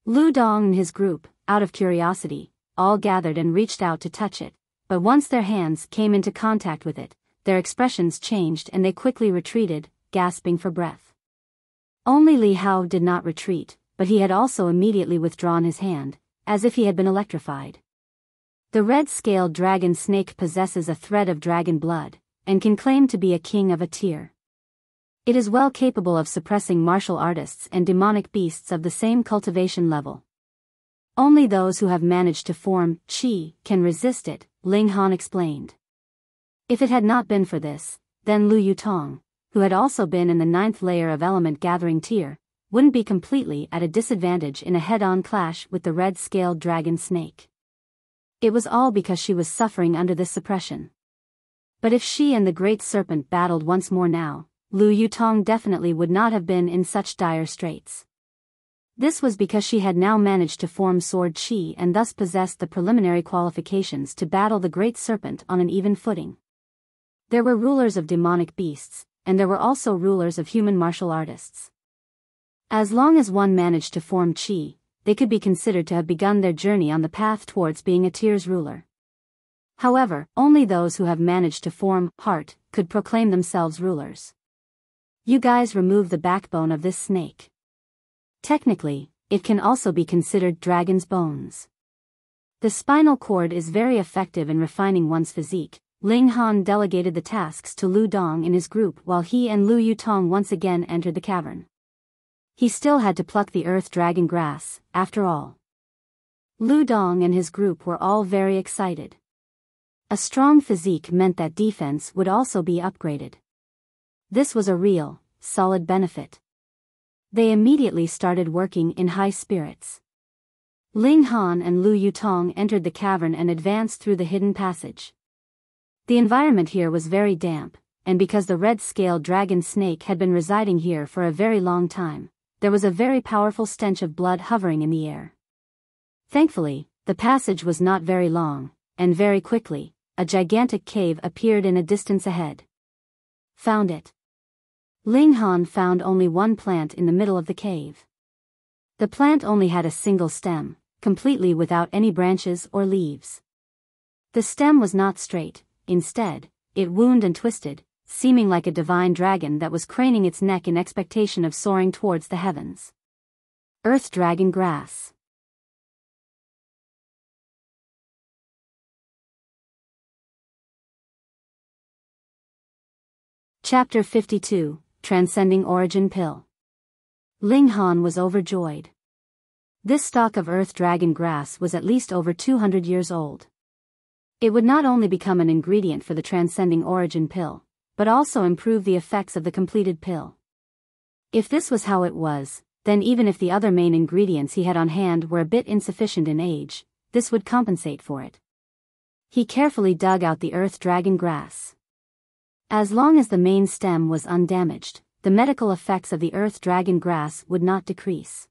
Lu Dong and his group, out of curiosity, all gathered and reached out to touch it, but once their hands came into contact with it, their expressions changed and they quickly retreated, gasping for breath. Only Li Hao did not retreat, but he had also immediately withdrawn his hand, as if he had been electrified. The red-scaled dragon snake possesses a thread of dragon blood, and can claim to be a king of a tier. It is well capable of suppressing martial artists and demonic beasts of the same cultivation level. Only those who have managed to form qi can resist it, Ling Han explained. If it had not been for this, then Lu Yutong, who had also been in the 9th layer of element gathering tier, wouldn't be completely at a disadvantage in a head-on clash with the red-scaled dragon snake. It was all because she was suffering under this suppression. But if she and the great serpent battled once more now, Lu Yutong definitely would not have been in such dire straits. This was because she had now managed to form sword qi and thus possessed the preliminary qualifications to battle the great serpent on an even footing. There were rulers of demonic beasts, and there were also rulers of human martial artists. As long as one managed to form qi, they could be considered to have begun their journey on the path towards being a tier's ruler. However, only those who have managed to form heart could proclaim themselves rulers. You guys remove the backbone of this snake. Technically, it can also be considered dragon's bones. The spinal cord is very effective in refining one's physique. Ling Han delegated the tasks to Lu Dong and his group while he and Lu Yutong once again entered the cavern. He still had to pluck the earth dragon grass, after all. Lu Dong and his group were all very excited. A strong physique meant that defense would also be upgraded. This was a real, solid benefit. They immediately started working in high spirits. Ling Han and Lu Yutong entered the cavern and advanced through the hidden passage. The environment here was very damp, and because the red-scaled dragon snake had been residing here for a very long time, there was a very powerful stench of blood hovering in the air. Thankfully, the passage was not very long, and very quickly, a gigantic cave appeared in a distance ahead. Found it. Ling Han found only one plant in the middle of the cave. The plant only had a single stem, completely without any branches or leaves. The stem was not straight, instead, it wound and twisted, seeming like a divine dragon that was craning its neck in expectation of soaring towards the heavens. Earth Dragon Grass. Chapter 52, Transcending Origin Pill. Ling Han was overjoyed. This stalk of earth dragon grass was at least over 200 years old. It would not only become an ingredient for the Transcending Origin Pill, but also improve the effects of the completed pill. If this was how it was, then even if the other main ingredients he had on hand were a bit insufficient in age, this would compensate for it. He carefully dug out the earth dragon grass. As long as the main stem was undamaged, the medical effects of the earth dragon grass would not decrease.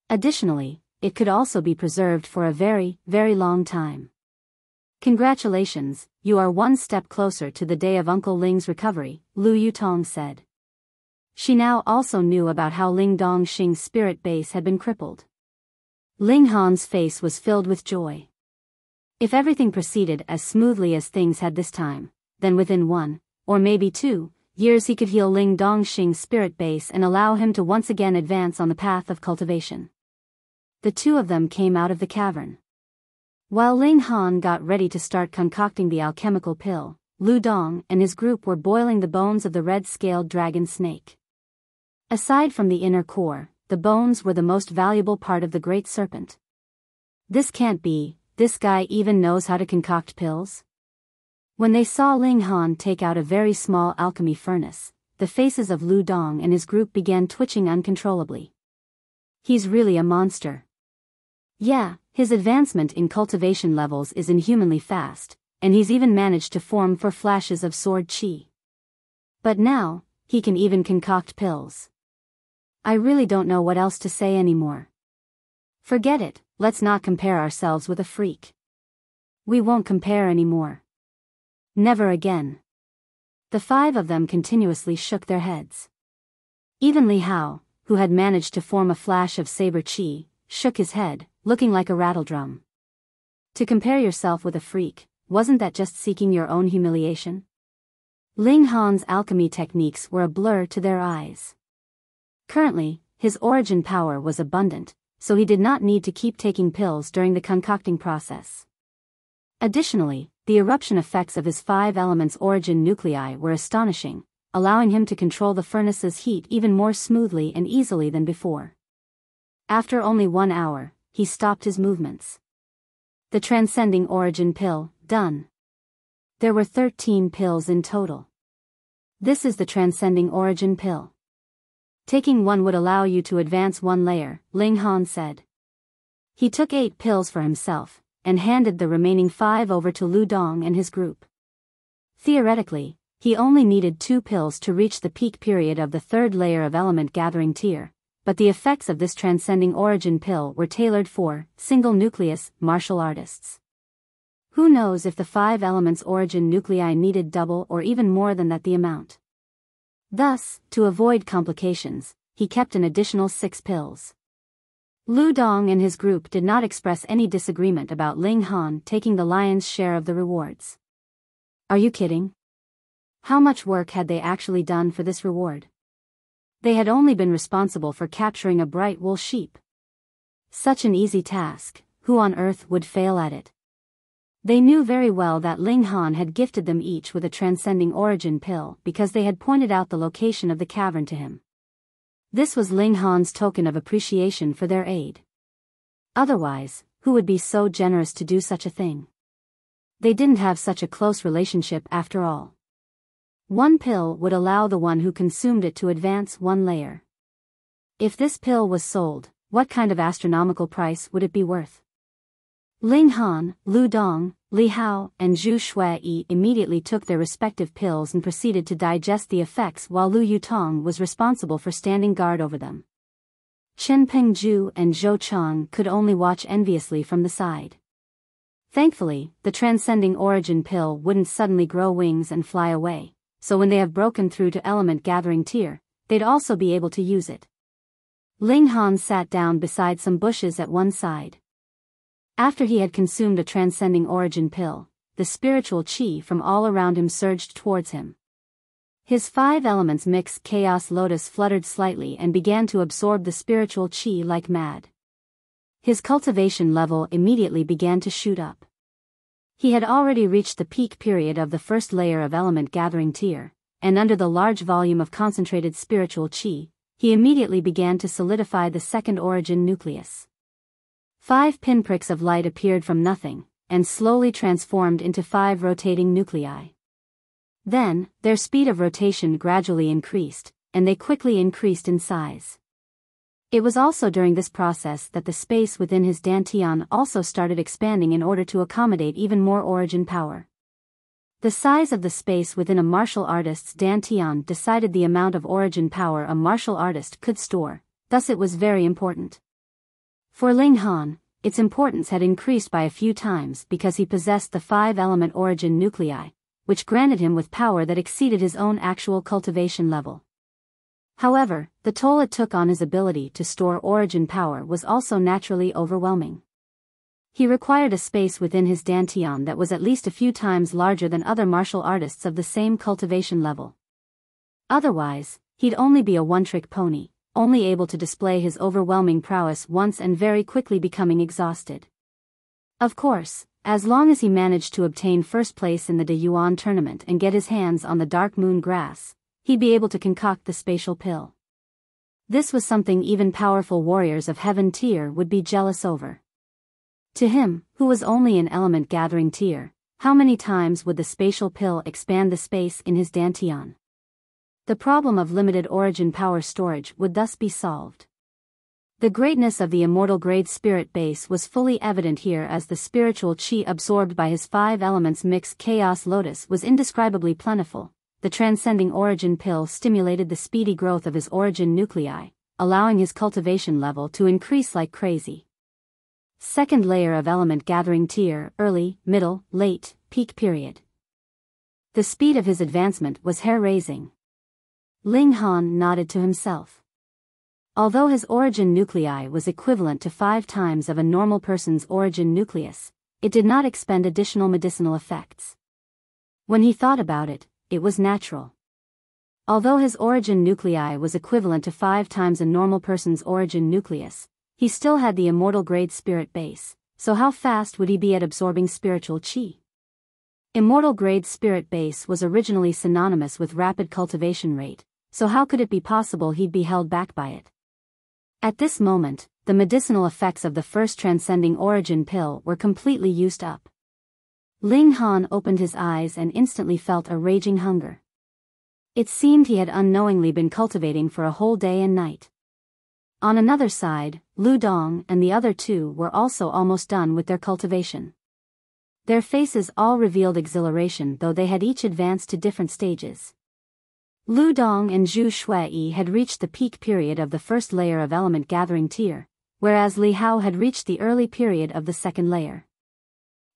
Additionally, it could also be preserved for a very, very long time. Congratulations, you are one step closer to the day of Uncle Ling's recovery, Lu Yutong said. She now also knew about how Ling Dongxing's spirit base had been crippled. Ling Han's face was filled with joy. If everything proceeded as smoothly as things had this time, then within 1, or maybe 2, years he could heal Ling Dongxing's spirit base and allow him to once again advance on the path of cultivation. The two of them came out of the cavern. While Ling Han got ready to start concocting the alchemical pill, Lu Dong and his group were boiling the bones of the red-scaled dragon snake. Aside from the inner core, the bones were the most valuable part of the great serpent. This can't be, this guy even knows how to concoct pills? When they saw Ling Han take out a very small alchemy furnace, the faces of Lu Dong and his group began twitching uncontrollably. He's really a monster. Yeah, his advancement in cultivation levels is inhumanly fast, and he's even managed to form 4 flashes of sword qi. But now, he can even concoct pills. I really don't know what else to say anymore. Forget it, let's not compare ourselves with a freak. We won't compare anymore. Never again. The 5 of them continuously shook their heads. Even Li Hao, who had managed to form a flash of saber chi, shook his head, looking like a rattledrum. To compare yourself with a freak, wasn't that just seeking your own humiliation? Ling Han's alchemy techniques were a blur to their eyes. Currently, his origin power was abundant, so he did not need to keep taking pills during the concocting process. Additionally, the eruption effects of his 5 elements origin nuclei were astonishing, allowing him to control the furnace's heat even more smoothly and easily than before. After only 1 hour, he stopped his movements. The transcending origin pill, done. There were 13 pills in total. This is the transcending origin pill. Taking one would allow you to advance 1 layer, Ling Han said. He took 8 pills for himself, and handed the remaining 5 over to Lu Dong and his group. Theoretically, he only needed 2 pills to reach the peak period of the 3rd layer of element gathering tier, but the effects of this transcending origin pill were tailored for single nucleus martial artists. Who knows if the 5 elements origin nuclei needed double or even more than that the amount. Thus, to avoid complications, he kept an additional 6 pills. Lu Dong and his group did not express any disagreement about Ling Han taking the lion's share of the rewards. Are you kidding? How much work had they actually done for this reward? They had only been responsible for capturing a bright wool sheep. Such an easy task, who on earth would fail at it? They knew very well that Ling Han had gifted them each with a transcending origin pill because they had pointed out the location of the cavern to him. This was Ling Han's token of appreciation for their aid. Otherwise, who would be so generous to do such a thing? They didn't have such a close relationship after all. 1 pill would allow the one who consumed it to advance 1 layer. If this pill was sold, what kind of astronomical price would it be worth? Ling Han, Lu Dong, Li Hao, and Zhu Shui immediately took their respective pills and proceeded to digest the effects while Lu Yutong was responsible for standing guard over them. Chen Pengju and Zhou Chang could only watch enviously from the side. Thankfully, the transcending origin pill wouldn't suddenly grow wings and fly away, so when they have broken through to element gathering tier, they'd also be able to use it. Ling Han sat down beside some bushes at one side. After he had consumed a transcending origin pill, the spiritual chi from all around him surged towards him. His 5 elements mixed chaos lotus fluttered slightly and began to absorb the spiritual chi like mad. His cultivation level immediately began to shoot up. He had already reached the peak period of the 1st layer of element gathering tier, and under the large volume of concentrated spiritual chi, he immediately began to solidify the 2nd origin nucleus. 5 pinpricks of light appeared from nothing, and slowly transformed into 5 rotating nuclei. Then, their speed of rotation gradually increased, and they quickly increased in size. It was also during this process that the space within his dantian also started expanding in order to accommodate even more origin power. The size of the space within a martial artist's dantian decided the amount of origin power a martial artist could store, thus it was very important. For Ling Han, its importance had increased by a few times because he possessed the 5 element origin nuclei, which granted him with power that exceeded his own actual cultivation level. However, the toll it took on his ability to store origin power was also naturally overwhelming. He required a space within his dantian that was at least a few times larger than other martial artists of the same cultivation level. Otherwise, he'd only be a one-trick pony, only able to display his overwhelming prowess once and very quickly becoming exhausted. Of course, as long as he managed to obtain 1st place in the De Yuan tournament and get his hands on the dark moon grass, he'd be able to concoct the spatial pill. This was something even powerful warriors of heaven tier would be jealous over. To him, who was only in element gathering tier, how many times would the spatial pill expand the space in his dantian? The problem of limited origin power storage would thus be solved. The greatness of the immortal grade spirit base was fully evident here as the spiritual chi absorbed by his 5 elements mixed chaos lotus was indescribably plentiful. The transcending origin pill stimulated the speedy growth of his origin nuclei, allowing his cultivation level to increase like crazy. 2nd layer of element gathering tier, early, middle, late, peak period. The speed of his advancement was hair-raising. Ling Han nodded to himself. Although his origin nuclei was equivalent to 5 times of a normal person's origin nucleus, it did not expend additional medicinal effects. When he thought about it, it was natural. Although his origin nuclei was equivalent to 5 times a normal person's origin nucleus, he still had the immortal grade spirit base, so how fast would he be at absorbing spiritual chi? Immortal grade spirit base was originally synonymous with rapid cultivation rate, so how could it be possible he'd be held back by it? At this moment, the medicinal effects of the first transcending origin pill were completely used up. Ling Han opened his eyes and instantly felt a raging hunger. It seemed he had unknowingly been cultivating for a whole day and night. On another side, Lu Dong and the other two were also almost done with their cultivation. Their faces all revealed exhilaration, though they had each advanced to different stages. Lu Dong and Zhu Shui had reached the peak period of the first layer of element gathering tier, whereas Li Hao had reached the early period of the second layer.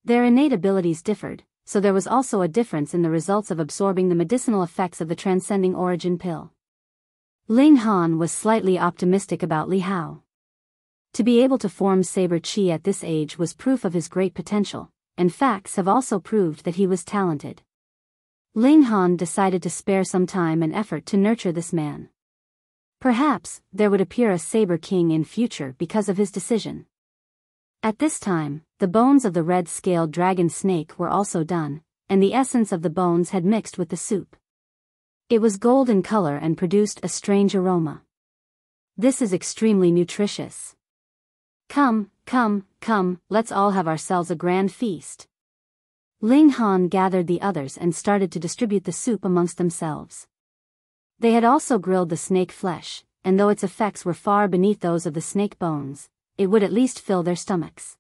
Their innate abilities differed, so there was also a difference in the results of absorbing the medicinal effects of the transcending origin pill. Ling Han was slightly optimistic about Li Hao. To be able to form saber chi at this age was proof of his great potential, and facts have also proved that he was talented. Ling Han decided to spare some time and effort to nurture this man. Perhaps there would appear a saber king in future because of his decision. At this time, the bones of the red-scaled dragon snake were also done, and the essence of the bones had mixed with the soup. It was gold in color and produced a strange aroma. This is extremely nutritious. Come, let's all have ourselves a grand feast. Ling Han gathered the others and started to distribute the soup amongst themselves. They had also grilled the snake flesh, and though its effects were far beneath those of the snake bones, it would at least fill their stomachs.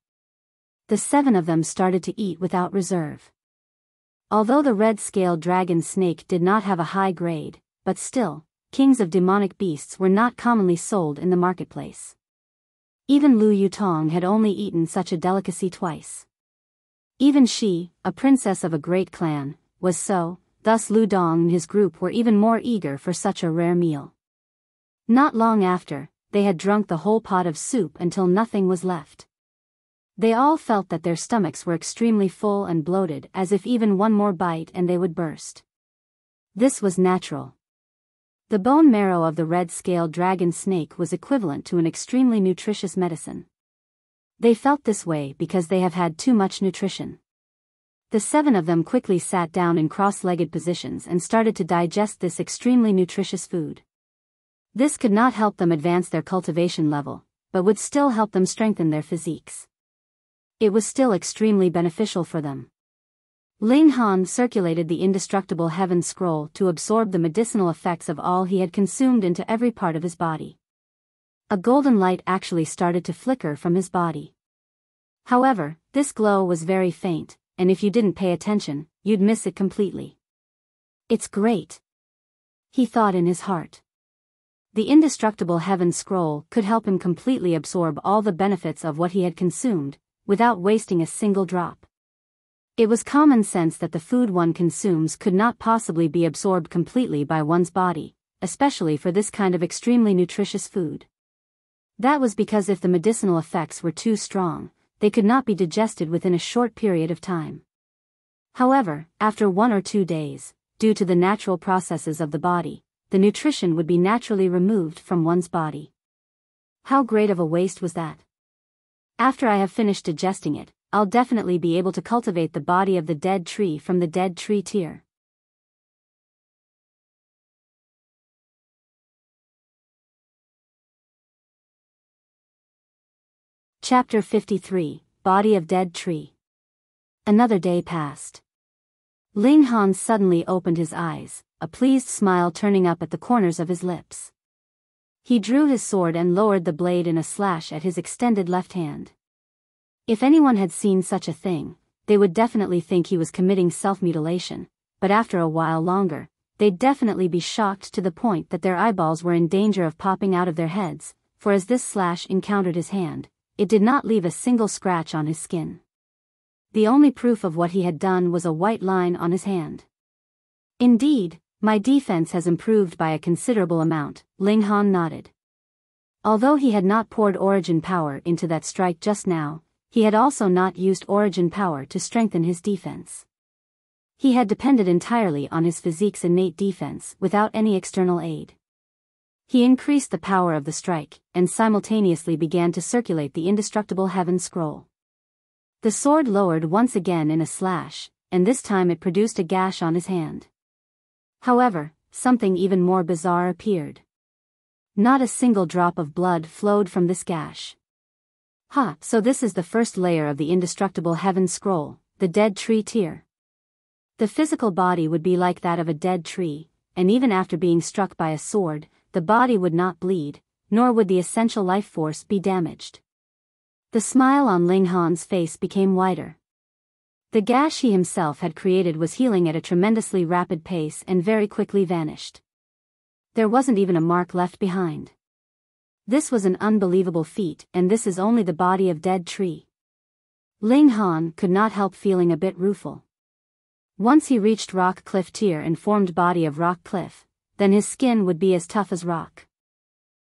The 7 of them started to eat without reserve. Although the red-scaled dragon snake did not have a high grade, but still, kings of demonic beasts were not commonly sold in the marketplace. Even Lu Yutong had only eaten such a delicacy twice. Even she, a princess of a great clan, was so, thus Lu Dong and his group were even more eager for such a rare meal. Not long after, they had drunk the whole pot of soup until nothing was left. They all felt that their stomachs were extremely full and bloated, as if even one more bite and they would burst. This was natural. The bone marrow of the red-scaled dragon snake was equivalent to an extremely nutritious medicine. They felt this way because they have had too much nutrition. The 7 of them quickly sat down in cross-legged positions and started to digest this extremely nutritious food. This could not help them advance their cultivation level, but would still help them strengthen their physiques. It was still extremely beneficial for them. Ling Han circulated the indestructible heaven scroll to absorb the medicinal effects of all he had consumed into every part of his body. A golden light actually started to flicker from his body. However, this glow was very faint, and if you didn't pay attention, you'd miss it completely. It's great, he thought in his heart. The indestructible heaven scroll could help him completely absorb all the benefits of what he had consumed, without wasting a single drop. It was common sense that the food one consumes could not possibly be absorbed completely by one's body, especially for this kind of extremely nutritious food. That was because if the medicinal effects were too strong, they could not be digested within a short period of time. However, after 1 or 2 days, due to the natural processes of the body, the nutrition would be naturally removed from one's body. How great of a waste was that? After I have finished digesting it, I'll definitely be able to cultivate the body of the dead tree from the dead tree tier. Chapter 53, Body of Dead Tree. Another day passed. Ling Han suddenly opened his eyes, a pleased smile turning up at the corners of his lips. He drew his sword and lowered the blade in a slash at his extended left hand. If anyone had seen such a thing, they would definitely think he was committing self-mutilation, but after a while longer, they'd definitely be shocked to the point that their eyeballs were in danger of popping out of their heads, for as this slash encountered his hand, it did not leave a single scratch on his skin. The only proof of what he had done was a white line on his hand. Indeed, my defense has improved by a considerable amount, Ling Han nodded. Although he had not poured origin power into that strike just now, he had also not used origin power to strengthen his defense. He had depended entirely on his physique's innate defense without any external aid. He increased the power of the strike, and simultaneously began to circulate the indestructible heaven scroll. The sword lowered once again in a slash, and this time it produced a gash on his hand. However, something even more bizarre appeared. Not a single drop of blood flowed from this gash. So this is the first layer of the indestructible heaven scroll, the dead tree tier. The physical body would be like that of a dead tree, and even after being struck by a sword, the body would not bleed, nor would the essential life force be damaged. The smile on Ling Han's face became wider. The gash he himself had created was healing at a tremendously rapid pace and very quickly vanished. There wasn't even a mark left behind. This was an unbelievable feat, and this is only the body of dead tree. Ling Han could not help feeling a bit rueful. Once he reached rock cliff tier and formed body of rock cliff, then his skin would be as tough as rock.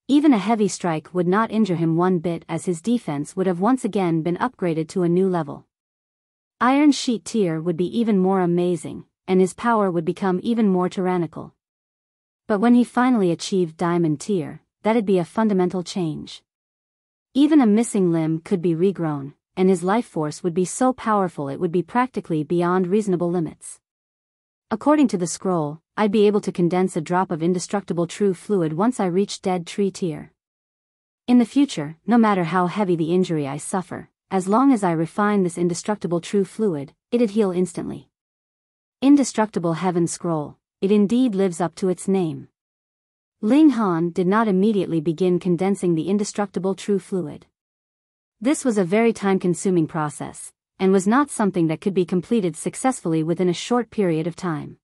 Even a heavy strike would not injure him one bit, as his defense would have once again been upgraded to a new level. Iron sheet tier would be even more amazing, and his power would become even more tyrannical. But when he finally achieved diamond tier, that'd be a fundamental change. Even a missing limb could be regrown, and his life force would be so powerful it would be practically beyond reasonable limits. According to the scroll, I'd be able to condense a drop of indestructible true fluid once I reach dead tree tier. In the future, no matter how heavy the injury I suffer, as long as I refine this indestructible true fluid, it'd heal instantly. Indestructible heaven scroll, it indeed lives up to its name. Ling Han did not immediately begin condensing the indestructible true fluid. This was a very time-consuming process, and was not something that could be completed successfully within a short period of time.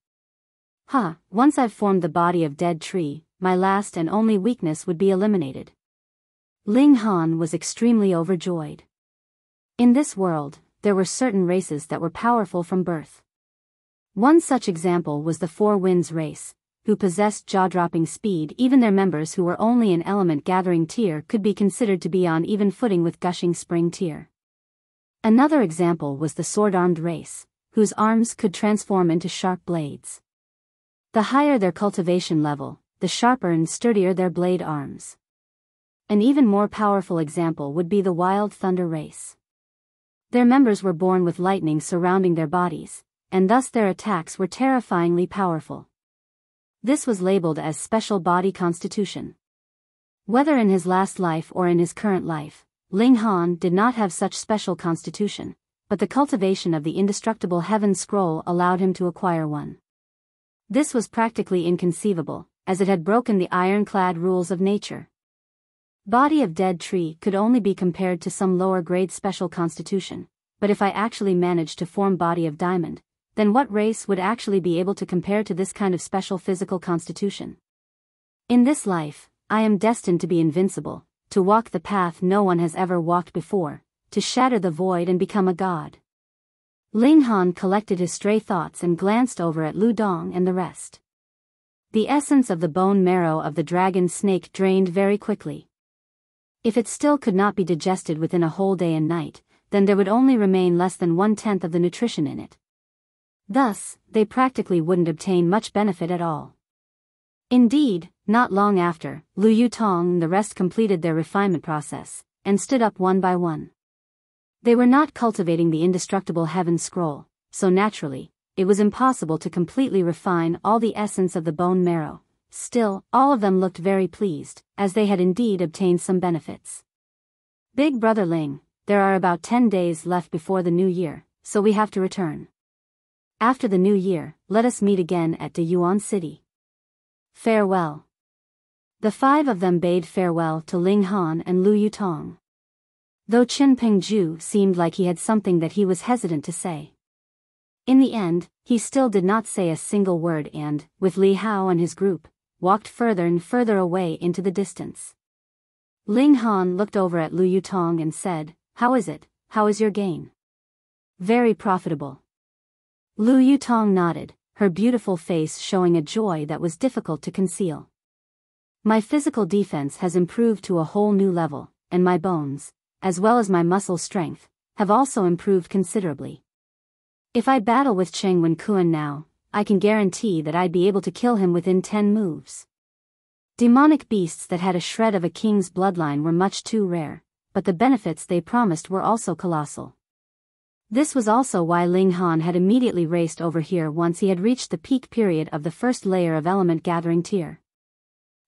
Once I've formed the body of dead tree, my last and only weakness would be eliminated. Ling Han was extremely overjoyed. In this world, there were certain races that were powerful from birth. One such example was the Four Winds race, who possessed jaw-dropping speed. Even their members who were only in element-gathering tier could be considered to be on even footing with gushing spring tier. Another example was the sword-armed race, whose arms could transform into sharp blades. The higher their cultivation level, the sharper and sturdier their blade arms. An even more powerful example would be the Wild Thunder race. Their members were born with lightning surrounding their bodies, and thus their attacks were terrifyingly powerful. This was labeled as special body constitution. Whether in his last life or in his current life, Ling Han did not have such special constitution, but the cultivation of the indestructible heaven scroll allowed him to acquire one. This was practically inconceivable, as it had broken the ironclad rules of nature. Body of dead tree could only be compared to some lower grade special constitution, but if I actually managed to form body of diamond, then what race would actually be able to compare to this kind of special physical constitution? In this life, I am destined to be invincible, to walk the path no one has ever walked before, to shatter the void and become a god. Ling Han collected his stray thoughts and glanced over at Lu Dong and the rest. The essence of the bone marrow of the dragon snake drained very quickly. If it still could not be digested within a whole day and night, then there would only remain less than 1/10 of the nutrition in it. Thus, they practically wouldn't obtain much benefit at all. Indeed, not long after, Lu Yutong and the rest completed their refinement process, and stood up one by one. They were not cultivating the indestructible heaven scroll, so naturally, it was impossible to completely refine all the essence of the bone marrow. Still, all of them looked very pleased, as they had indeed obtained some benefits. Big Brother Ling, there are about 10 days left before the new year, so we have to return. After the new year, let us meet again at De Yuan City. Farewell. The 5 of them bade farewell to Ling Han and Lu Yutong. Though Qin Pengju seemed like he had something that he was hesitant to say. In the end, he still did not say a single word and, with Li Hao and his group, walked further and further away into the distance. Ling Han looked over at Lu Yutong and said, "How is it? How is your gain?" "Very profitable." Lu Yutong nodded, her beautiful face showing a joy that was difficult to conceal. My physical defense has improved to a whole new level, and my bones, as well as my muscle strength, have also improved considerably. If I battle with Cheng Wen Kuan now, I can guarantee that I'd be able to kill him within 10 moves. Demonic beasts that had a shred of a king's bloodline were much too rare, but the benefits they promised were also colossal. This was also why Ling Han had immediately raced over here once he had reached the peak period of the first layer of element gathering tier.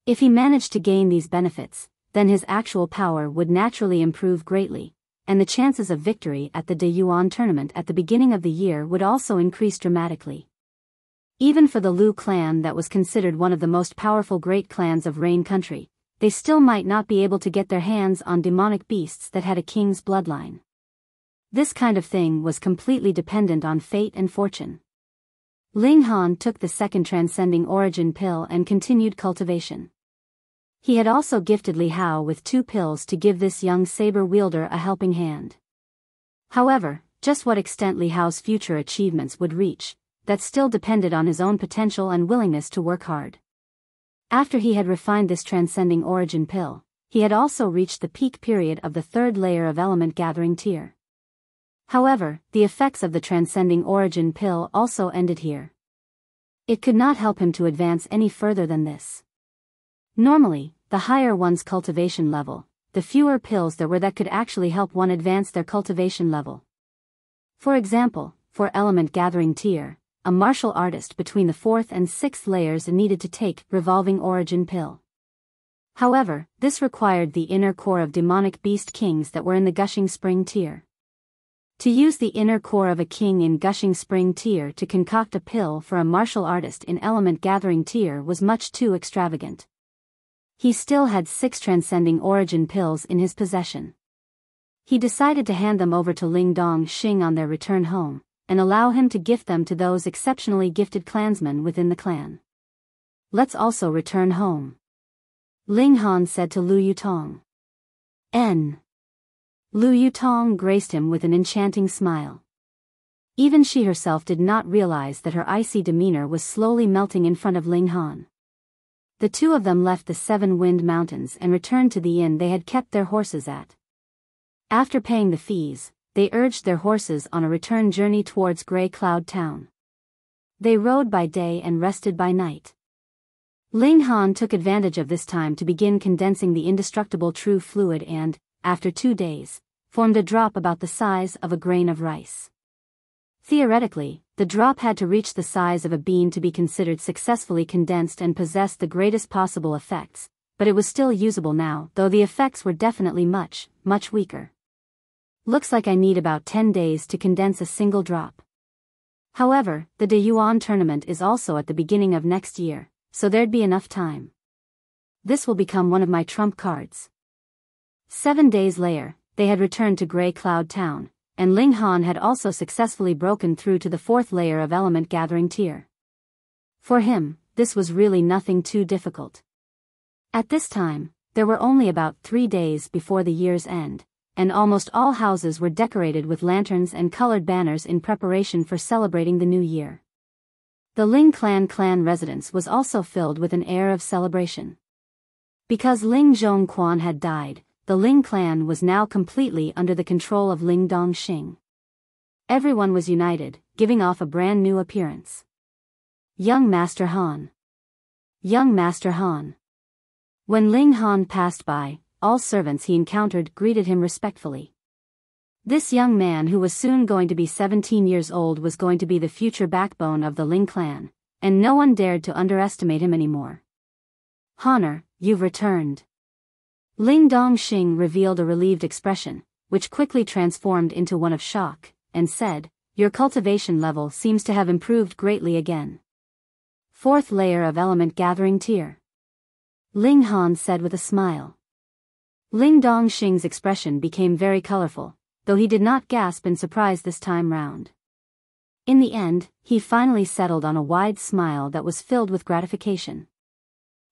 If he managed to gain these benefits, then his actual power would naturally improve greatly, and the chances of victory at the De Yuan tournament at the beginning of the year would also increase dramatically. Even for the Lu clan that was considered one of the most powerful great clans of Rain Country, they still might not be able to get their hands on demonic beasts that had a king's bloodline. This kind of thing was completely dependent on fate and fortune. Ling Han took the second transcending origin pill and continued cultivation. He had also gifted Li Hao with 2 pills to give this young saber wielder a helping hand. However, just what extent Li Hao's future achievements would reach, that still depended on his own potential and willingness to work hard. After he had refined this transcending origin pill, he had also reached the peak period of the 3rd layer of element gathering tier. However, the effects of the transcending origin pill also ended here. It could not help him to advance any further than this. Normally, the higher one's cultivation level, the fewer pills there were that could actually help one advance their cultivation level. For example, for element gathering tier, a martial artist between the 4th and 6th layers needed to take revolving origin pill. However, this required the inner core of demonic beast kings that were in the gushing spring tier. To use the inner core of a king in gushing spring tier to concoct a pill for a martial artist in element gathering tier was much too extravagant. He still had 6 transcending origin pills in his possession. He decided to hand them over to Ling Dong Xing on their return home, and allow him to gift them to those exceptionally gifted clansmen within the clan. Let's also return home, Ling Han said to Lu Yutong. Lu Yutong graced him with an enchanting smile. Even she herself did not realize that her icy demeanor was slowly melting in front of Ling Han. The two of them left the 7 Wind Mountains and returned to the inn they had kept their horses at. After paying the fees, they urged their horses on a return journey towards Grey Cloud Town. They rode by day and rested by night. Ling Han took advantage of this time to begin condensing the indestructible true fluid and, after 2 days, formed a drop about the size of a grain of rice. Theoretically, the drop had to reach the size of a bean to be considered successfully condensed and possess the greatest possible effects, but it was still usable now, though the effects were definitely much, much weaker. Looks like I need about 10 days to condense a single drop. However, the De Yuan tournament is also at the beginning of next year, so there'd be enough time. This will become one of my trump cards. 7 days later, they had returned to Grey Cloud Town, and Ling Han had also successfully broken through to the 4th layer of element gathering tier. For him, this was really nothing too difficult. At this time, there were only about 3 days before the year's end, and almost all houses were decorated with lanterns and colored banners in preparation for celebrating the new year. The Ling clan residence was also filled with an air of celebration. Because Ling Zhongquan had died, the Ling clan was now completely under the control of Ling Dongxing. Everyone was united, giving off a brand new appearance. Young Master Han. Young Master Han. When Ling Han passed by, all servants he encountered greeted him respectfully. This young man who was soon going to be 17 years old was going to be the future backbone of the Ling clan, and no one dared to underestimate him anymore. Honor, you've returned. Ling Dongxing revealed a relieved expression, which quickly transformed into one of shock, and said, your cultivation level seems to have improved greatly again. 4th layer of element gathering tier. Ling Han said with a smile. Ling Dongxing's expression became very colorful, though he did not gasp in surprise this time round. In the end, he finally settled on a wide smile that was filled with gratification.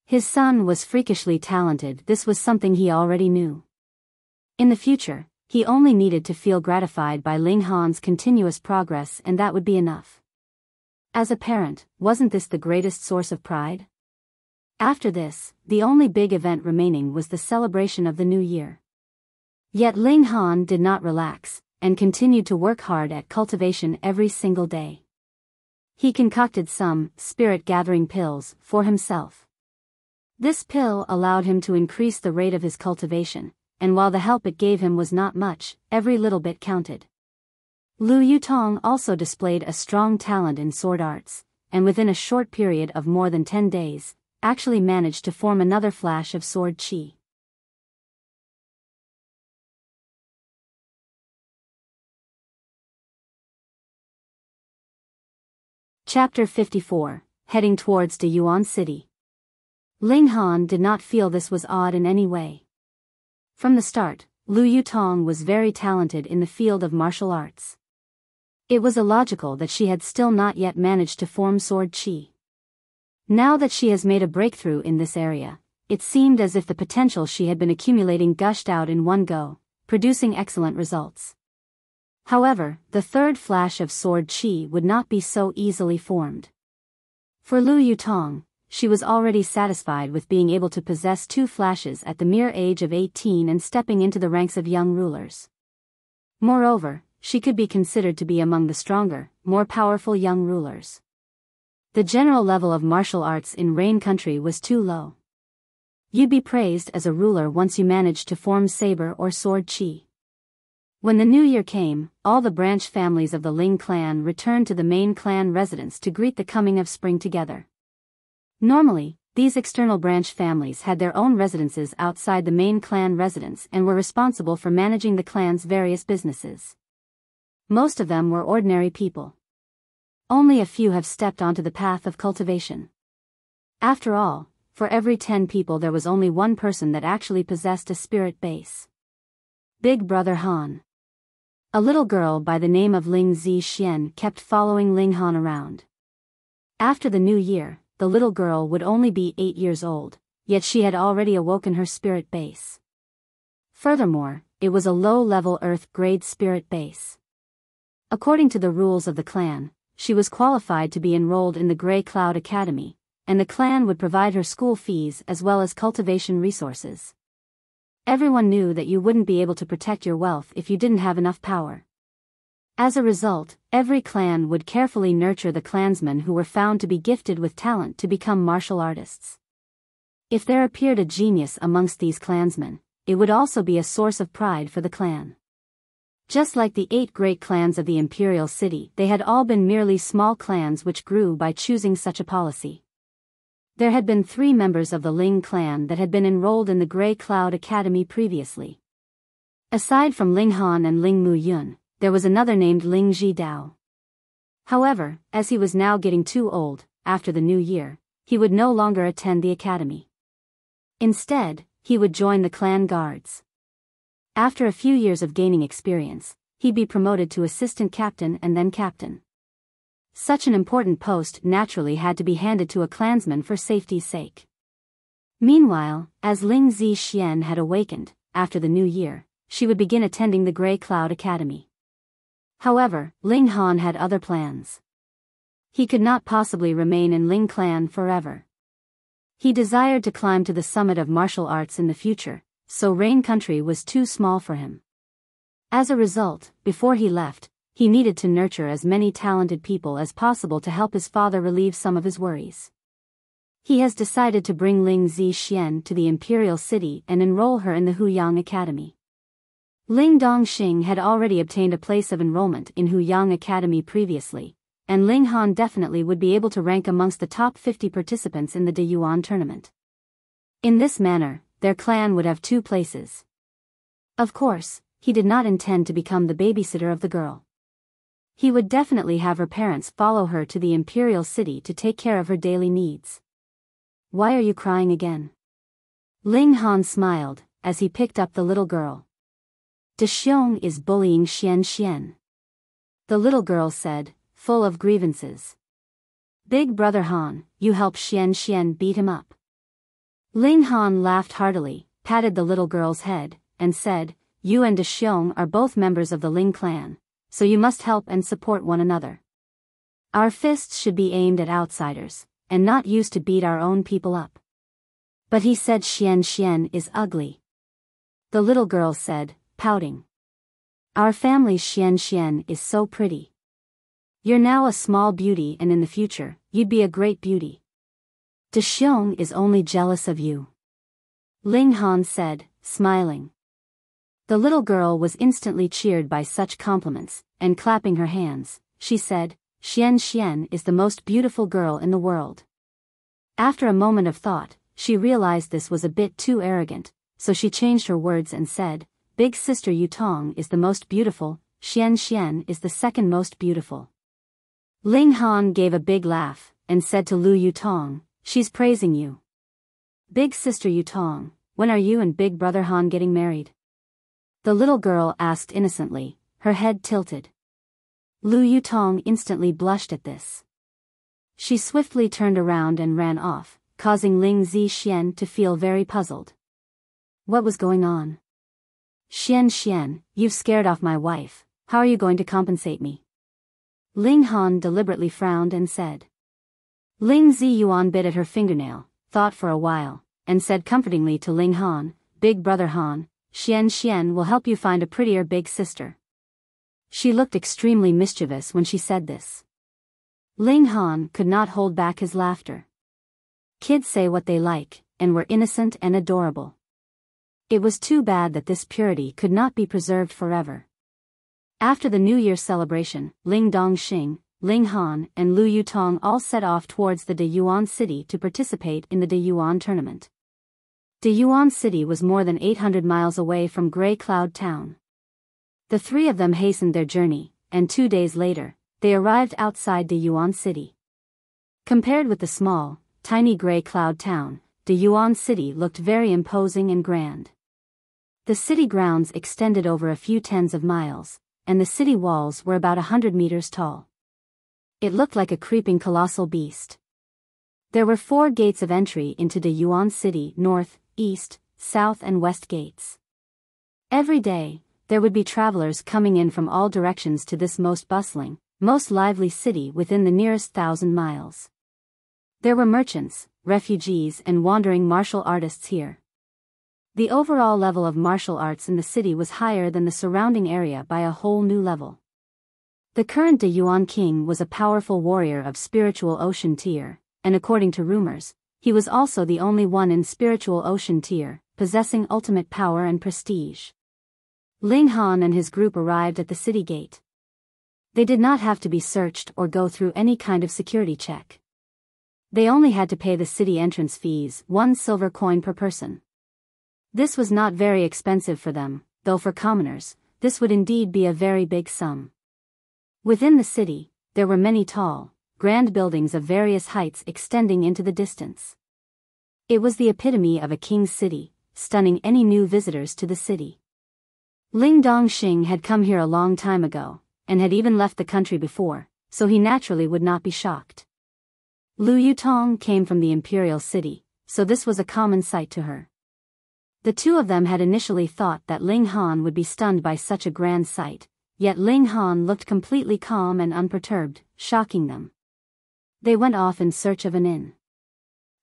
His son was freakishly talented, this was something he already knew. In the future, he only needed to feel gratified by Ling Han's continuous progress and that would be enough. As a parent, wasn't this the greatest source of pride? After this, the only big event remaining was the celebration of the New Year. Yet Ling Han did not relax, and continued to work hard at cultivation every single day. He concocted some spirit-gathering pills for himself. This pill allowed him to increase the rate of his cultivation, and while the help it gave him was not much, every little bit counted. Lu Yutong also displayed a strong talent in sword arts, and within a short period of more than 10 days, actually managed to form another flash of sword qi. Chapter 54, Heading towards Dayuan City. Ling Han did not feel this was odd in any way. From the start, Lu Yutong was very talented in the field of martial arts. It was illogical that she had still not yet managed to form sword qi. Now that she has made a breakthrough in this area, it seemed as if the potential she had been accumulating gushed out in one go, producing excellent results. However, the third flash of sword qi would not be so easily formed. For Lu Yutong, she was already satisfied with being able to possess 2 flashes at the mere age of 18 and stepping into the ranks of young rulers. Moreover, she could be considered to be among the stronger, more powerful young rulers. The general level of martial arts in Rain Country was too low. You'd be praised as a ruler once you managed to form saber or sword qi. When the new year came, all the branch families of the Ling clan returned to the main clan residence to greet the coming of spring together. Normally, these external branch families had their own residences outside the main clan residence and were responsible for managing the clan's various businesses. Most of them were ordinary people. Only a few have stepped onto the path of cultivation. After all, for every 10 people there was only one person that actually possessed a spirit base. Big Brother Han. A little girl by the name of Ling Zixian kept following Ling Han around. After the new year, the little girl would only be 8 years old, yet she had already awoken her spirit base. Furthermore, it was a low-level Earth-grade spirit base. According to the rules of the clan, she was qualified to be enrolled in the Grey Cloud Academy, and the clan would provide her school fees as well as cultivation resources. Everyone knew that you wouldn't be able to protect your wealth if you didn't have enough power. As a result, every clan would carefully nurture the clansmen who were found to be gifted with talent to become martial artists. If there appeared a genius amongst these clansmen, it would also be a source of pride for the clan. Just like the 8 great clans of the imperial city, they had all been merely small clans which grew by choosing such a policy. There had been 3 members of the Ling clan that had been enrolled in the Grey Cloud Academy previously. Aside from Ling Han and Ling Mu Yun, there was another named Ling Ji Dao. However, as he was now getting too old, after the new year, he would no longer attend the academy. Instead, he would join the clan guards. After a few years of gaining experience, he'd be promoted to assistant captain and then captain. Such an important post naturally had to be handed to a clansman for safety's sake. Meanwhile, as Ling Zixian had awakened, after the new year, she would begin attending the Grey Cloud Academy. However, Ling Han had other plans. He could not possibly remain in Ling clan forever. He desired to climb to the summit of martial arts in the future, so Rain Country was too small for him. As a result, before he left, he needed to nurture as many talented people as possible to help his father relieve some of his worries. He has decided to bring Ling Zixian to the imperial city and enroll her in the Huyang Academy. Ling Dongxing had already obtained a place of enrollment in Huyang Academy previously, and Ling Han definitely would be able to rank amongst the top 50 participants in the Dayuan tournament. In this manner, their clan would have 2 places. Of course, he did not intend to become the babysitter of the girl. He would definitely have her parents follow her to the imperial city to take care of her daily needs. Why are you crying again? Ling Han smiled, as he picked up the little girl. De Xiong is bullying Xian Xian. The little girl said, full of grievances. Big Brother Han, you help Xian Xian beat him up. Ling Han laughed heartily, patted the little girl's head, and said, you and De Xiong are both members of the Ling clan, so you must help and support one another. Our fists should be aimed at outsiders, and not used to beat our own people up. But he said Xian is ugly. The little girl said, pouting. Our family's Xian is so pretty. You're now a small beauty and in the future, you'd be a great beauty. De Xiong is only jealous of you. Ling Han said, smiling. The little girl was instantly cheered by such compliments, and clapping her hands, she said, Xian is the most beautiful girl in the world. After a moment of thought, she realized this was a bit too arrogant, so she changed her words and said, Big sister Yutong is the most beautiful, Xian is the second most beautiful. Ling Han gave a big laugh, and said to Lu Yutong, she's praising you. Big sister Yutong, when are you and big brother Han getting married? The little girl asked innocently, her head tilted. Lu Yutong instantly blushed at this. She swiftly turned around and ran off, causing Ling Zixian to feel very puzzled. What was going on? Xian, you've scared off my wife, how are you going to compensate me? Ling Han deliberately frowned and said. Ling Ziyuan bit at her fingernail, thought for a while, and said comfortingly to Ling Han, Big brother Han, Xian will help you find a prettier big sister. She looked extremely mischievous when she said this. Ling Han could not hold back his laughter. Kids say what they like, and were innocent and adorable. It was too bad that this purity could not be preserved forever. After the New Year celebration, Ling Dongxing, Ling Han, and Lu Yutong all set off towards the De Yuan city to participate in the De Yuan tournament. De Yuan city was more than 800 miles away from Gray Cloud Town. The three of them hastened their journey, and 2 days later, they arrived outside De Yuan city. Compared with the small, tiny Gray Cloud Town, De Yuan city looked very imposing and grand. The city grounds extended over a few tens of miles, and the city walls were about 100 meters tall. It looked like a creeping colossal beast. There were 4 gates of entry into De Yuan city: north, east, south and west gates. Every day, there would be travelers coming in from all directions to this most bustling, most lively city within the nearest 1,000 miles. There were merchants, refugees and wandering martial artists here. The overall level of martial arts in the city was higher than the surrounding area by a whole new level. The current De Yuan king was a powerful warrior of spiritual ocean tier, and according to rumors, he was also the only one in spiritual ocean tier, possessing ultimate power and prestige. Ling Han and his group arrived at the city gate. They did not have to be searched or go through any kind of security check. They only had to pay the city entrance fees, 1 silver coin per person. This was not very expensive for them, though for commoners, this would indeed be a very big sum. Within the city, there were many tall, grand buildings of various heights extending into the distance. It was the epitome of a king's city, stunning any new visitors to the city. Ling Dongxing had come here a long time ago, and had even left the country before, so he naturally would not be shocked. Lu Yutong came from the imperial city, so this was a common sight to her. The two of them had initially thought that Ling Han would be stunned by such a grand sight, yet Ling Han looked completely calm and unperturbed, shocking them. They went off in search of an inn.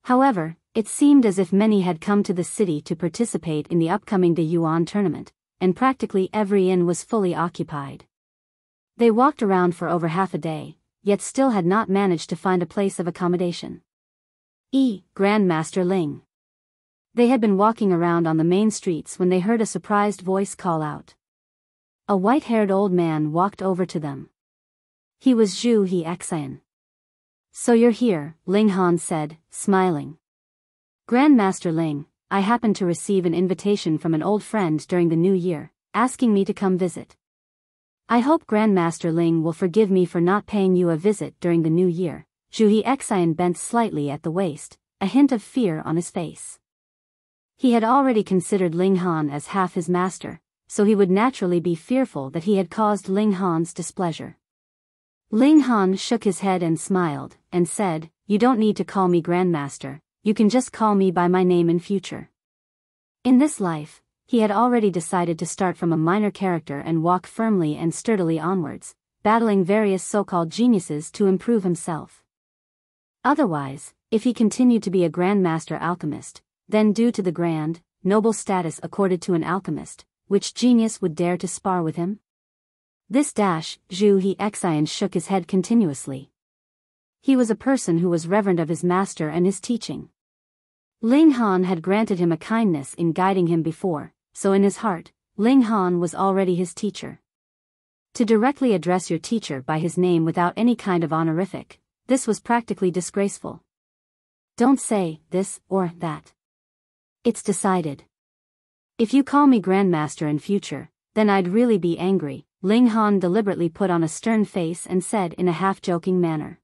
However, it seemed as if many had come to the city to participate in the upcoming De Yuan tournament, and practically every inn was fully occupied. They walked around for over half a day, yet still had not managed to find a place of accommodation. Grandmaster Ling. They had been walking around on the main streets when they heard a surprised voice call out. A white-haired old man walked over to them. He was Zhu Xian. So you're here, Ling Han said, smiling. Grandmaster Ling, I happened to receive an invitation from an old friend during the New Year, asking me to come visit. I hope Grandmaster Ling will forgive me for not paying you a visit during the New Year. Zhu Xian bent slightly at the waist, a hint of fear on his face. He had already considered Ling Han as half his master, so he would naturally be fearful that he had caused Ling Han's displeasure. Ling Han shook his head and smiled, and said, You don't need to call me Grandmaster, you can just call me by my name in future. In this life, he had already decided to start from a minor character and walk firmly and sturdily onwards, battling various so-called geniuses to improve himself. Otherwise, if he continued to be a Grandmaster alchemist, then due to the grand, noble status accorded to an alchemist, which genius would dare to spar with him? This dash, Zhu He Xian shook his head continuously. He was a person who was reverent of his master and his teaching. Ling Han had granted him a kindness in guiding him before, so in his heart, Ling Han was already his teacher. To directly address your teacher by his name without any kind of honorific, this was practically disgraceful. Don't say this or that. It's decided. If you call me Grandmaster in future, then I'd really be angry, Ling Han deliberately put on a stern face and said in a half-joking manner.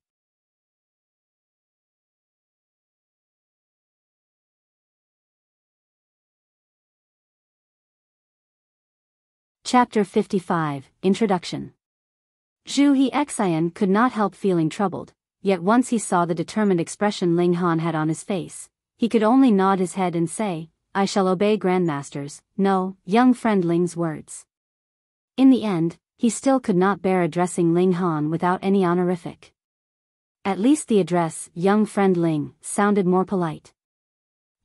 Chapter 55, Introduction. Zhu He Xian could not help feeling troubled, yet once he saw the determined expression Ling Han had on his face, he could only nod his head and say, I shall obey Grandmaster's, no, young friend Ling's words. In the end, he still could not bear addressing Ling Han without any honorific. At least the address, young friend Ling, sounded more polite.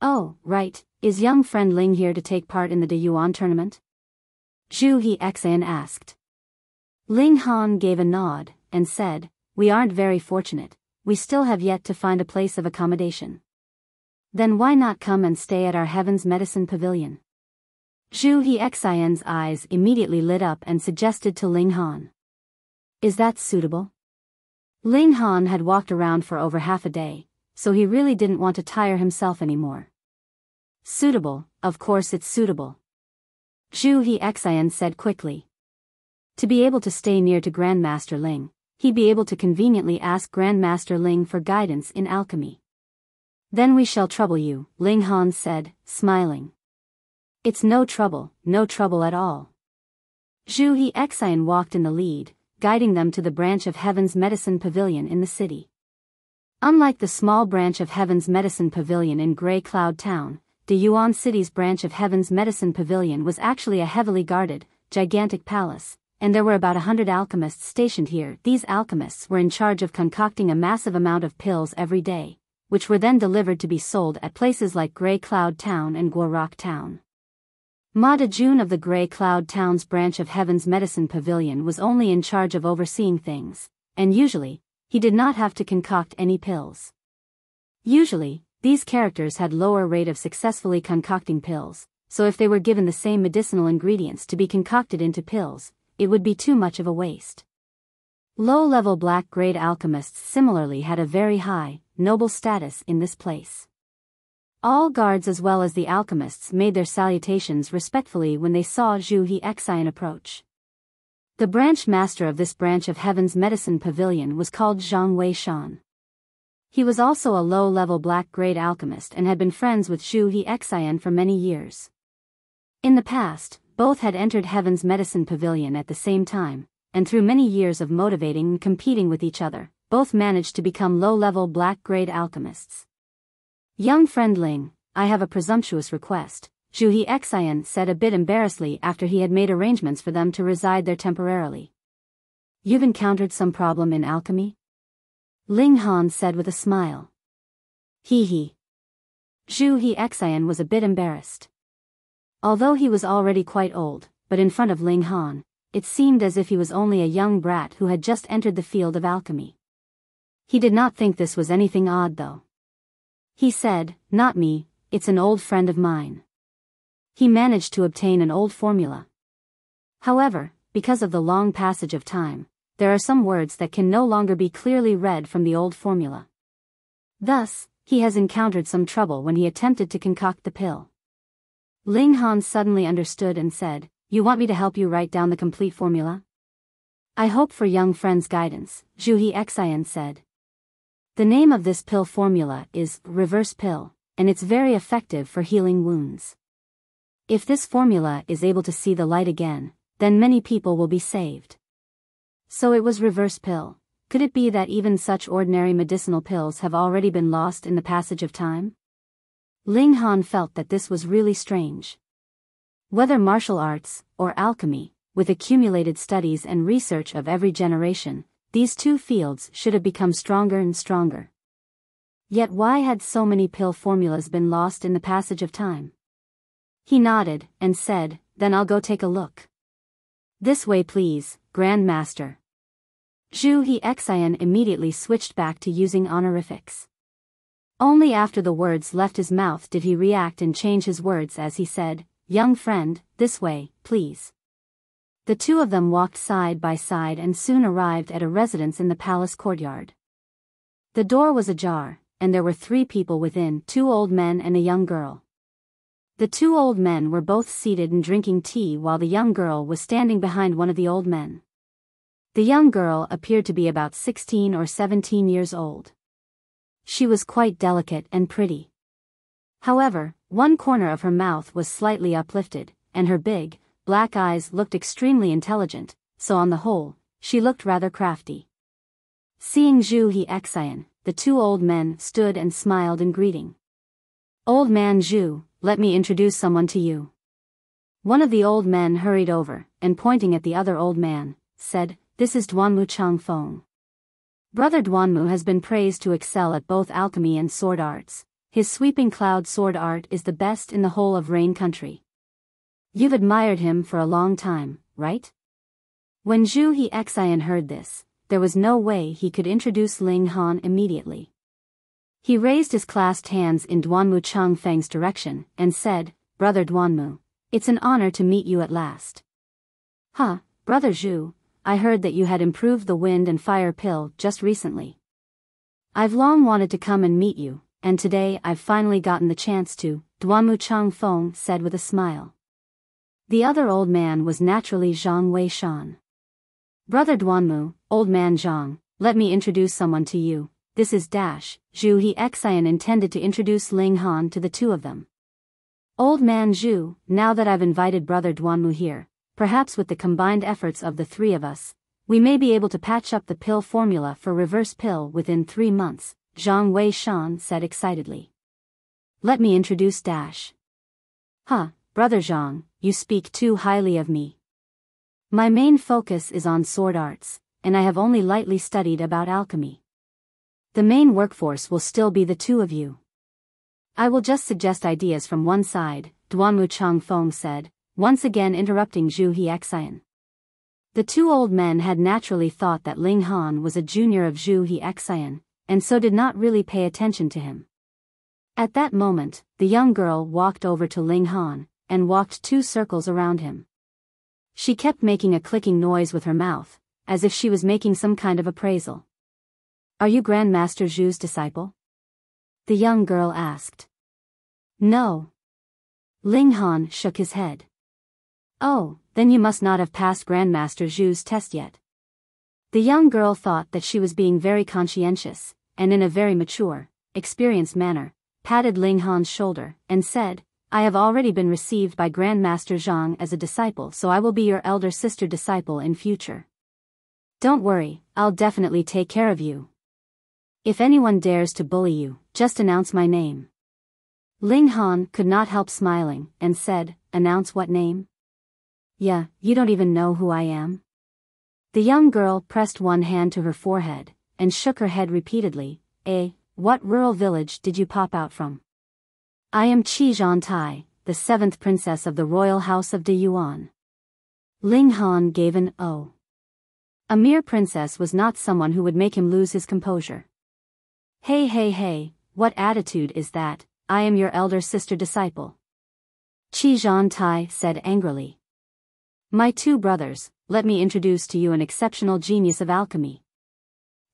Oh, right, is young friend Ling here to take part in the De Yuan tournament? Zhu He Xian asked. Ling Han gave a nod, and said, we aren't very fortunate, we still have yet to find a place of accommodation. Then why not come and stay at our Heaven's Medicine Pavilion? Zhu He Xian's eyes immediately lit up and suggested to Ling Han. Is that suitable? Ling Han had walked around for over half a day, so he really didn't want to tire himself anymore. Suitable, of course it's suitable. Zhu He Xian said quickly. To be able to stay near to Grandmaster Ling, he'd be able to conveniently ask Grandmaster Ling for guidance in alchemy. Then we shall trouble you, Ling Han said, smiling. It's no trouble at all. Zhu He Xian walked in the lead, guiding them to the branch of Heaven's Medicine Pavilion in the city. Unlike the small branch of Heaven's Medicine Pavilion in Grey Cloud Town, De Yuan City's branch of Heaven's Medicine Pavilion was actually a heavily guarded, gigantic palace, and there were about 100 alchemists stationed here. These alchemists were in charge of concocting a massive amount of pills every day, which were then delivered to be sold at places like Grey Cloud Town and Guorok Town. Ma Dejun of the Grey Cloud Town's branch of Heaven's Medicine Pavilion was only in charge of overseeing things, and usually, he did not have to concoct any pills. Usually, these characters had lower rate of successfully concocting pills, so if they were given the same medicinal ingredients to be concocted into pills, it would be too much of a waste. Low-level black-grade alchemists similarly had a very high, noble status in this place. All guards as well as the alchemists made their salutations respectfully when they saw Zhu He Xian approach. The branch master of this branch of Heaven's Medicine Pavilion was called Zhang Wei Shan. He was also a low-level black-grade alchemist and had been friends with Zhu He Xian for many years. In the past, both had entered Heaven's Medicine Pavilion at the same time, and through many years of motivating and competing with each other, both managed to become low-level black-grade alchemists. Young friend Ling, I have a presumptuous request, Zhu He Xian said a bit embarrassedly after he had made arrangements for them to reside there temporarily. You've encountered some problem in alchemy? Ling Han said with a smile. He. Zhu He Xian was a bit embarrassed. Although he was already quite old, but in front of Ling Han, it seemed as if he was only a young brat who had just entered the field of alchemy. He did not think this was anything odd though. He said, not me, it's an old friend of mine. He managed to obtain an old formula. However, because of the long passage of time, there are some words that can no longer be clearly read from the old formula. Thus, he has encountered some trouble when he attempted to concoct the pill. Ling Han suddenly understood and said, you want me to help you write down the complete formula? I hope for young friend's guidance, Zhu He Xian said. The name of this pill formula is reverse pill, and it's very effective for healing wounds. If this formula is able to see the light again, then many people will be saved. So it was reverse pill. Could it be that even such ordinary medicinal pills have already been lost in the passage of time? Ling Han felt that this was really strange. Whether martial arts, or alchemy, with accumulated studies and research of every generation, these two fields should have become stronger and stronger. Yet why had so many pill formulas been lost in the passage of time? He nodded, and said, then I'll go take a look. This way please, Grand Master. Zhu Hexian immediately switched back to using honorifics. Only after the words left his mouth did he react and change his words as he said, young friend, this way, please. The two of them walked side by side and soon arrived at a residence in the palace courtyard. The door was ajar, and there were 3 people within, 2 old men and a young girl. The 2 old men were both seated and drinking tea while the young girl was standing behind one of the old men. The young girl appeared to be about 16 or 17 years old. She was quite delicate and pretty. However, one corner of her mouth was slightly uplifted, and her big, black eyes looked extremely intelligent, so on the whole, she looked rather crafty. Seeing Zhu Hexian, the 2 old men stood and smiled in greeting. Old man Zhu, let me introduce someone to you. One of the old men hurried over, and pointing at the other old man, said, this is Duanmu Changfeng. Brother Duanmu has been praised to excel at both alchemy and sword arts. His sweeping cloud sword art is the best in the whole of Rain Country. You've admired him for a long time, right? When Zhu Hexian heard this, there was no way he could introduce Ling Han immediately. He raised his clasped hands in Duanmu Changfeng's direction, and said, Brother Duanmu, it's an honor to meet you at last. Huh, Brother Zhu, I heard that you had improved the wind and fire pill just recently. I've long wanted to come and meet you, and today I've finally gotten the chance to, Duanmu Changfeng said with a smile. The other old man was naturally Zhang Weishan. Brother Duanmu, old man Zhang, let me introduce someone to you. This is Dash. Zhu Hexian intended to introduce Ling Han to the 2 of them. Old man Zhu, now that I've invited Brother Duanmu here, perhaps with the combined efforts of the 3 of us, we may be able to patch up the pill formula for reverse pill within 3 months, Zhang Weishan said excitedly. Let me introduce Dash. Huh, Brother Zhang, you speak too highly of me. My main focus is on sword arts, and I have only lightly studied about alchemy. The main workforce will still be the 2 of you. I will just suggest ideas from one side, Duanmu Changfeng said, once again interrupting Zhu Hexian. The 2 old men had naturally thought that Ling Han was a junior of Zhu Hexian, and so did not really pay attention to him. At that moment, the young girl walked over to Ling Han, and walked 2 circles around him. She kept making a clicking noise with her mouth, as if she was making some kind of appraisal. Are you Grand Master Zhu's disciple? The young girl asked. No. Ling Han shook his head. Oh, then you must not have passed Grandmaster Zhu's test yet. The young girl thought that she was being very conscientious, and in a very mature, experienced manner, patted Ling Han's shoulder, and said, I have already been received by Grandmaster Zhang as a disciple, so I will be your elder sister disciple in future. Don't worry, I'll definitely take care of you. If anyone dares to bully you, just announce my name. Ling Han could not help smiling, and said, announce what name? Yeah, you don't even know who I am? The young girl pressed one hand to her forehead, and shook her head repeatedly. What rural village did you pop out from? I am Qi Zhantai, the 7th princess of the royal house of De Yuan. Ling Han gave an "oh." A mere princess was not someone who would make him lose his composure. Hey, what attitude is that? I am your elder sister disciple. Qi Zhantai said angrily. My 2 brothers, let me introduce to you an exceptional genius of alchemy.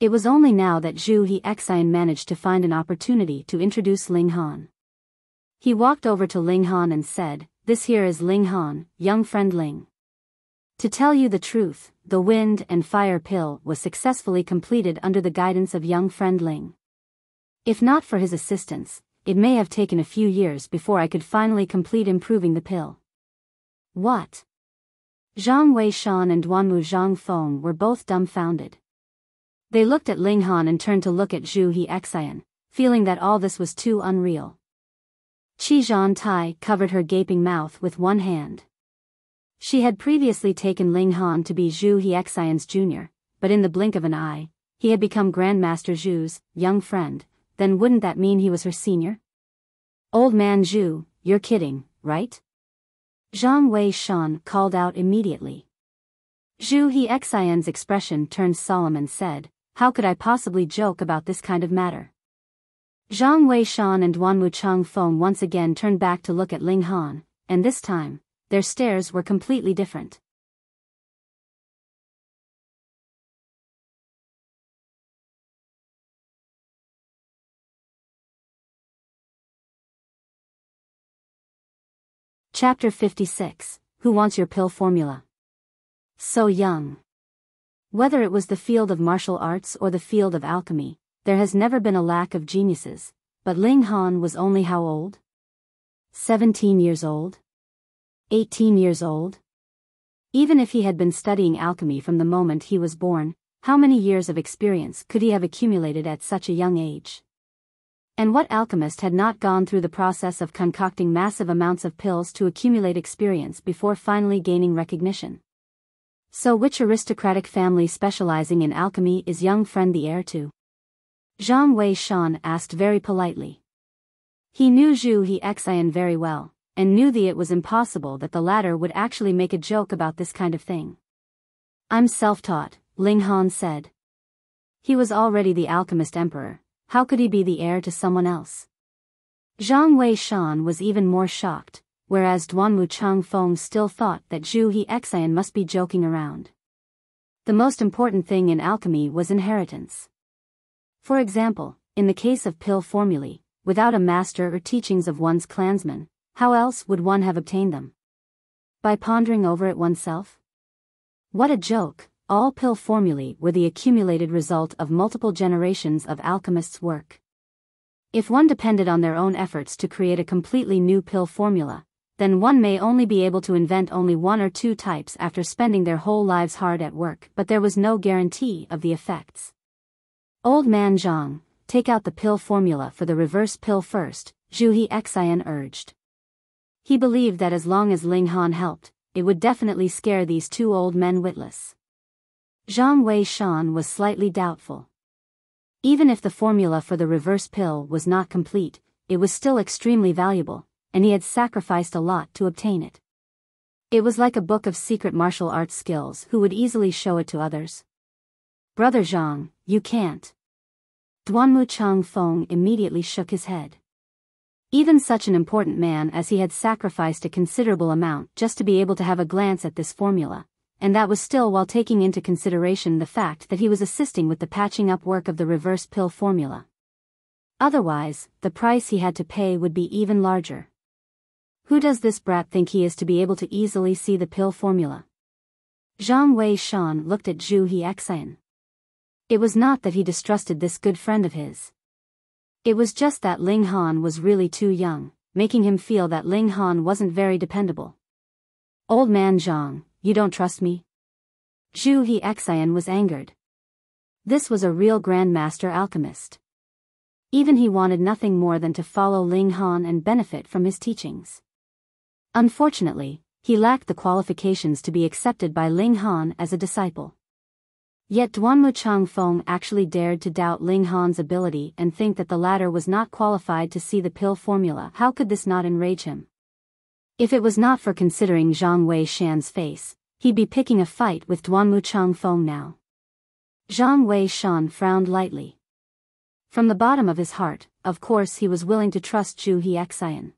It was only now that Zhu Hexian managed to find an opportunity to introduce Ling Han. He walked over to Ling Han and said, this here is Ling Han, young friend Ling. To tell you the truth, the wind and fire pill was successfully completed under the guidance of young friend Ling. If not for his assistance, it may have taken a few years before I could finally complete improving the pill. What? Zhang Weishan and Duanmu Zhangfeng were both dumbfounded. They looked at Ling Han and turned to look at Zhu Hexian, feeling that all this was too unreal. Qi Zhantai covered her gaping mouth with one hand. She had previously taken Ling Han to be Zhu Hexian's junior, but in the blink of an eye, he had become Grandmaster Zhu's young friend, then wouldn't that mean he was her senior? Old man Zhu, you're kidding, right? Zhang Wei Shan called out immediately. Zhu Hexian's expression turned solemn and said, how could I possibly joke about this kind of matter? Zhang Wei Shan and Duanmu Changfeng once again turned back to look at Ling Han, and this time, their stares were completely different. Chapter 56, Who Wants Your Pill Formula? So young. Whether it was the field of martial arts or the field of alchemy, there has never been a lack of geniuses, but Ling Han was only how old? 17 years old? 18 years old? Even if he had been studying alchemy from the moment he was born, how many years of experience could he have accumulated at such a young age? And what alchemist had not gone through the process of concocting massive amounts of pills to accumulate experience before finally gaining recognition? So which aristocratic family specializing in alchemy is young friend the heir to? Zhang Wei Shan asked very politely. He knew Zhu Hexian very well, and knew that it was impossible that the latter would actually make a joke about this kind of thing. I'm self-taught, Ling Han said. He was already the alchemist emperor. How could he be the heir to someone else? Zhang Wei Shan was even more shocked, whereas Duanmu Changfeng still thought that Zhu Hexian must be joking around. The most important thing in alchemy was inheritance. For example, in the case of pill formulae, without a master or teachings of one's clansmen, how else would one have obtained them? By pondering over it oneself? What a joke! All pill formulae were the accumulated result of multiple generations of alchemists' work. If one depended on their own efforts to create a completely new pill formula, then one may only be able to invent only one or two types after spending their whole lives hard at work, but there was no guarantee of the effects. Old man Zhang, take out the pill formula for the reverse pill first, Zhu Hexian urged. He believed that as long as Ling Han helped, it would definitely scare these two old men witless. Zhang Wei Shan was slightly doubtful. Even if the formula for the reverse pill was not complete, it was still extremely valuable, and he had sacrificed a lot to obtain it. It was like a book of secret martial arts skills. Who would easily show it to others? Brother Zhang, you can't. Duanmu Changfeng immediately shook his head. Even such an important man as he had sacrificed a considerable amount just to be able to have a glance at this formula, and that was still while taking into consideration the fact that he was assisting with the patching up work of the reverse pill formula. Otherwise, the price he had to pay would be even larger. Who does this brat think he is to be able to easily see the pill formula? Zhang Wei Shan looked at Zhu Hexian. It was not that he distrusted this good friend of his. It was just that Ling Han was really too young, making him feel that Ling Han wasn't very dependable. Old man Zhang, you don't trust me? Zhu Hexian was angered. This was a real grandmaster alchemist. Even he wanted nothing more than to follow Ling Han and benefit from his teachings. Unfortunately, he lacked the qualifications to be accepted by Ling Han as a disciple. Yet Duanmu Changfeng actually dared to doubt Ling Han's ability and think that the latter was not qualified to see the pill formula. How could this not enrage him? If it was not for considering Zhang Wei Shan's face, he'd be picking a fight with Duanmu Changfeng now. Zhang Wei Shan frowned lightly. From the bottom of his heart, of course he was willing to trust Zhu Hexian.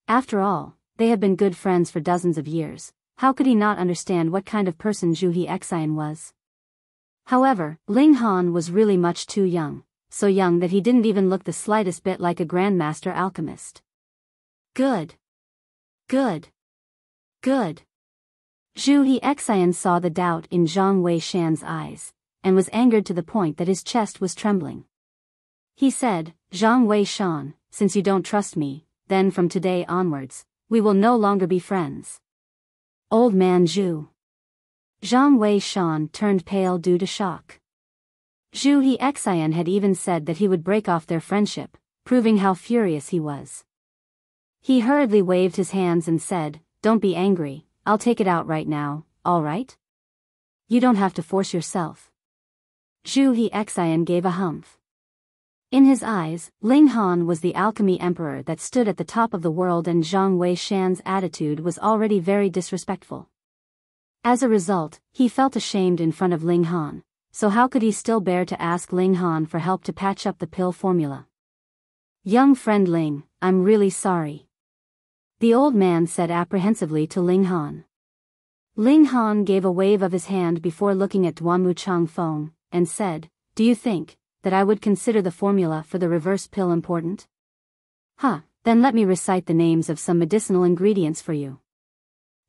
After all, they had been good friends for dozens of years. How could he not understand what kind of person Zhu Hexian was? However, Ling Han was really much too young, so young that he didn't even look the slightest bit like a grandmaster alchemist. Good. Good. Good. Zhu Hexian saw the doubt in Zhang Wei Shan's eyes, and was angered to the point that his chest was trembling. He said, Zhang Wei Shan, since you don't trust me, then from today onwards, we will no longer be friends. Old man Zhu. Zhang Wei Shan turned pale due to shock. Zhu Hexian had even said that he would break off their friendship, proving how furious he was. He hurriedly waved his hands and said, Don't be angry, I'll take it out right now, all right? You don't have to force yourself. Zhu Hexian gave a humph. In his eyes, Ling Han was the alchemy emperor that stood at the top of the world, and Zhang Wei Shan's attitude was already very disrespectful. As a result, he felt ashamed in front of Ling Han, so how could he still bear to ask Ling Han for help to patch up the pill formula? "Young friend Ling, I'm really sorry," the old man said apprehensively to Ling Han. Ling Han gave a wave of his hand before looking at Duanmu Changfeng, and said, "Do you think that I would consider the formula for the reverse pill important? Then let me recite the names of some medicinal ingredients for you.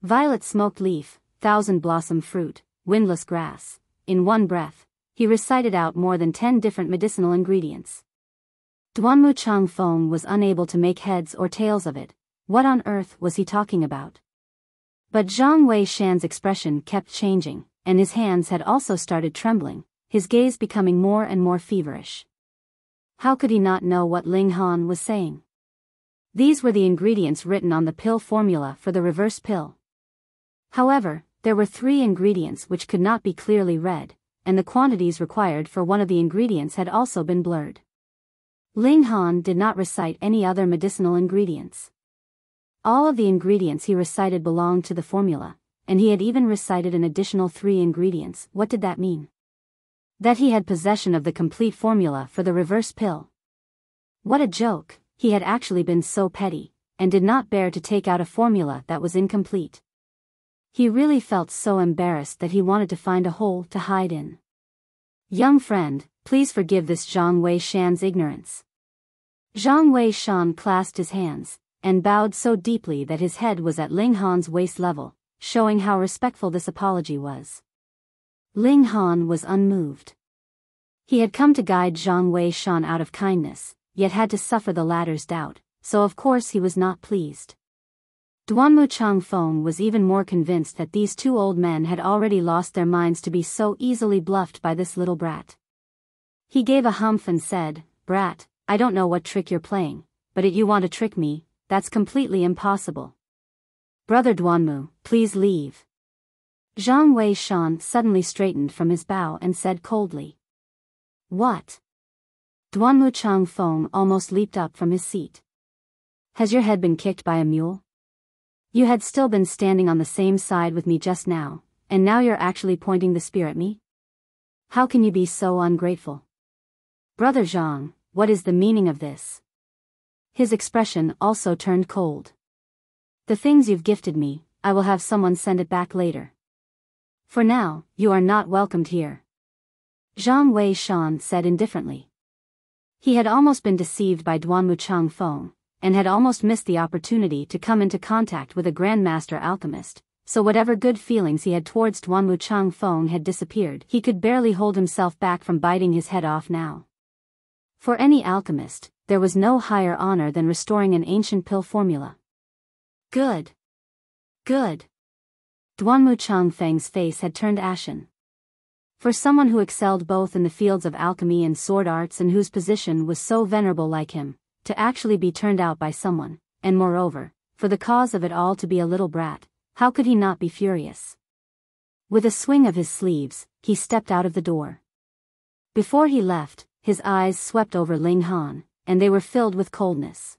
Violet smoked leaf, thousand blossom fruit, windless grass." In one breath, he recited out more than 10 different medicinal ingredients. Duanmu Changfeng was unable to make heads or tails of it. What on earth was he talking about? But Zhang Wei Shan's expression kept changing, and his hands had also started trembling, his gaze becoming more and more feverish. How could he not know what Ling Han was saying? These were the ingredients written on the pill formula for the reverse pill. However, there were 3 ingredients which could not be clearly read, and the quantities required for one of the ingredients had also been blurred. Ling Han did not recite any other medicinal ingredients. All of the ingredients he recited belonged to the formula, and he had even recited an additional 3 ingredients. What did that mean? That he had possession of the complete formula for the reverse pill. What a joke! He had actually been so petty, and did not bear to take out a formula that was incomplete. He really felt so embarrassed that he wanted to find a hole to hide in. "Young friend, please forgive this Zhang Wei Shan's ignorance." Zhang Wei Shan clasped his hands, and bowed so deeply that his head was at Ling Han's waist level, showing how respectful this apology was. Ling Han was unmoved. He had come to guide Zhang Wei Shan out of kindness, yet had to suffer the latter's doubt, so of course he was not pleased. Duanmu Changfeng was even more convinced that these 2 old men had already lost their minds to be so easily bluffed by this little brat. He gave a humph and said, "Brat, I don't know what trick you're playing, but you want to trick me, that's completely impossible. Brother Duanmu, please leave." Zhang Wei Shan suddenly straightened from his bow and said coldly, "What?" Duanmu Changfeng almost leaped up from his seat. "Has your head been kicked by a mule? You had still been standing on the same side with me just now, and now you're actually pointing the spear at me? How can you be so ungrateful? Brother Zhang, what is the meaning of this?" His expression also turned cold. "The things you've gifted me, I will have someone send it back later. For now, you are not welcomed here," Zhang Wei Shan said indifferently. He had almost been deceived by Duanmu Changfeng, and had almost missed the opportunity to come into contact with a grandmaster alchemist, so whatever good feelings he had towards Duanmu Changfeng had disappeared. He could barely hold himself back from biting his head off now. For any alchemist, there was no higher honor than restoring an ancient pill formula. Good. Good. Duanmu Changfeng's face had turned ashen. For someone who excelled both in the fields of alchemy and sword arts and whose position was so venerable like him, to actually be turned out by someone, and moreover, for the cause of it all to be a little brat, how could he not be furious? With a swing of his sleeves, he stepped out of the door. Before he left, his eyes swept over Ling Han, and they were filled with coldness.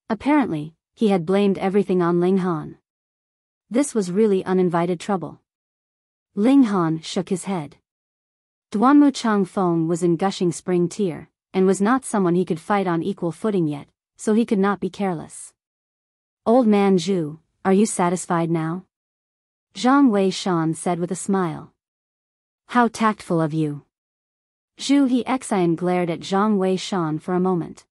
Apparently, he had blamed everything on Ling Han. This was really uninvited trouble. Ling Han shook his head. Duanmu Changfeng was in gushing spring tear, and was not someone he could fight on equal footing yet, so he could not be careless. "Old man Zhu, are you satisfied now?" Zhang Wei Shan said with a smile. "How tactful of you." Zhu Hexian glared at Zhang Wei Shan for a moment.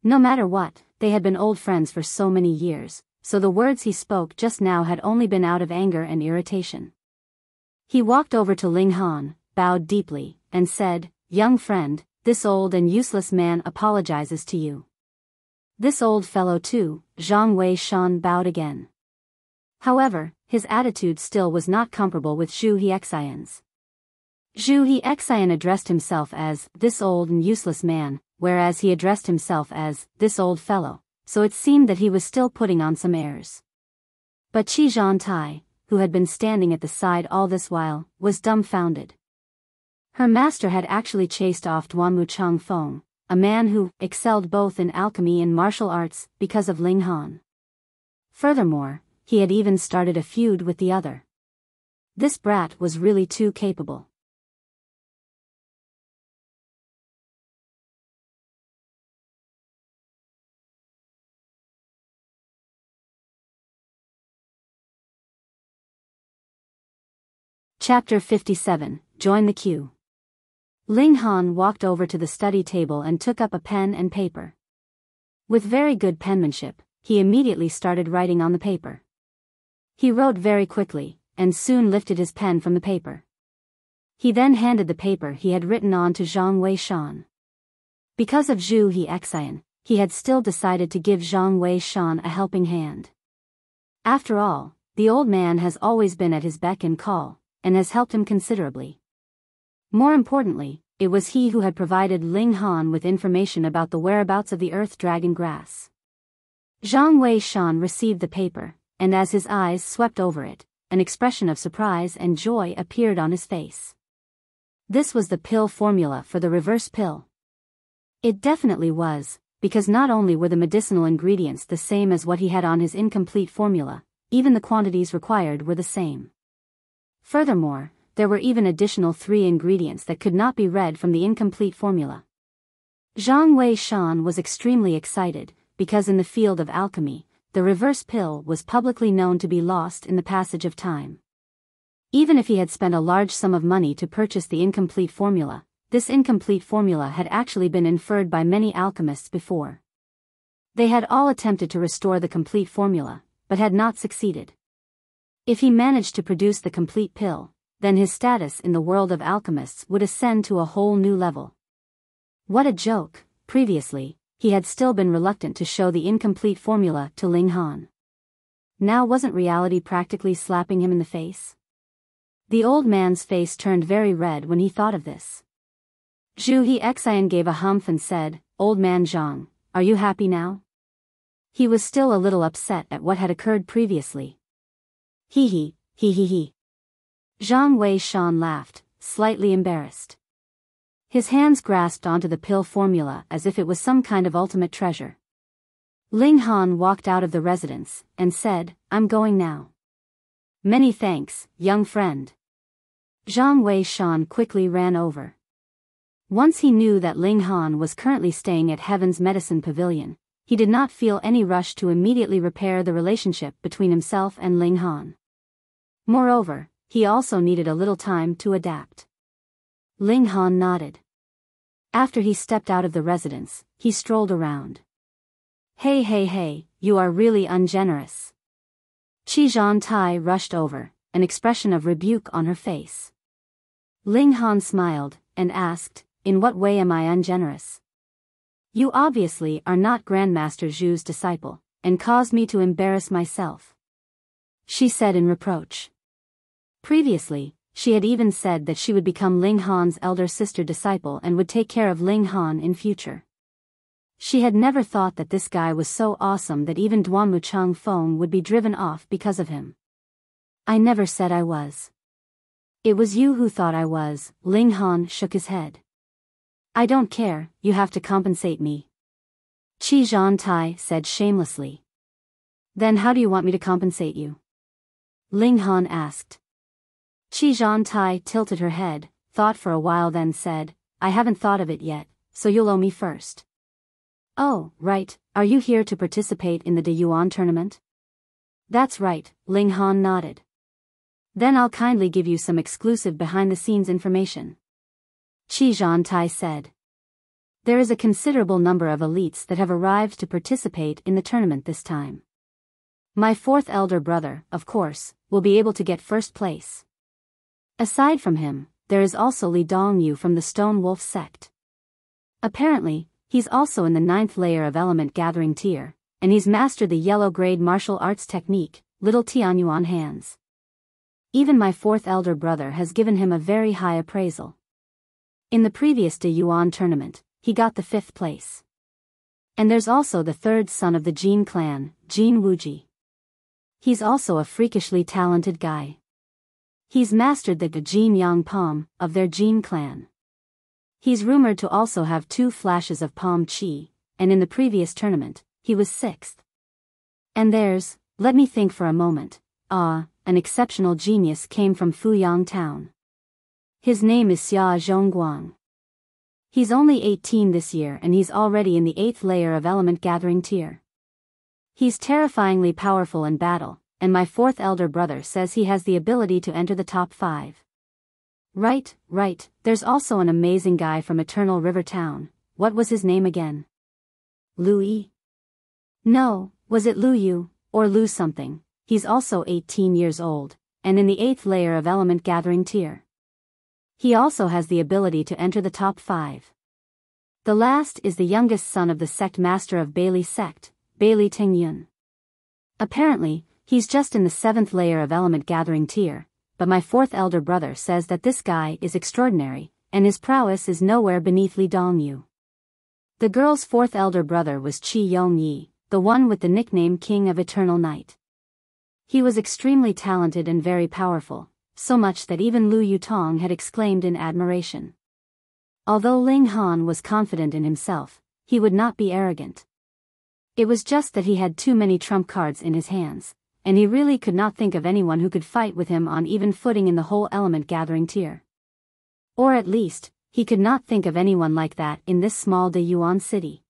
No matter what, they had been old friends for so many years, so the words he spoke just now had only been out of anger and irritation. He walked over to Ling Han, bowed deeply, and said, "Young friend, this old and useless man apologizes to you." This old fellow too, Zhang Wei Shan bowed again. However, his attitude still was not comparable with Zhu Hexian's. Zhu Hexian addressed himself as, "this old and useless man," whereas he addressed himself as, "this old fellow," so it seemed that he was still putting on some airs. But Qi Zhantai, who had been standing at the side all this while, was dumbfounded. Her master had actually chased off Duanmu Changfeng, a man who excelled both in alchemy and martial arts because of Ling Han. Furthermore, he had even started a feud with the other. This brat was really too capable. Chapter 57, Join the Queue. Ling Han walked over to the study table and took up a pen and paper. With very good penmanship, he immediately started writing on the paper. He wrote very quickly, and soon lifted his pen from the paper. He then handed the paper he had written on to Zhang Wei-shan. Because of Zhu He-xian, he had still decided to give Zhang Wei-shan a helping hand. After all, the old man has always been at his beck and call, and has helped him considerably. More importantly, it was he who had provided Ling Han with information about the whereabouts of the Earth Dragon grass. Zhang Wei-shan received the paper, and as his eyes swept over it, an expression of surprise and joy appeared on his face. This was the pill formula for the reverse pill. It definitely was, because not only were the medicinal ingredients the same as what he had on his incomplete formula, even the quantities required were the same. Furthermore, there were even additional 3 ingredients that could not be read from the incomplete formula. Zhang Wei-shan was extremely excited, because in the field of alchemy, the reverse pill was publicly known to be lost in the passage of time. Even if he had spent a large sum of money to purchase the incomplete formula, this incomplete formula had actually been inferred by many alchemists before. They had all attempted to restore the complete formula, but had not succeeded. If he managed to produce the complete pill, then his status in the world of alchemists would ascend to a whole new level. What a joke! Previously, he had still been reluctant to show the incomplete formula to Ling Han. Now wasn't reality practically slapping him in the face? The old man's face turned very red when he thought of this. Zhu He-xian gave a humph and said, "Old man Zhang, are you happy now?" He was still a little upset at what had occurred previously. He. Zhang Wei-shan laughed, slightly embarrassed. His hands grasped onto the pill formula as if it was some kind of ultimate treasure. Ling Han walked out of the residence, and said, "I'm going now." "Many thanks, young friend." Zhang Wei-shan quickly ran over. Once he knew that Ling Han was currently staying at Heaven's Medicine Pavilion, he did not feel any rush to immediately repair the relationship between himself and Ling Han. Moreover, he also needed a little time to adapt. Ling Han nodded. After he stepped out of the residence, he strolled around. Hey, you are really ungenerous." Qi Zhantai rushed over, an expression of rebuke on her face. Ling Han smiled, and asked, "In what way am I ungenerous?" "You obviously are not Grandmaster Zhu's disciple, and caused me to embarrass myself," she said in reproach. Previously, she had even said that she would become Ling Han's elder sister disciple and would take care of Ling Han in future. She had never thought that this guy was so awesome that even Duanmu Cheng Feng would be driven off because of him. "I never said I was." "It was you who thought I was." Ling Han shook his head. "I don't care, you have to compensate me," Qi Zhantai said shamelessly. "Then how do you want me to compensate you?" Ling Han asked. Qi Zhantai tilted her head, thought for a while then said, "I haven't thought of it yet, so you'll owe me first." "Oh, right, are you here to participate in the De Yuan tournament?" "That's right," Ling Han nodded. "Then I'll kindly give you some exclusive behind-the-scenes information," Qi Zhantai said. "There is a considerable number of elites that have arrived to participate in the tournament this time. My 4th elder brother, of course, will be able to get first place. Aside from him, there is also Li Dongyu from the Stone Wolf sect. Apparently, he's also in the 9th layer of element gathering tier, and he's mastered the yellow-grade martial arts technique, Little Tianyuan hands. Even my 4th elder brother has given him a very high appraisal. In the previous De Yuan tournament, he got the 5th place. And there's also the 3rd son of the Jin clan, Jin Wuji. He's also a freakishly talented guy. He's mastered the Jin Yang Pom of their Jin clan. He's rumored to also have 2 flashes of palm chi, and in the previous tournament, he was 6th. And let me think for a moment, an exceptional genius came from Fuyang town. His name is Xia Zhongguang. He's only 18 this year and he's already in the 8th layer of element gathering tier. He's terrifyingly powerful in battle, and my 4th elder brother says he has the ability to enter the top 5. Right, there's also an amazing guy from Eternal River Town. What was his name again? Louis? No, was it Lu Yu, or Lu something? He's also 18 years old, and in the 8th layer of element gathering tier. He also has the ability to enter the top 5. The last is the youngest son of the sect master of Bailey sect, Bailey Tingyun. Apparently, he's just in the 7th layer of element gathering tier, but my 4th elder brother says that this guy is extraordinary, and his prowess is nowhere beneath Li Dongyu. The girl's 4th elder brother was Qi Yongyi, the one with the nickname King of Eternal Night. He was extremely talented and very powerful, so much that even Lu Yutong had exclaimed in admiration. Although Ling Han was confident in himself, he would not be arrogant. It was just that he had too many trump cards in his hands, and he really could not think of anyone who could fight with him on even footing in the whole element gathering tier. Or at least, he could not think of anyone like that in this small De Yuan city.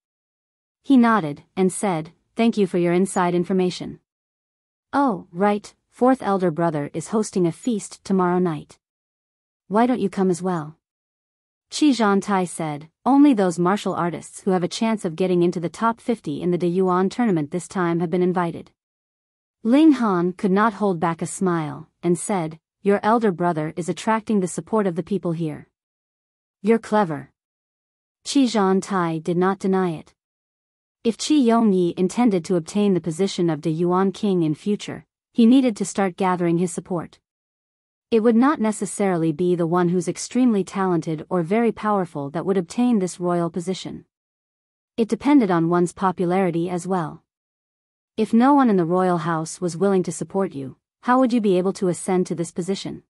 He nodded, and said, "Thank you for your inside information." "Oh, right, 4th elder brother is hosting a feast tomorrow night. Why don't you come as well?" Qi Zhantai said, "Only those martial artists who have a chance of getting into the top 50 in the De Yuan tournament this time have been invited." Ling Han could not hold back a smile, and said, "Your elder brother is attracting the support of the people here. You're clever." Qi Zhantai did not deny it. If Qi Yongyi intended to obtain the position of De Yuan king in future, he needed to start gathering his support. It would not necessarily be the one who's extremely talented or very powerful that would obtain this royal position. It depended on one's popularity as well. If no one in the royal house was willing to support you, how would you be able to ascend to this position?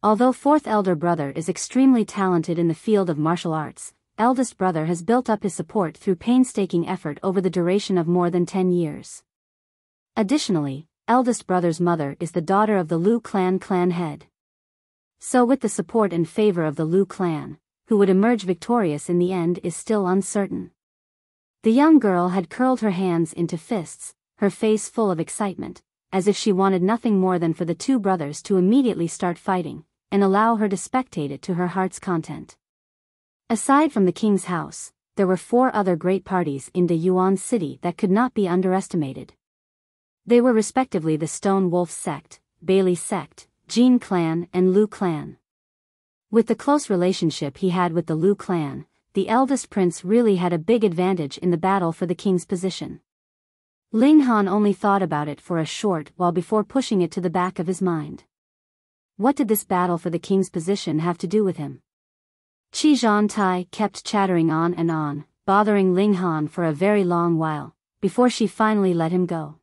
Although 4th elder brother is extremely talented in the field of martial arts, eldest brother has built up his support through painstaking effort over the duration of more than 10 years. Additionally, eldest brother's mother is the daughter of the Lu clan head. So with the support and favor of the Lu clan, who would emerge victorious in the end is still uncertain. The young girl had curled her hands into fists, her face full of excitement, as if she wanted nothing more than for the 2 brothers to immediately start fighting, and allow her to spectate it to her heart's content. Aside from the king's house, there were 4 other great parties in De Yuan city that could not be underestimated. They were respectively the Stone Wolf sect, Bailey sect, Jin clan and Lu clan. With the close relationship he had with the Lu clan, the eldest prince really had a big advantage in the battle for the king's position. Ling Han only thought about it for a short while before pushing it to the back of his mind. What did this battle for the king's position have to do with him? Qi Zhantai kept chattering on and on, bothering Ling Han for a very long while, before she finally let him go.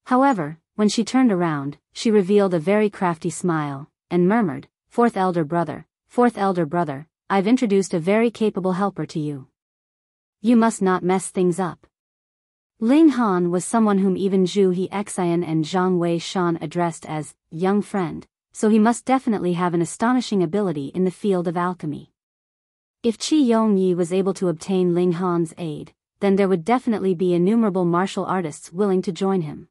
However, when she turned around, she revealed a very crafty smile, and murmured, 4th elder brother, I've introduced a very capable helper to you. You must not mess things up." Ling Han was someone whom even Zhu He Xian and Zhang Wei Shan addressed as young friend, so he must definitely have an astonishing ability in the field of alchemy. If Qi Yongyi was able to obtain Ling Han's aid, then there would definitely be innumerable martial artists willing to join him.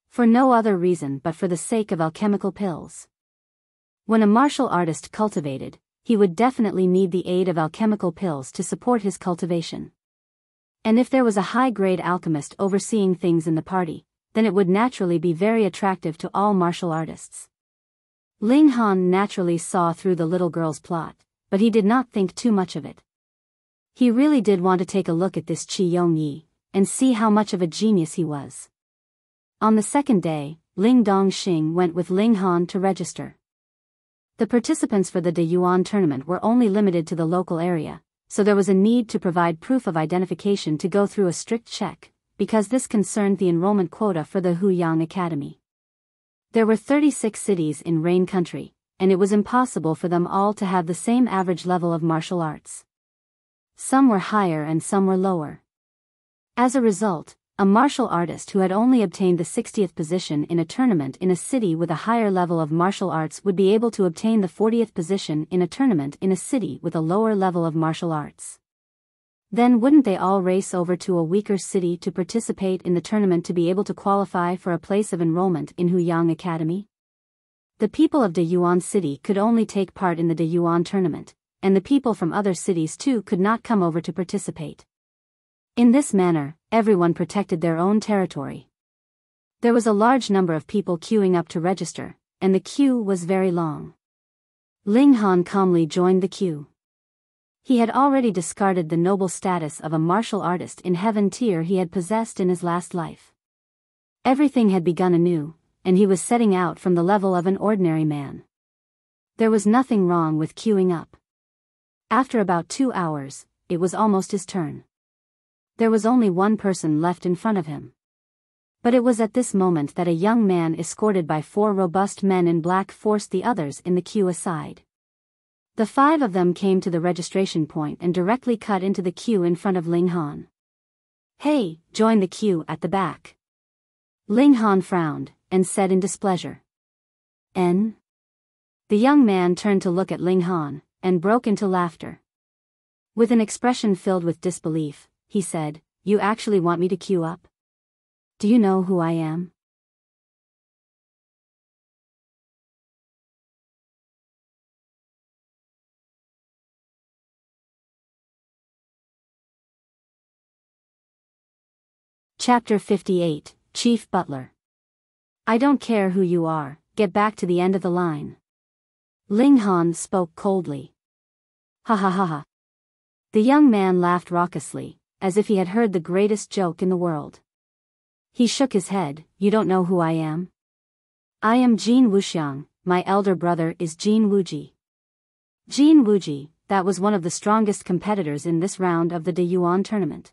For no other reason but for the sake of alchemical pills. When a martial artist cultivated, he would definitely need the aid of alchemical pills to support his cultivation. And if there was a high-grade alchemist overseeing things in the party, then it would naturally be very attractive to all martial artists. Ling Han naturally saw through the little girl's plot, but he did not think too much of it. He really did want to take a look at this Qi Yongyi, and see how much of a genius he was. On the second day, Ling Dongxing went with Ling Han to register. The participants for the De Yuan tournament were only limited to the local area, so there was a need to provide proof of identification to go through a strict check, because this concerned the enrollment quota for the Huyang Academy. There were 36 cities in Rain Country, and it was impossible for them all to have the same average level of martial arts. Some were higher and some were lower. As a result, a martial artist who had only obtained the 60th position in a tournament in a city with a higher level of martial arts would be able to obtain the 40th position in a tournament in a city with a lower level of martial arts. Then wouldn't they all race over to a weaker city to participate in the tournament to be able to qualify for a place of enrollment in Huyang Academy? The people of Deyuan City could only take part in the Deyuan tournament, and the people from other cities too could not come over to participate. In this manner, everyone protected their own territory. There was a large number of people queuing up to register, and the queue was very long. Ling Han calmly joined the queue. He had already discarded the noble status of a martial artist in heaven tier he had possessed in his last life. Everything had begun anew, and he was setting out from the level of an ordinary man. There was nothing wrong with queuing up. After about 2 hours, it was almost his turn. There was only one person left in front of him. But it was at this moment that a young man escorted by 4 robust men in black forced the others in the queue aside. The 5 of them came to the registration point and directly cut into the queue in front of Ling Han. "Hey, join the queue at the back." Ling Han frowned, and said in displeasure. "N?" The young man turned to look at Ling Han, and broke into laughter. With an expression filled with disbelief, he said, "You actually want me to queue up? Do you know who I am?" Chapter 58, Chief Butler. "I don't care who you are, get back to the end of the line." Ling Han spoke coldly. "Ha ha ha ha." The young man laughed raucously, as if he had heard the greatest joke in the world. He shook his head. "You don't know who I am? I am Jin Wuxiang, my elder brother is Jin Wuji." Jin Wuji, that was one of the strongest competitors in this round of the Deyuan tournament.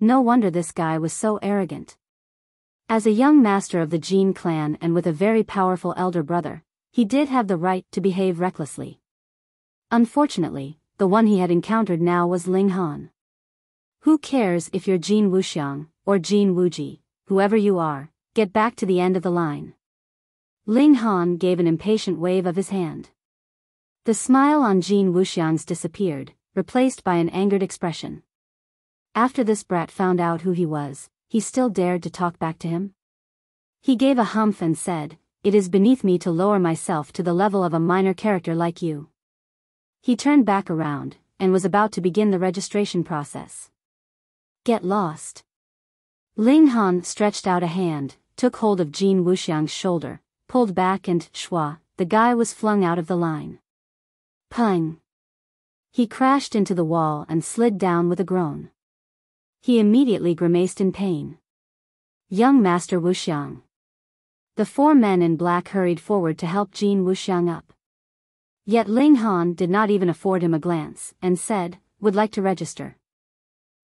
No wonder this guy was so arrogant. As a young master of the Jin clan and with a very powerful elder brother, he did have the right to behave recklessly. Unfortunately, the one he had encountered now was Ling Han. "Who cares if you're Jin Wuxiang, or Jin Wuji, whoever you are, get back to the end of the line." Ling Han gave an impatient wave of his hand. The smile on Jin Wuxiang's disappeared, replaced by an angered expression. After this brat found out who he was, he still dared to talk back to him? He gave a humph and said, "It is beneath me to lower myself to the level of a minor character like you." He turned back around, and was about to begin the registration process. "Get lost." Ling Han stretched out a hand, took hold of Jin Wuxiang's shoulder, pulled back and, shwa, the guy was flung out of the line. Pung! He crashed into the wall and slid down with a groan. He immediately grimaced in pain. "Young Master Wuxiang." The 4 men in black hurried forward to help Jin Wuxiang up. Yet Ling Han did not even afford him a glance, and said, "Would like to register."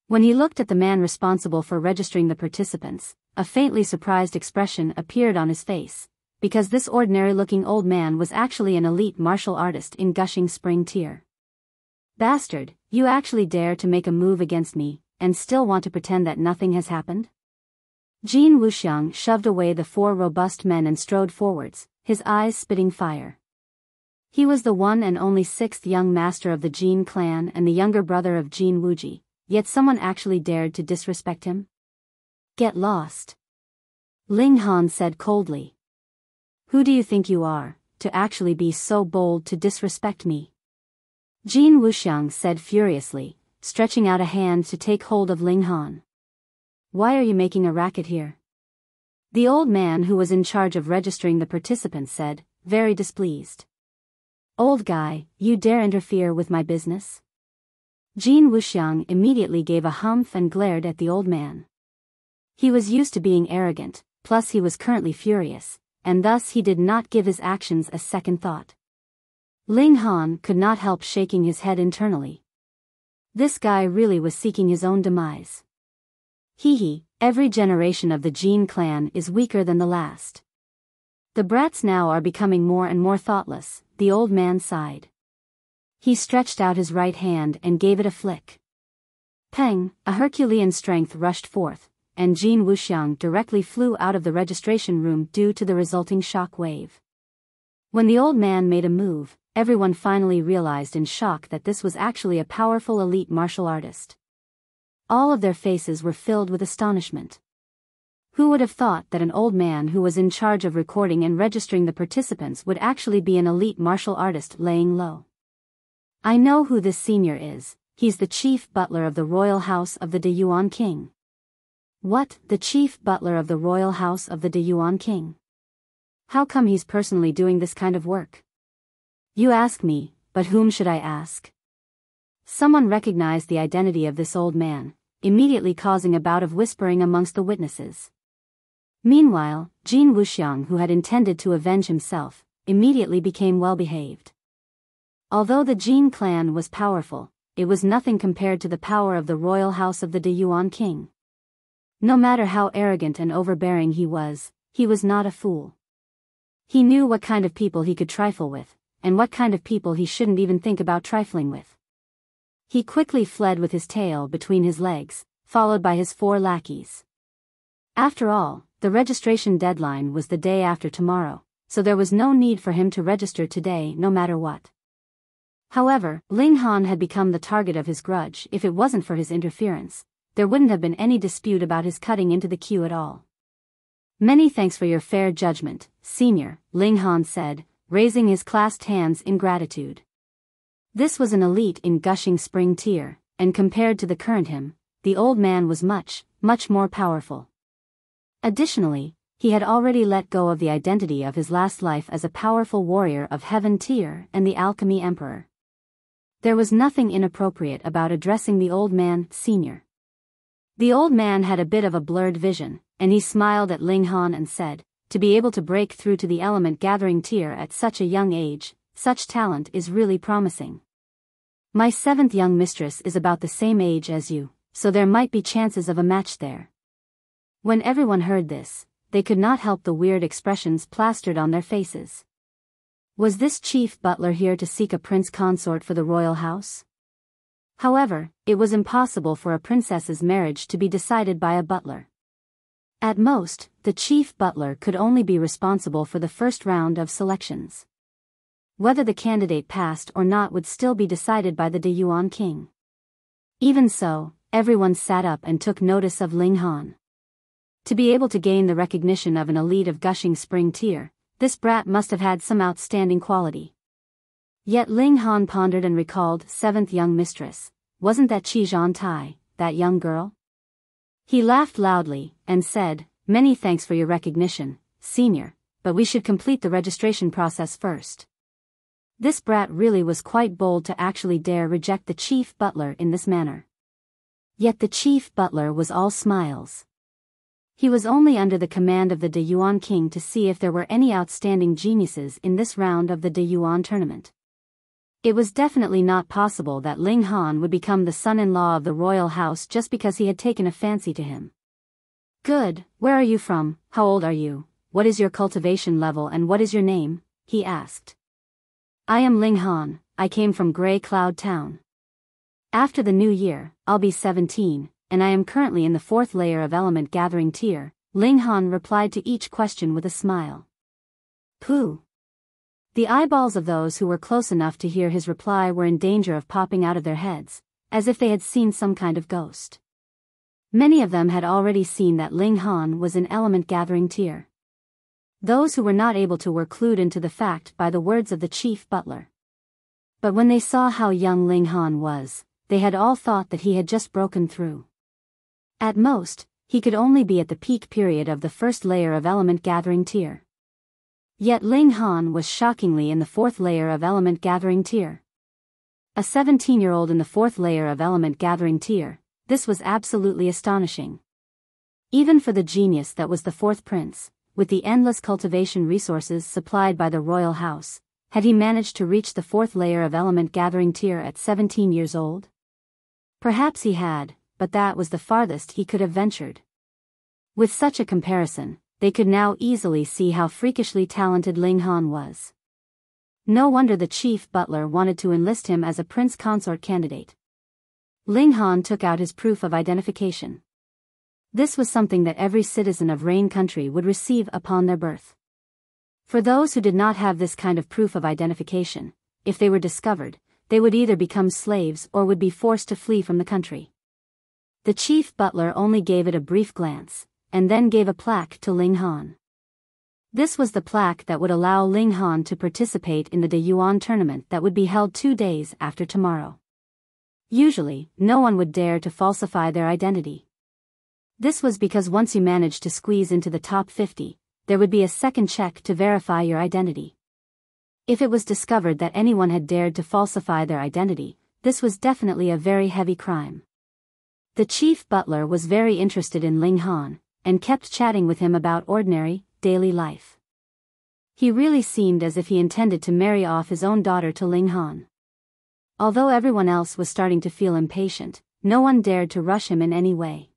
When he looked at the man responsible for registering the participants, a faintly surprised expression appeared on his face, because this ordinary-looking old man was actually an elite martial artist in Gushing Spring tier. "Bastard, you actually dare to make a move against me, and still want to pretend that nothing has happened?" Jin Wuxiang shoved away the 4 robust men and strode forwards, his eyes spitting fire. He was the one and only 6th young master of the Jin clan and the younger brother of Jin Wuji, yet someone actually dared to disrespect him? "Get lost," Ling Han said coldly. "Who do you think you are, to actually be so bold to disrespect me?" Jin Wuxiang said furiously, stretching out a hand to take hold of Ling Han. "Why are you making a racket here?" The old man who was in charge of registering the participants said, very displeased. "Old guy, you dare interfere with my business?" Jin Wuxiang immediately gave a humph and glared at the old man. He was used to being arrogant, plus he was currently furious, and thus he did not give his actions a second thought. Ling Han could not help shaking his head internally. This guy really was seeking his own demise. Hee, every generation of the Jin clan is weaker than the last. The brats now are becoming more and more thoughtless, the old man sighed. He stretched out his right hand and gave it a flick. Peng, a Herculean strength rushed forth, and Jin Wuxiang directly flew out of the registration room due to the resulting shock wave. When the old man made a move, everyone finally realized in shock that this was actually a powerful elite martial artist. All of their faces were filled with astonishment. Who would have thought that an old man who was in charge of recording and registering the participants would actually be an elite martial artist laying low? I know who this senior is. He's the chief butler of the royal house of the De Yuan king. What, the chief butler of the royal house of the De Yuan king? How come he's personally doing this kind of work? You ask me, but whom should I ask? Someone recognized the identity of this old man, immediately causing a bout of whispering amongst the witnesses. Meanwhile, Jin Wuxiang, who had intended to avenge himself, immediately became well-behaved. Although the Jin clan was powerful, it was nothing compared to the power of the royal house of the De Yuan king. No matter how arrogant and overbearing he was not a fool. He knew what kind of people he could trifle with, and what kind of people he shouldn't even think about trifling with. He quickly fled with his tail between his legs, followed by his 4 lackeys. After all, the registration deadline was the day after tomorrow, so there was no need for him to register today no matter what. However, Ling Han had become the target of his grudge. If it wasn't for his interference, there wouldn't have been any dispute about his cutting into the queue at all. Many thanks for your fair judgment, senior, Ling Han said, raising his clasped hands in gratitude. This was an elite in gushing spring tier, and compared to the current him, the old man was much, much more powerful. Additionally, he had already let go of the identity of his last life as a powerful warrior of heaven tier and the Alchemy emperor. There was nothing inappropriate about addressing the old man, senior. The old man had a bit of a blurred vision, and he smiled at Ling Han and said, to be able to break through to the element gathering tier at such a young age, such talent is really promising. My 7th young mistress is about the same age as you, so there might be chances of a match there. When everyone heard this, they could not help the weird expressions plastered on their faces. Was this chief butler here to seek a prince consort for the royal house? However, it was impossible for a princess's marriage to be decided by a butler. At most, the chief butler could only be responsible for the first round of selections. Whether the candidate passed or not would still be decided by the De Yuan king. Even so, everyone sat up and took notice of Ling Han. To be able to gain the recognition of an elite of gushing spring tier, this brat must have had some outstanding quality. Yet Ling Han pondered and recalled 7th young mistress. Wasn't that Qi Zhan Tai, that young girl? He laughed loudly, and said, many thanks for your recognition, senior, but we should complete the registration process first. This brat really was quite bold to actually dare reject the chief butler in this manner. Yet the chief butler was all smiles. He was only under the command of the De Yuan king to see if there were any outstanding geniuses in this round of the De Yuan tournament. It was definitely not possible that Ling Han would become the son-in-law of the royal house just because he had taken a fancy to him. Good, where are you from, how old are you, what is your cultivation level and what is your name, he asked. I am Ling Han, I came from Grey Cloud Town. After the new year, I'll be 17, and I am currently in the 4th layer of element gathering tier, Ling Han replied to each question with a smile. Pooh. The eyeballs of those who were close enough to hear his reply were in danger of popping out of their heads, as if they had seen some kind of ghost. Many of them had already seen that Ling Han was in element gathering tier. Those who were not able to were clued into the fact by the words of the chief butler. But when they saw how young Ling Han was, they had all thought that he had just broken through. At most, he could only be at the peak period of the 1st layer of element gathering tier. Yet Ling Han was shockingly in the 4th layer of element gathering tier. A 17-year-old in the 4th layer of element gathering tier, this was absolutely astonishing. Even for the genius that was the 4th prince, with the endless cultivation resources supplied by the royal house, had he managed to reach the 4th layer of element gathering tier at 17 years old? Perhaps he had, but that was the farthest he could have ventured. With such a comparison, they could now easily see how freakishly talented Ling Han was. No wonder the chief butler wanted to enlist him as a prince consort candidate. Ling Han took out his proof of identification. This was something that every citizen of Rain Country would receive upon their birth. For those who did not have this kind of proof of identification, if they were discovered, they would either become slaves or would be forced to flee from the country. The chief butler only gave it a brief glance, and then gave a plaque to Ling Han. This was the plaque that would allow Ling Han to participate in the De Yuan tournament that would be held 2 days after tomorrow. Usually, no one would dare to falsify their identity. This was because once you managed to squeeze into the top 50, there would be a second check to verify your identity. If it was discovered that anyone had dared to falsify their identity, this was definitely a very heavy crime. The chief butler was very interested in Ling Han, and kept chatting with him about ordinary, daily life. He really seemed as if he intended to marry off his own daughter to Ling Han. Although everyone else was starting to feel impatient, no one dared to rush him in any way.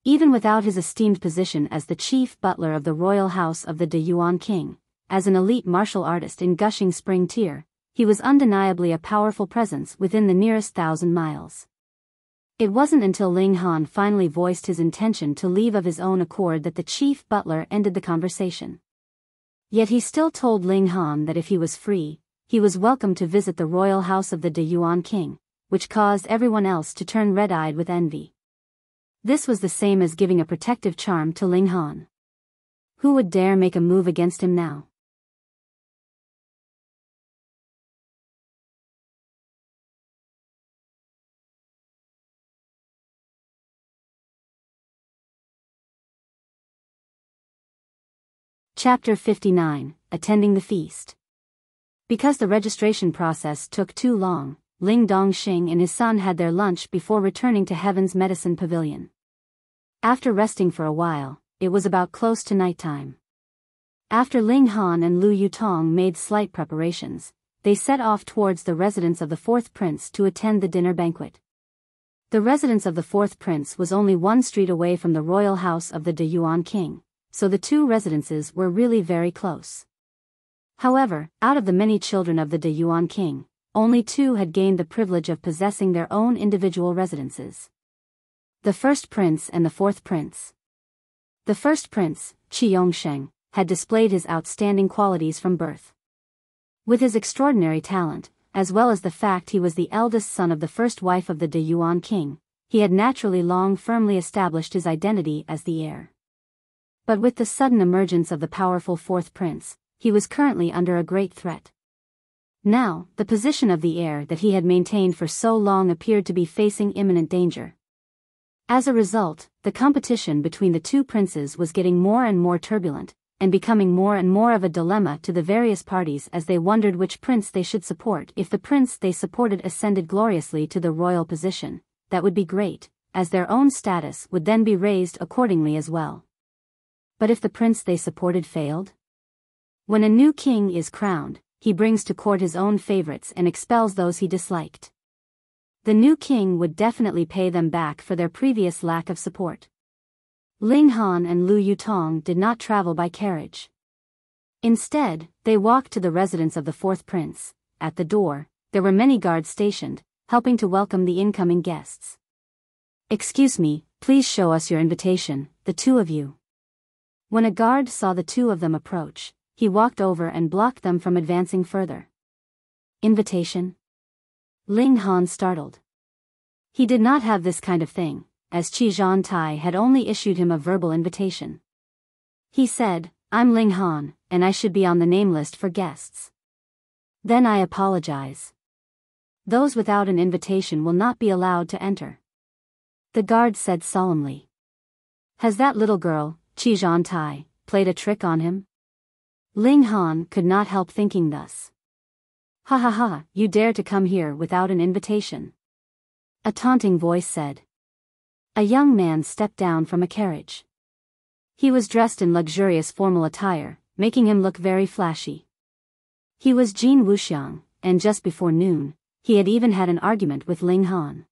Even without his esteemed position as the chief butler of the royal house of the De Yuan king, as an elite martial artist in gushing spring tier, he was undeniably a powerful presence within the nearest 1,000 miles. It wasn't until Ling Han finally voiced his intention to leave of his own accord that the chief butler ended the conversation. Yet he still told Ling Han that if he was free, he was welcome to visit the royal house of the De Yuan king, which caused everyone else to turn red-eyed with envy. This was the same as giving a protective charm to Ling Han. Who would dare make a move against him now? Chapter 59, Attending the Feast. Because the registration process took too long, Ling Dongxing and his son had their lunch before returning to Heaven's Medicine Pavilion. After resting for a while, it was about close to nighttime. After Ling Han and Lu Yutong made slight preparations, they set off towards the residence of the fourth prince to attend the dinner banquet. The residence of the fourth prince was only 1 street away from the royal house of the De Yuan king, so the 2 residences were really very close. However, out of the many children of the De Yuan king, only 2 had gained the privilege of possessing their own individual residences. The first prince and the fourth prince. The first prince, Qi Yongsheng, had displayed his outstanding qualities from birth. With his extraordinary talent, as well as the fact he was the eldest son of the first wife of the De Yuan king, he had naturally long firmly established his identity as the heir. But with the sudden emergence of the powerful fourth prince, he was currently under a great threat. Now, the position of the heir that he had maintained for so long appeared to be facing imminent danger. As a result, the competition between the 2 princes was getting more and more turbulent, and becoming more and more of a dilemma to the various parties as they wondered which prince they should support. If the prince they supported ascended gloriously to the royal position, that would be great, as their own status would then be raised accordingly as well. But if the prince they supported failed? When a new king is crowned, he brings to court his own favorites and expels those he disliked. The new king would definitely pay them back for their previous lack of support. Ling Han and Lu Yutong did not travel by carriage. Instead, they walked to the residence of the fourth prince. At the door, there were many guards stationed, helping to welcome the incoming guests. "Excuse me, please show us your invitation, the 2 of you." When a guard saw the 2 of them approach, he walked over and blocked them from advancing further. "Invitation?" Ling Han startled. He did not have this kind of thing, as Qi Zhantai had only issued him a verbal invitation. He said, "I'm Ling Han, and I should be on the name list for guests." "Then I apologize. Those without an invitation will not be allowed to enter," the guard said solemnly. Has that little girl, Qi Zhantai, played a trick on him? Ling Han could not help thinking thus. "Ha ha ha, you dare to come here without an invitation," a taunting voice said. A young man stepped down from a carriage. He was dressed in luxurious formal attire, making him look very flashy. He was Jin Wuxiang, and just before noon, he had even had an argument with Ling Han.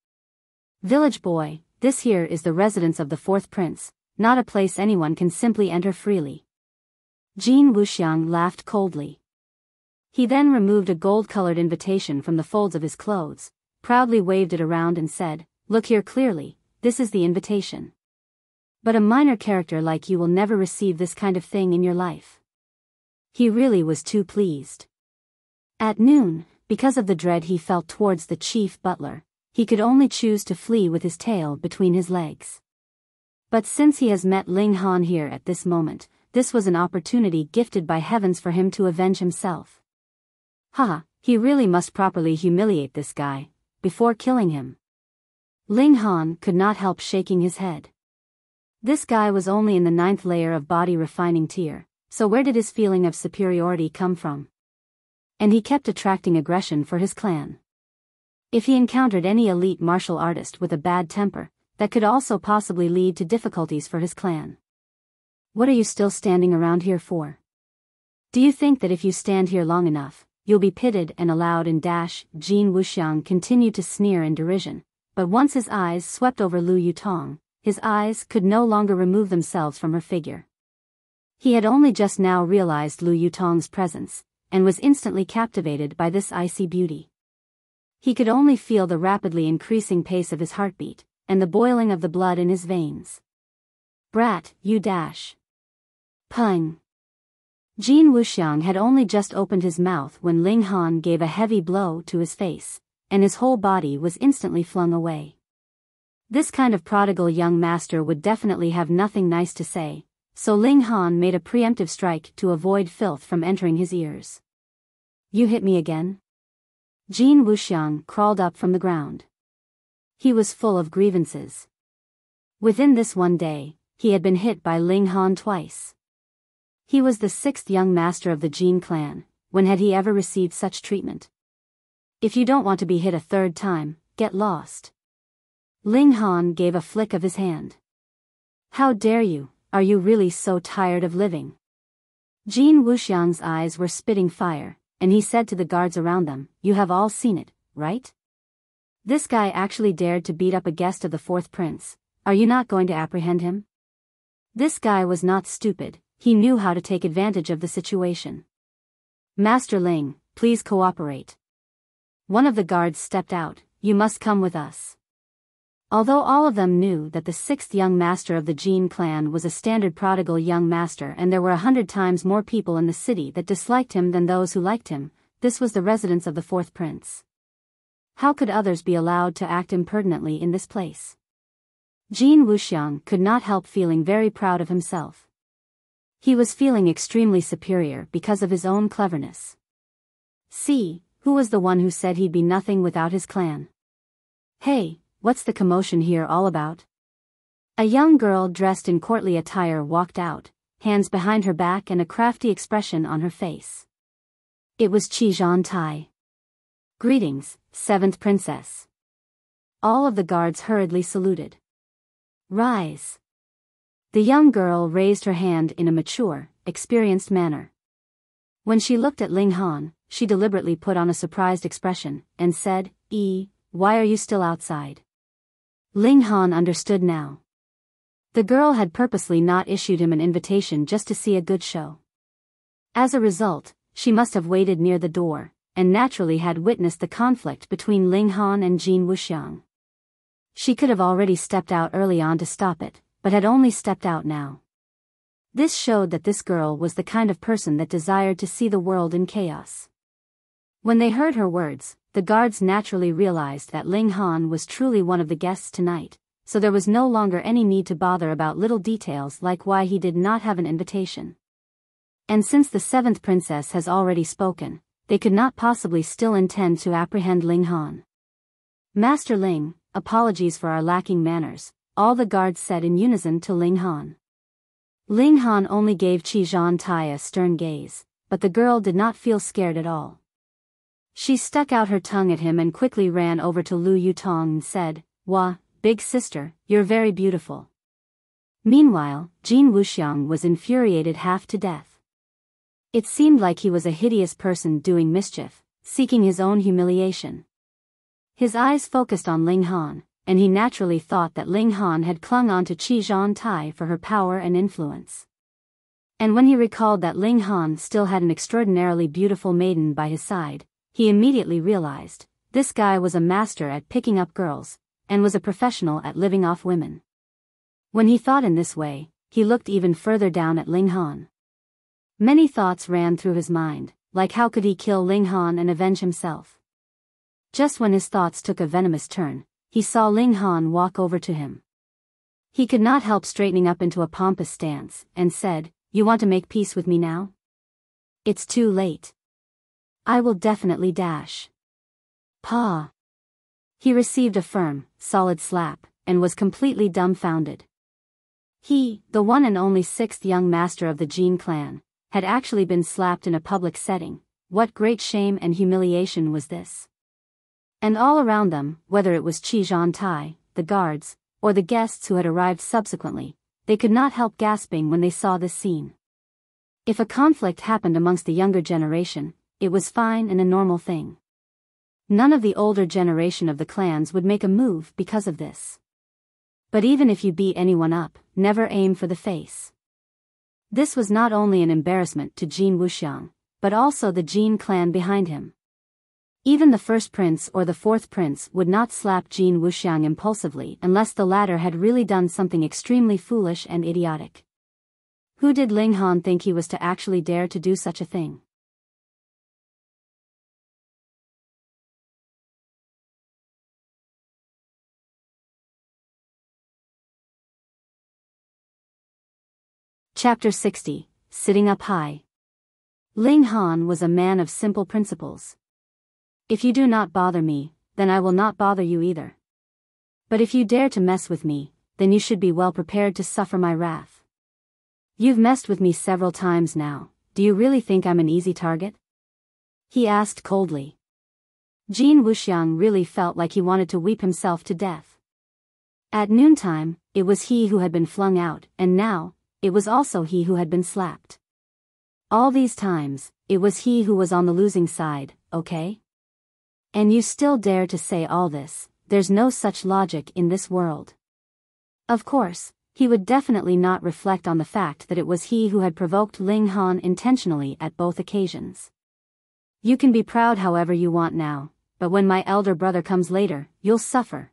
"Village boy, this here is the residence of the fourth prince, not a place anyone can simply enter freely. Jin Wuxiang laughed coldly. He then removed a gold-colored invitation from the folds of his clothes, proudly waved it around and said, "Look here clearly, this is the invitation. But a minor character like you will never receive this kind of thing in your life." He really was too pleased. At noon, because of the dread he felt towards the chief butler, he could only choose to flee with his tail between his legs. But since he has met Ling Han here at this moment, this was an opportunity gifted by heavens for him to avenge himself. Haha, he really must properly humiliate this guy, before killing him. Ling Han could not help shaking his head. This guy was only in the 9th layer of body refining tier, so where did his feeling of superiority come from? And he kept attracting aggression for his clan. If he encountered any elite martial artist with a bad temper, that could also possibly lead to difficulties for his clan. What are you still standing around here for? Do you think that if you stand here long enough, you'll be pitted and allowed in? Jin Wuxiang continued to sneer in derision, but once his eyes swept over Lu Yutong, his eyes could no longer remove themselves from her figure. He had only just now realized Lu Yutong's presence, and was instantly captivated by this icy beauty. He could only feel the rapidly increasing pace of his heartbeat, and the boiling of the blood in his veins. Brat, you dash. Pung. Jin Wuxiang had only just opened his mouth when Ling Han gave a heavy blow to his face, and his whole body was instantly flung away. This kind of prodigal young master would definitely have nothing nice to say, so Ling Han made a preemptive strike to avoid filth from entering his ears. You hit me again? Jin Wuxiang crawled up from the ground. He was full of grievances. Within this one day, he had been hit by Ling Han twice. He was the 6th young master of the Jin clan. When had he ever received such treatment? If you don't want to be hit a 3rd time, get lost. Ling Han gave a flick of his hand. How dare you, are you really so tired of living? Jin Wuxiang's eyes were spitting fire, and he said to the guards around them, you have all seen it, right? This guy actually dared to beat up a guest of the 4th prince. Are you not going to apprehend him? This guy was not stupid, he knew how to take advantage of the situation. Master Ling, please cooperate. One of the guards stepped out, you must come with us. Although all of them knew that the 6th young master of the Jin clan was a standard prodigal young master and there were 100 times more people in the city that disliked him than those who liked him, this was the residence of the 4th prince. How could others be allowed to act impertinently in this place? Jin Wuxiang could not help feeling very proud of himself. He was feeling extremely superior because of his own cleverness. See, who was the one who said he'd be nothing without his clan? Hey, what's the commotion here all about? A young girl dressed in courtly attire walked out, hands behind her back and a crafty expression on her face. It was Zhan Tai. Greetings, 7th princess. All of the guards hurriedly saluted. Rise. The young girl raised her hand in a mature, experienced manner. When she looked at Ling Han, she deliberately put on a surprised expression, and said, why are you still outside? Ling Han understood now. The girl had purposely not issued him an invitation just to see a good show. As a result, she must have waited near the door, and naturally had witnessed the conflict between Ling Han and Jin Wuxiang. She could have already stepped out early on to stop it, but had only stepped out now. This showed that this girl was the kind of person that desired to see the world in chaos. When they heard her words, the guards naturally realized that Ling Han was truly one of the guests tonight, so there was no longer any need to bother about little details like why he did not have an invitation. And since the 7th princess has already spoken, they could not possibly still intend to apprehend Ling Han. Master Ling, apologies for our lacking manners, all the guards said in unison to Ling Han. Ling Han only gave Zhan Tai a stern gaze, but the girl did not feel scared at all. She stuck out her tongue at him and quickly ran over to Lu Yutong and said, Wah, big sister, you're very beautiful. Meanwhile, Jin Wuxiang was infuriated half to death. It seemed like he was a hideous person doing mischief, seeking his own humiliation. His eyes focused on Ling Han, and he naturally thought that Ling Han had clung on to Qi Zhangtai for her power and influence. And when he recalled that Ling Han still had an extraordinarily beautiful maiden by his side, he immediately realized, this guy was a master at picking up girls, and was a professional at living off women. When he thought in this way, he looked even further down at Ling Han. Many thoughts ran through his mind, like how could he kill Ling Han and avenge himself. Just when his thoughts took a venomous turn, he saw Ling Han walk over to him. He could not help straightening up into a pompous stance, and said, "You want to make peace with me now? It's too late. I will definitely dash." Pa! He received a firm, solid slap, and was completely dumbfounded. He, the one and only sixth young master of the Jin clan, had actually been slapped in a public setting. What great shame and humiliation was this? And all around them, whether it was Qi Zhangtai, the guards, or the guests who had arrived subsequently, they could not help gasping when they saw this scene. If a conflict happened amongst the younger generation, it was fine and a normal thing. None of the older generation of the clans would make a move because of this. But even if you beat anyone up, never aim for the face. This was not only an embarrassment to Jin Wuxiang, but also the Jin clan behind him. Even the first prince or the fourth prince would not slap Jin Wuxiang impulsively unless the latter had really done something extremely foolish and idiotic. Who did Ling Han think he was to actually dare to do such a thing? Chapter 60, Sitting Up High. Ling Han was a man of simple principles. If you do not bother me, then I will not bother you either. But if you dare to mess with me, then you should be well prepared to suffer my wrath. You've messed with me several times now, do you really think I'm an easy target? He asked coldly. Jin Wuxiang really felt like he wanted to weep himself to death. At noontime, it was he who had been flung out, and now, it was also he who had been slapped. All these times, it was he who was on the losing side, okay? And you still dare to say all this, there's no such logic in this world. Of course, he would definitely not reflect on the fact that it was he who had provoked Ling Han intentionally at both occasions. You can be proud however you want now, but when my elder brother comes later, you'll suffer.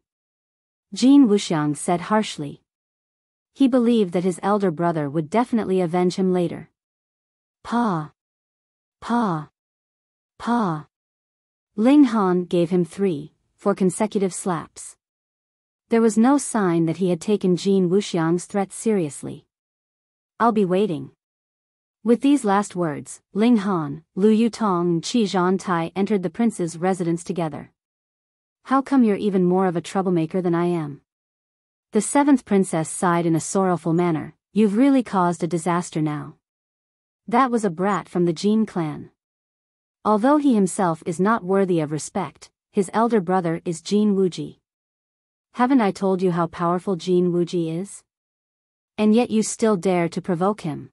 Jin Wuxiang said harshly. He believed that his elder brother would definitely avenge him later. Pa! Pa! Pa! Ling Han gave him 3-4 consecutive slaps. There was no sign that he had taken Jin Wuxiang's threat seriously. I'll be waiting. With these last words, Ling Han, Lu Yutong and Qi Zhangtai entered the prince's residence together. How come you're even more of a troublemaker than I am? The seventh princess sighed in a sorrowful manner. You've really caused a disaster now. That was a brat from the Jin clan. Although he himself is not worthy of respect, his elder brother is Jin Wuji. Haven't I told you how powerful Jin Wuji is? And yet you still dare to provoke him.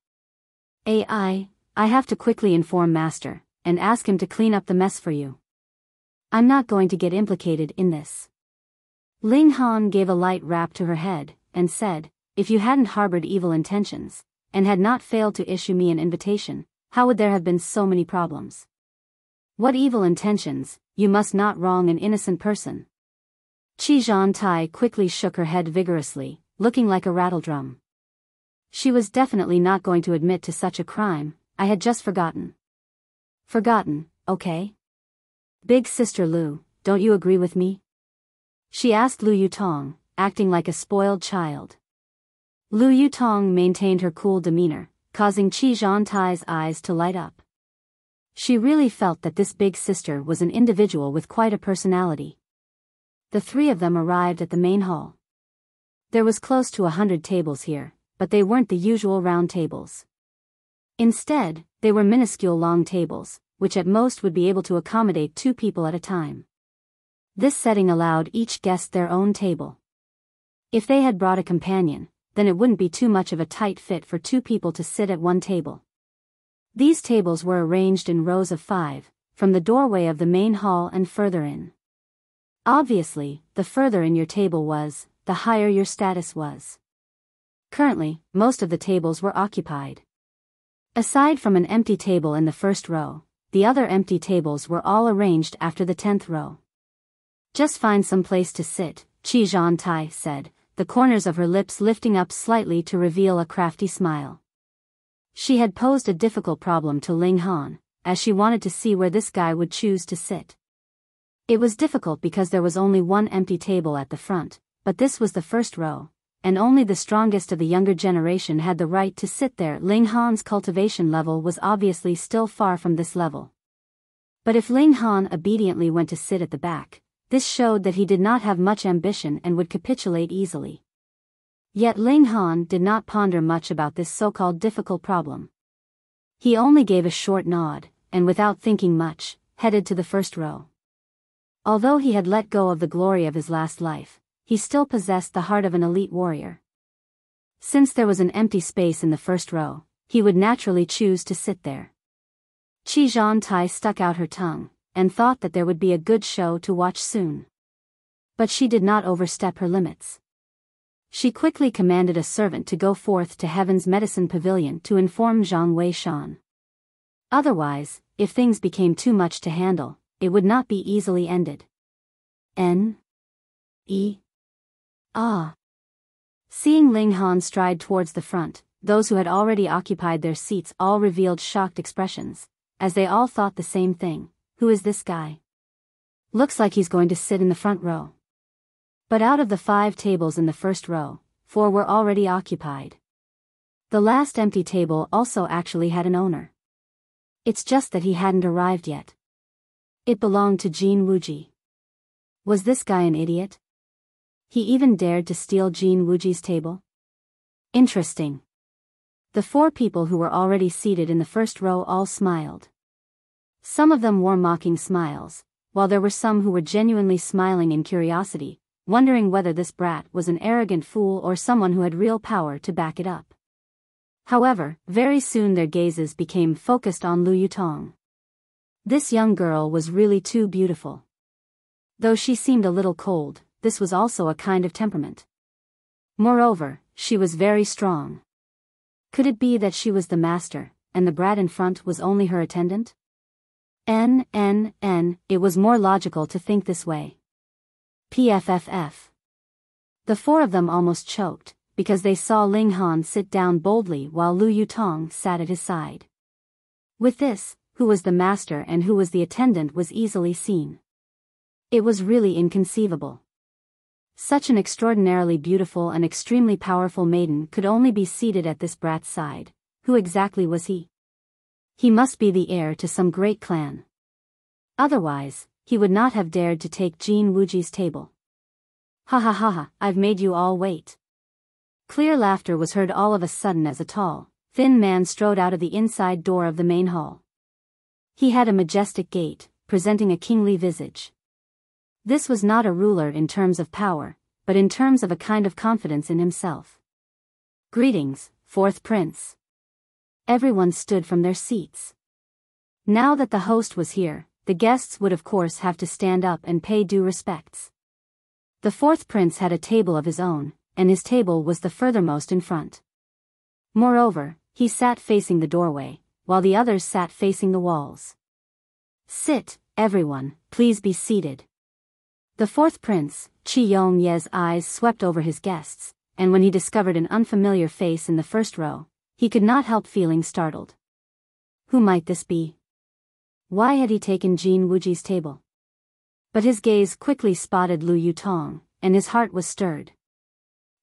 I have to quickly inform Master, and ask him to clean up the mess for you. I'm not going to get implicated in this. Ling Han gave a light rap to her head, and said, if you hadn't harbored evil intentions, and had not failed to issue me an invitation, how would there have been so many problems? What evil intentions? You must not wrong an innocent person. Qi Zhangtai quickly shook her head vigorously, looking like a rattledrum. She was definitely not going to admit to such a crime. I had just forgotten. Forgotten, okay? Big sister Lu, don't you agree with me? She asked Lu Yutong, acting like a spoiled child. Lu Yutong maintained her cool demeanor, causing Qi Zhangtai's eyes to light up. She really felt that this big sister was an individual with quite a personality. The three of them arrived at the main hall. There was close to 100 tables here, but they weren't the usual round tables. Instead, they were minuscule long tables, which at most would be able to accommodate 2 people at a time. This setting allowed each guest their own table. If they had brought a companion, then it wouldn't be too much of a tight fit for 2 people to sit at one table. These tables were arranged in rows of 5, from the doorway of the main hall and further in. Obviously, the further in your table was, the higher your status was. Currently, most of the tables were occupied. Aside from an empty table in the first row, the other empty tables were all arranged after the 10th row. Just find some place to sit, Qi Zhantai said, the corners of her lips lifting up slightly to reveal a crafty smile. She had posed a difficult problem to Ling Han, as she wanted to see where this guy would choose to sit. It was difficult because there was only one empty table at the front, but this was the first row, and only the strongest of the younger generation had the right to sit there. Ling Han's cultivation level was obviously still far from this level. But if Ling Han obediently went to sit at the back, this showed that he did not have much ambition and would capitulate easily. Yet Ling Han did not ponder much about this so-called difficult problem. He only gave a short nod, and without thinking much, headed to the first row. Although he had let go of the glory of his last life, he still possessed the heart of an elite warrior. Since there was an empty space in the first row, he would naturally choose to sit there. Qi Zhantai stuck out her tongue, and thought that there would be a good show to watch soon. But she did not overstep her limits. She quickly commanded a servant to go forth to Heaven's medicine pavilion to inform Zhang Wei Shan. Otherwise, if things became too much to handle, it would not be easily ended. Seeing Ling Han stride towards the front, those who had already occupied their seats all revealed shocked expressions, as they all thought the same thing. Who is this guy? Looks like he's going to sit in the front row. But out of the 5 tables in the first row, 4 were already occupied. The last empty table also actually had an owner. It's just that he hadn't arrived yet. It belonged to Jin Wuji. Was this guy an idiot? He even dared to steal Jin Wuji's table? Interesting. The 4 people who were already seated in the first row all smiled. Some of them wore mocking smiles, while there were some who were genuinely smiling in curiosity, wondering whether this brat was an arrogant fool or someone who had real power to back it up. However, very soon their gazes became focused on Lu Yutong. This young girl was really too beautiful. Though she seemed a little cold, this was also a kind of temperament. Moreover, she was very strong. Could it be that she was the master, and the brat in front was only her attendant? It was more logical to think this way. PFFF. The 4 of them almost choked, because they saw Ling Han sit down boldly while Lu Yutong sat at his side. With this, who was the master and who was the attendant was easily seen. It was really inconceivable. Such an extraordinarily beautiful and extremely powerful maiden could only be seated at this brat's side. Who exactly was he? He must be the heir to some great clan. Otherwise, he would not have dared to take Jin Wuji's table. Ha ha ha ha, I've made you all wait. Clear laughter was heard all of a sudden as a tall, thin man strode out of the inside door of the main hall. He had a majestic gait, presenting a kingly visage. This was not a ruler in terms of power, but in terms of a kind of confidence in himself. Greetings, 4th Prince. Everyone stood from their seats. Now that the host was here, the guests would of course have to stand up and pay due respects. The 4th Prince had a table of his own, and his table was the furthermost in front. Moreover, he sat facing the doorway, while the others sat facing the walls. Sit, everyone, please be seated. The 4th Prince, Qi Yongye's eyes swept over his guests, and when he discovered an unfamiliar face in the first row, he could not help feeling startled. Who might this be? Why had he taken Jin Wuji's table? But his gaze quickly spotted Lu Yutong, and his heart was stirred.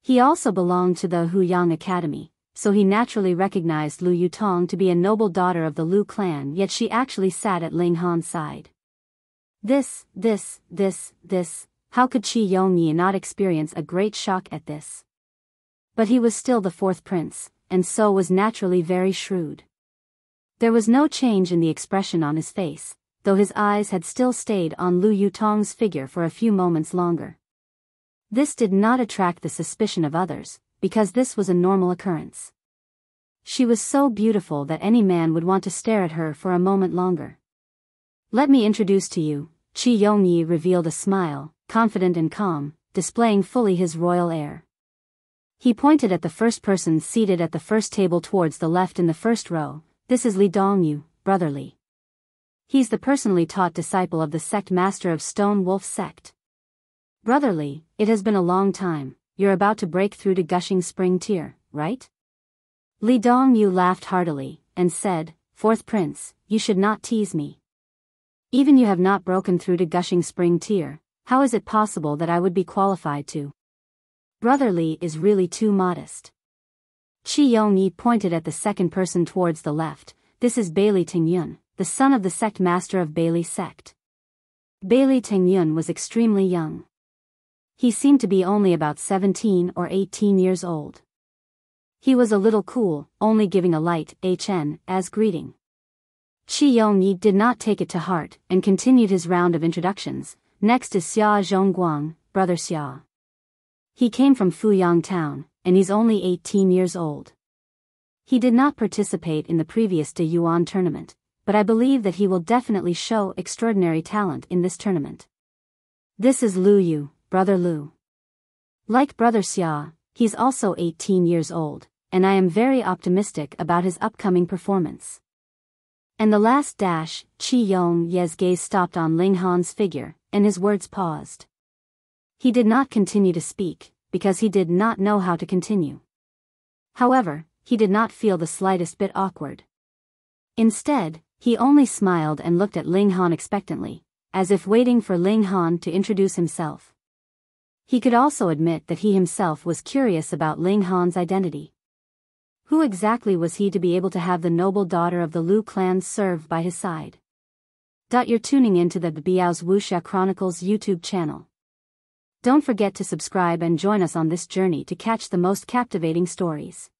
He also belonged to the Huyang Academy, so he naturally recognized Lu Yutong to be a noble daughter of the Lu clan, yet she actually sat at Ling Han's side. This, how could Qi Yongye not experience a great shock at this? But he was still the 4th Prince, and so was naturally very shrewd. There was no change in the expression on his face, though his eyes had still stayed on Lu Yutong's figure for a few moments longer. This did not attract the suspicion of others, because this was a normal occurrence. She was so beautiful that any man would want to stare at her for a moment longer. Let me introduce to you, Qi Yongyi revealed a smile, confident and calm, displaying fully his royal air. He pointed at the first person seated at the first table towards the left in the first row. This is Li Dongyu, Brother Li. He's the personally taught disciple of the sect master of Stone Wolf sect. Brother Li, it has been a long time. You're about to break through to Gushing Spring Tier, right? Li Dongyu laughed heartily, and said, Fourth Prince, you should not tease me. Even you have not broken through to Gushing Spring Tier, how is it possible that I would be qualified to? Brother Li is really too modest. Qi Yongyi pointed at the second person towards the left. This is Bailey Tingyun, the son of the sect master of Bailey sect. Bailey Tingyun was extremely young. He seemed to be only about 17 or 18 years old. He was a little cool, only giving a light HN as greeting. Qi Yongyi did not take it to heart and continued his round of introductions. Next is Xia Zhongguang, Brother Xia. He came from Fuyang Town, and he's only 18 years old. He did not participate in the previous De Yuan tournament, but I believe that he will definitely show extraordinary talent in this tournament. This is Lu Yu, Brother Lu. Like Brother Xia, he's also 18 years old, and I am very optimistic about his upcoming performance. And the last dash, Qi Yongye's gaze stopped on Ling Han's figure, and his words paused. He did not continue to speak, because he did not know how to continue. However, he did not feel the slightest bit awkward. Instead, he only smiled and looked at Ling Han expectantly, as if waiting for Ling Han to introduce himself. He could also admit that he himself was curious about Ling Han's identity. Who exactly was he to be able to have the noble daughter of the Lu clan served by his side? You're tuning into the Biyao's Wuxia Chronicles YouTube channel. Don't forget to subscribe and join us on this journey to catch the most captivating stories.